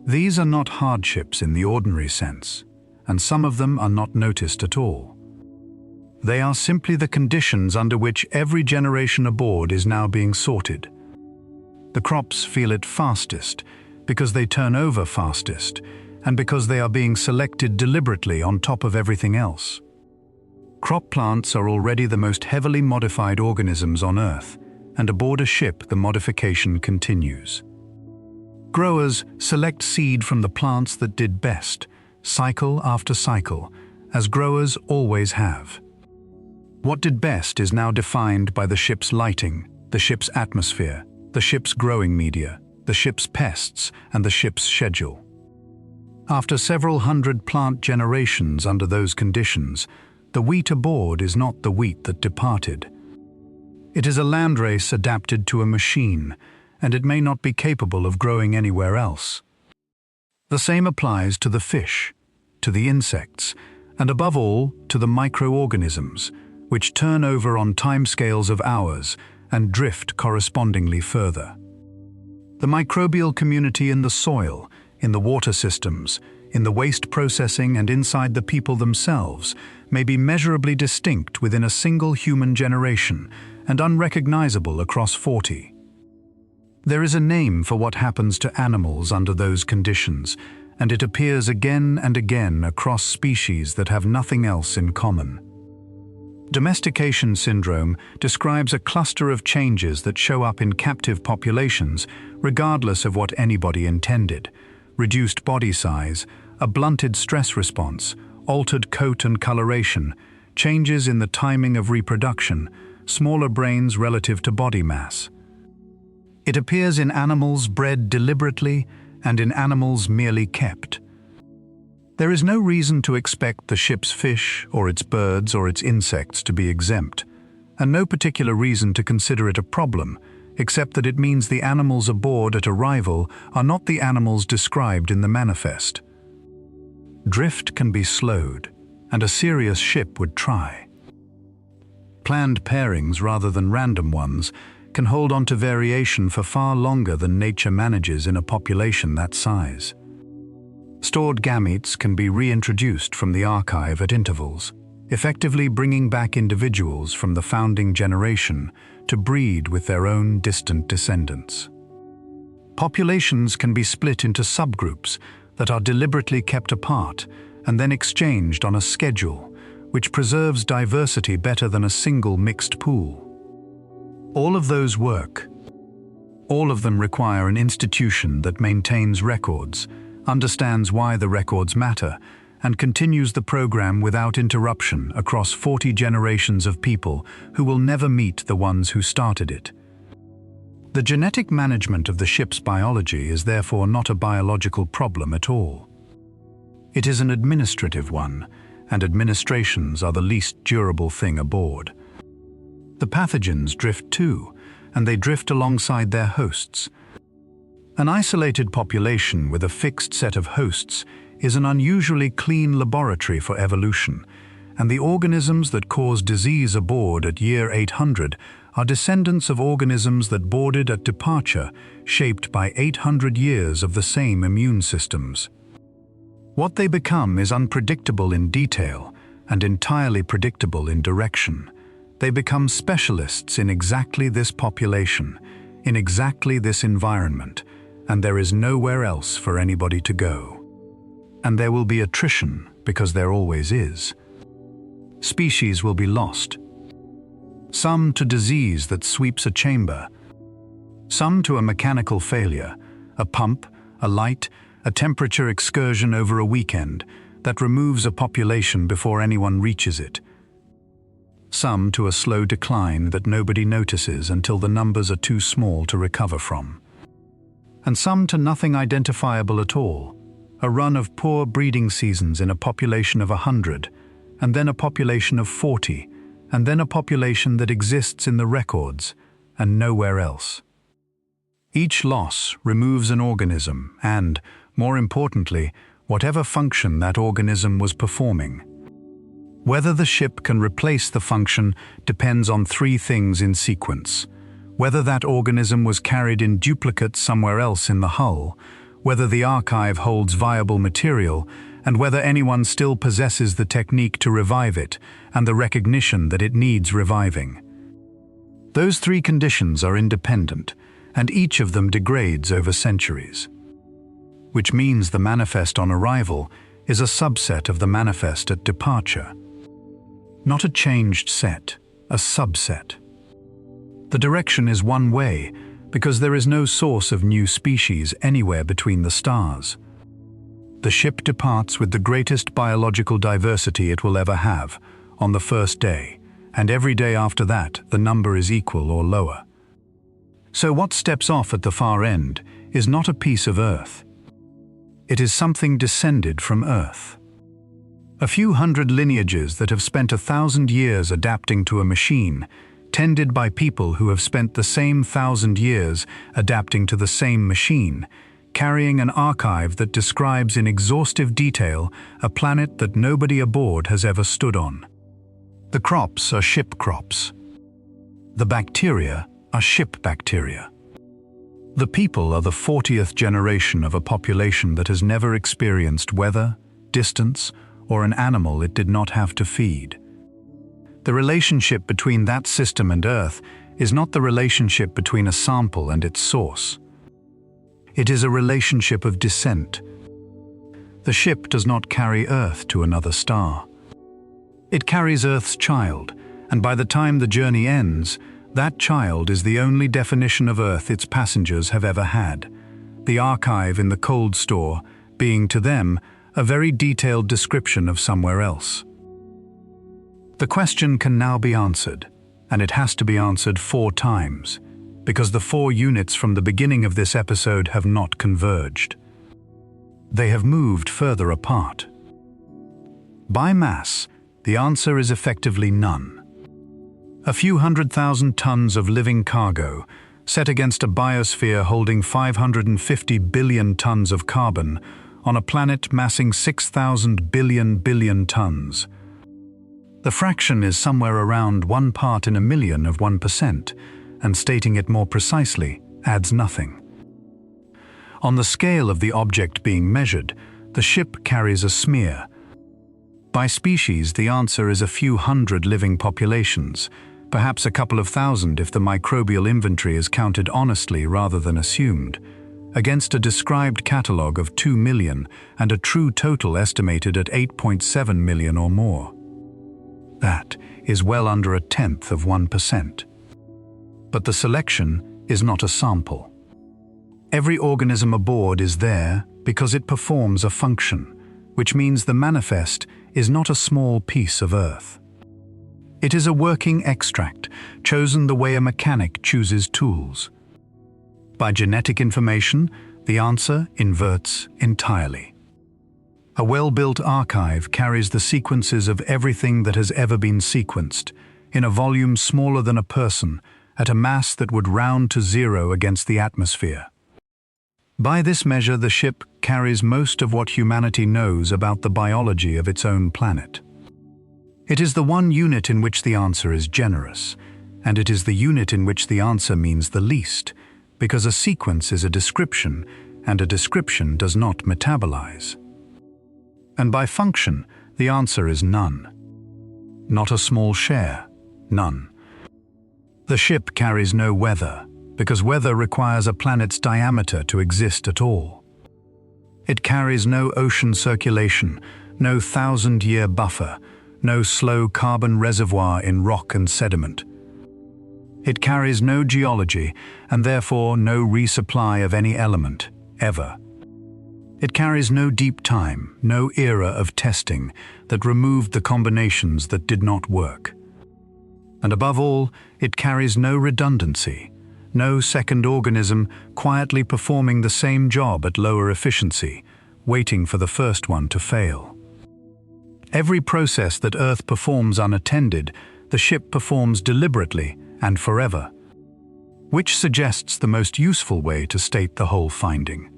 These are not hardships in the ordinary sense, and some of them are not noticed at all. They are simply the conditions under which every generation aboard is now being sorted. The crops feel it fastest because they turn over fastest and because they are being selected deliberately on top of everything else. Crop plants are already the most heavily modified organisms on Earth, and aboard a ship the modification continues. Growers select seed from the plants that did best, cycle after cycle, as growers always have. What did best is now defined by the ship's lighting, the ship's atmosphere, the ship's growing media, the ship's pests, and the ship's schedule. After several hundred plant generations under those conditions, the wheat aboard is not the wheat that departed. It is a landrace adapted to a machine, and it may not be capable of growing anywhere else. The same applies to the fish, to the insects, and above all, to the microorganisms, which turn over on timescales of hours and drift correspondingly further. The microbial community in the soil, in the water systems, in the waste processing and inside the people themselves may be measurably distinct within a single human generation and unrecognizable across 40. There is a name for what happens to animals under those conditions, and it appears again and again across species that have nothing else in common. Domestication syndrome describes a cluster of changes that show up in captive populations regardless of what anybody intended: reduced body size, a blunted stress response, altered coat and coloration, changes in the timing of reproduction, smaller brains relative to body mass. It appears in animals bred deliberately and in animals merely kept. There is no reason to expect the ship's fish or its birds or its insects to be exempt, and no particular reason to consider it a problem, except that it means the animals aboard at arrival are not the animals described in the manifest. Drift can be slowed, and a serious ship would try. Planned pairings rather than random ones can hold on to variation for far longer than nature manages in a population that size. Stored gametes can be reintroduced from the archive at intervals. effectively bringing back individuals from the founding generation to breed with their own distant descendants. Populations can be split into subgroups that are deliberately kept apart and then exchanged on a schedule, which preserves diversity better than a single mixed pool. All of those work. All of them require an institution that maintains records, understands why the records matter, and continues the program without interruption across 40 generations of people who will never meet the ones who started it. The genetic management of the ship's biology is therefore not a biological problem at all. It is an administrative one, and administrations are the least durable thing aboard. The pathogens drift too, and they drift alongside their hosts. An isolated population with a fixed set of hosts is an unusually clean laboratory for evolution, and the organisms that cause disease aboard at year 800 are descendants of organisms that boarded at departure, shaped by 800 years of the same immune systems. What they become is unpredictable in detail and entirely predictable in direction. They become specialists in exactly this population, in exactly this environment, and there is nowhere else for anybody to go. And there will be attrition, because there always is. Species will be lost. Some to disease that sweeps a chamber. Some to a mechanical failure, a pump, a light, a temperature excursion over a weekend that removes a population before anyone reaches it. Some to a slow decline that nobody notices until the numbers are too small to recover from. And some to nothing identifiable at all, a run of poor breeding seasons in a population of 100, and then a population of 40, and then a population that exists in the records and nowhere else. Each loss removes an organism and, more importantly, whatever function that organism was performing. Whether the ship can replace the function depends on three things in sequence: whether that organism was carried in duplicate somewhere else in the hull, whether the archive holds viable material, and whether anyone still possesses the technique to revive it and the recognition that it needs reviving. Those three conditions are independent, and each of them degrades over centuries. Which means the manifest on arrival is a subset of the manifest at departure. Not a changed set, a subset. The direction is one way, because there is no source of new species anywhere between the stars. The ship departs with the greatest biological diversity it will ever have, on the first day, and every day after that the number is equal or lower. So what steps off at the far end is not a piece of Earth. It is something descended from Earth. A few hundred lineages that have spent 1,000 years adapting to a machine, tended by people who have spent the same 1,000 years adapting to the same machine, carrying an archive that describes in exhaustive detail a planet that nobody aboard has ever stood on. The crops are ship crops. The bacteria are ship bacteria. The people are the 40th generation of a population that has never experienced weather, distance, or an animal it did not have to feed. The relationship between that system and Earth is not the relationship between a sample and its source. It is a relationship of descent. The ship does not carry Earth to another star. It carries Earth's child, and by the time the journey ends, that child is the only definition of Earth its passengers have ever had, the archive in the cold store being to them a very detailed description of somewhere else. The question can now be answered, and it has to be answered 4 times, because the 4 units from the beginning of this episode have not converged. They have moved further apart. By mass, the answer is effectively none. A few 100,000 tons of living cargo, set against a biosphere holding 550 billion tons of carbon on a planet massing 6,000 billion tons. The fraction is somewhere around 1 part in a million of 1%, and stating it more precisely adds nothing. On the scale of the object being measured, the ship carries a smear. By species, the answer is a few hundred living populations, perhaps a couple of thousand if the microbial inventory is counted honestly rather than assumed, against a described catalogue of 2 million and a true total estimated at 8.7 million or more. That is well under 1/10 of 1%. But the selection is not a sample. Every organism aboard is there because it performs a function, which means the manifest is not a small piece of Earth. It is a working extract, chosen the way a mechanic chooses tools. By genetic information, the answer inverts entirely. A well-built archive carries the sequences of everything that has ever been sequenced, in a volume smaller than a person, at a mass that would round to zero against the atmosphere. By this measure, the ship carries most of what humanity knows about the biology of its own planet. It is the one unit in which the answer is generous, and it is the unit in which the answer means the least, because a sequence is a description, and a description does not metabolize. And by function, the answer is none. Not a small share, none. The ship carries no weather, because weather requires a planet's diameter to exist at all. It carries no ocean circulation, no 1,000-year buffer, no slow carbon reservoir in rock and sediment. It carries no geology, and therefore no resupply of any element, ever. It carries no deep time, no era of testing that removed the combinations that did not work. And above all, it carries no redundancy, no second organism quietly performing the same job at lower efficiency, waiting for the first one to fail. Every process that Earth performs unattended, the ship performs deliberately and forever, which suggests the most useful way to state the whole finding.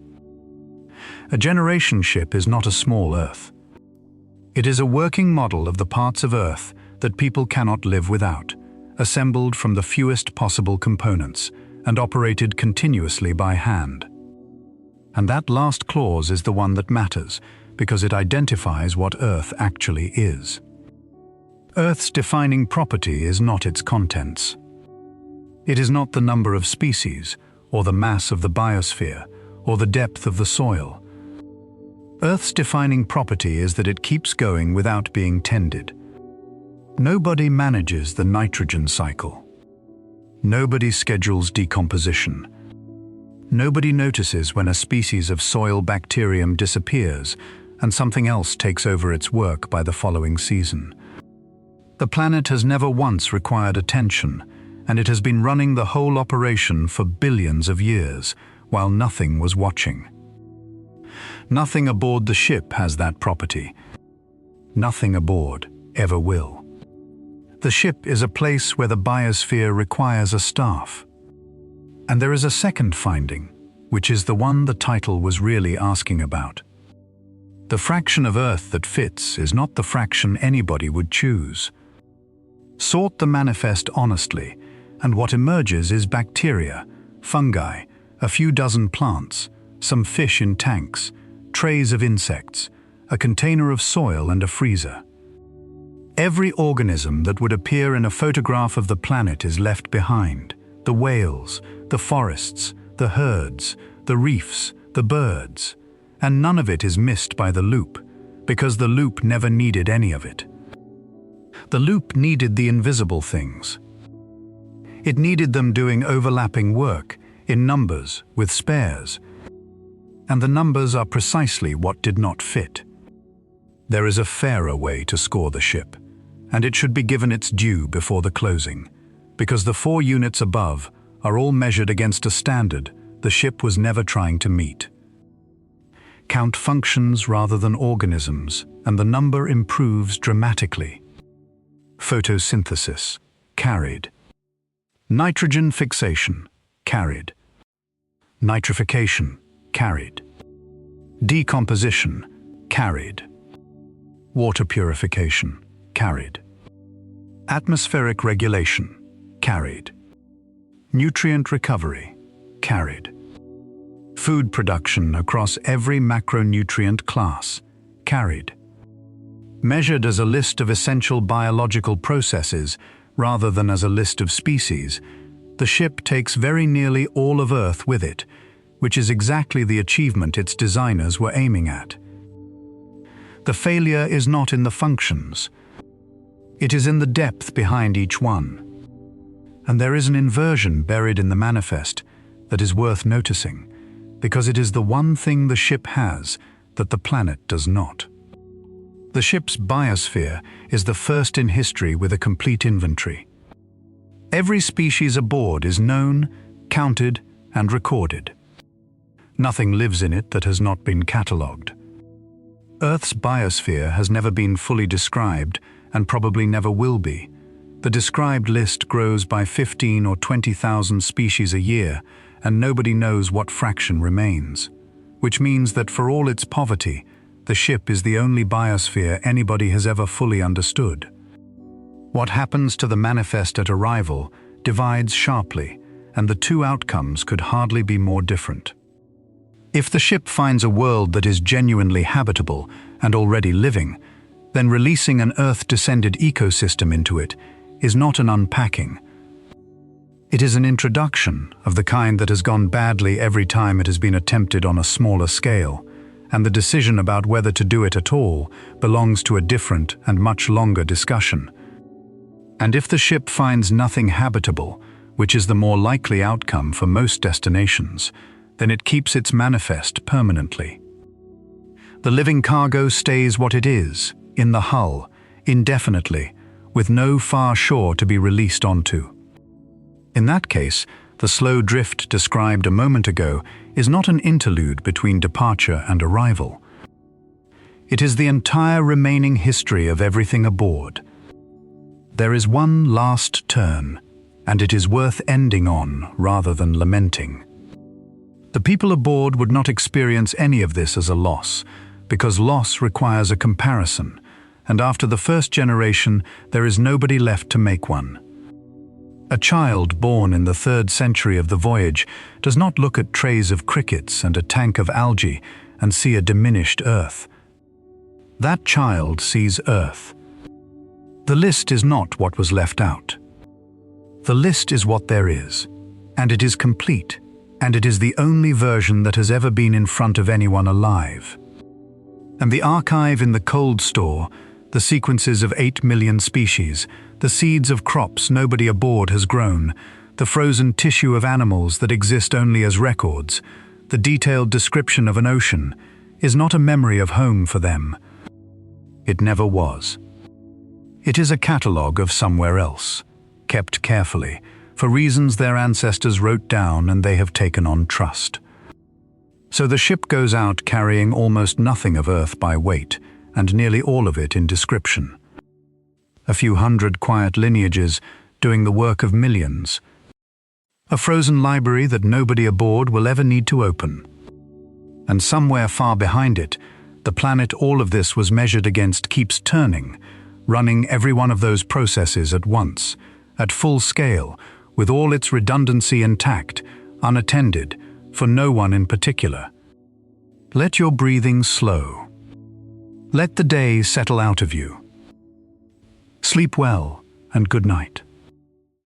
A generation ship is not a small Earth. It is a working model of the parts of Earth that people cannot live without, assembled from the fewest possible components, and operated continuously by hand. And that last clause is the one that matters, because it identifies what Earth actually is. Earth's defining property is not its contents. It is not the number of species, or the mass of the biosphere, or the depth of the soil. Earth's defining property is that it keeps going without being tended. Nobody manages the nitrogen cycle. Nobody schedules decomposition. Nobody notices when a species of soil bacterium disappears and something else takes over its work by the following season. The planet has never once required attention, and it has been running the whole operation for billions of years, while nothing was watching. Nothing aboard the ship has that property. Nothing aboard ever will. The ship is a place where the biosphere requires a staff. And there is a second finding, which is the one the title was really asking about. The fraction of Earth that fits is not the fraction anybody would choose. Sort the manifest honestly, and what emerges is bacteria, fungi, a few dozen plants, some fish in tanks, trays of insects, a container of soil and a freezer. Every organism that would appear in a photograph of the planet is left behind. The whales, the forests, the herds, the reefs, the birds. And none of it is missed by the loop, because the loop never needed any of it. The loop needed the invisible things. It needed them doing overlapping work, in numbers, with spares. And the numbers are precisely what did not fit. There is a fairer way to score the ship, and it should be given its due before the closing, because the 4 units above are all measured against a standard the ship was never trying to meet. Count functions rather than organisms, and the number improves dramatically. Photosynthesis, carried. Nitrogen fixation, carried. Nitrification, carried. Decomposition, carried. Water purification, carried. Atmospheric regulation, carried. Nutrient recovery, carried. Food production across every macronutrient class, carried. Measured as a list of essential biological processes rather than as a list of species, the ship takes very nearly all of Earth with it, which is exactly the achievement its designers were aiming at. The failure is not in the functions. It is in the depth behind each one. And there is an inversion buried in the manifest that is worth noticing, because it is the one thing the ship has that the planet does not. The ship's biosphere is the first in history with a complete inventory. Every species aboard is known, counted, and recorded. Nothing lives in it that has not been catalogued. Earth's biosphere has never been fully described and probably never will be. The described list grows by 15 or 20,000 species a year, and nobody knows what fraction remains, which means that for all its poverty, the ship is the only biosphere anybody has ever fully understood. What happens to the manifest at arrival divides sharply, and the two outcomes could hardly be more different. If the ship finds a world that is genuinely habitable and already living, then releasing an Earth-descended ecosystem into it is not an unpacking. It is an introduction of the kind that has gone badly every time it has been attempted on a smaller scale, and the decision about whether to do it at all belongs to a different and much longer discussion. And if the ship finds nothing habitable, which is the more likely outcome for most destinations, then it keeps its manifest permanently. The living cargo stays what it is, in the hull, indefinitely, with no far shore to be released onto. In that case, the slow drift described a moment ago is not an interlude between departure and arrival. It is the entire remaining history of everything aboard. There is one last turn, and it is worth ending on rather than lamenting. The people aboard would not experience any of this as a loss, because loss requires a comparison, and after the first generation, there is nobody left to make one. A child born in the 3rd century of the voyage does not look at trays of crickets and a tank of algae and see a diminished Earth. That child sees Earth. The list is not what was left out. The list is what there is, and it is complete, and it is the only version that has ever been in front of anyone alive. And the archive in the cold store, the sequences of 8 million species, the seeds of crops nobody aboard has grown, the frozen tissue of animals that exist only as records, the detailed description of an ocean, is not a memory of home for them. It never was. It is a catalogue of somewhere else, kept carefully, for reasons their ancestors wrote down and they have taken on trust. So the ship goes out carrying almost nothing of Earth by weight, and nearly all of it in description. A few hundred quiet lineages doing the work of millions. A frozen library that nobody aboard will ever need to open. And somewhere far behind it, the planet all of this was measured against keeps turning, running every one of those processes at once, at full scale, with all its redundancy intact, unattended, for no one in particular. Let your breathing slow. Let the day settle out of you. Sleep well and good night.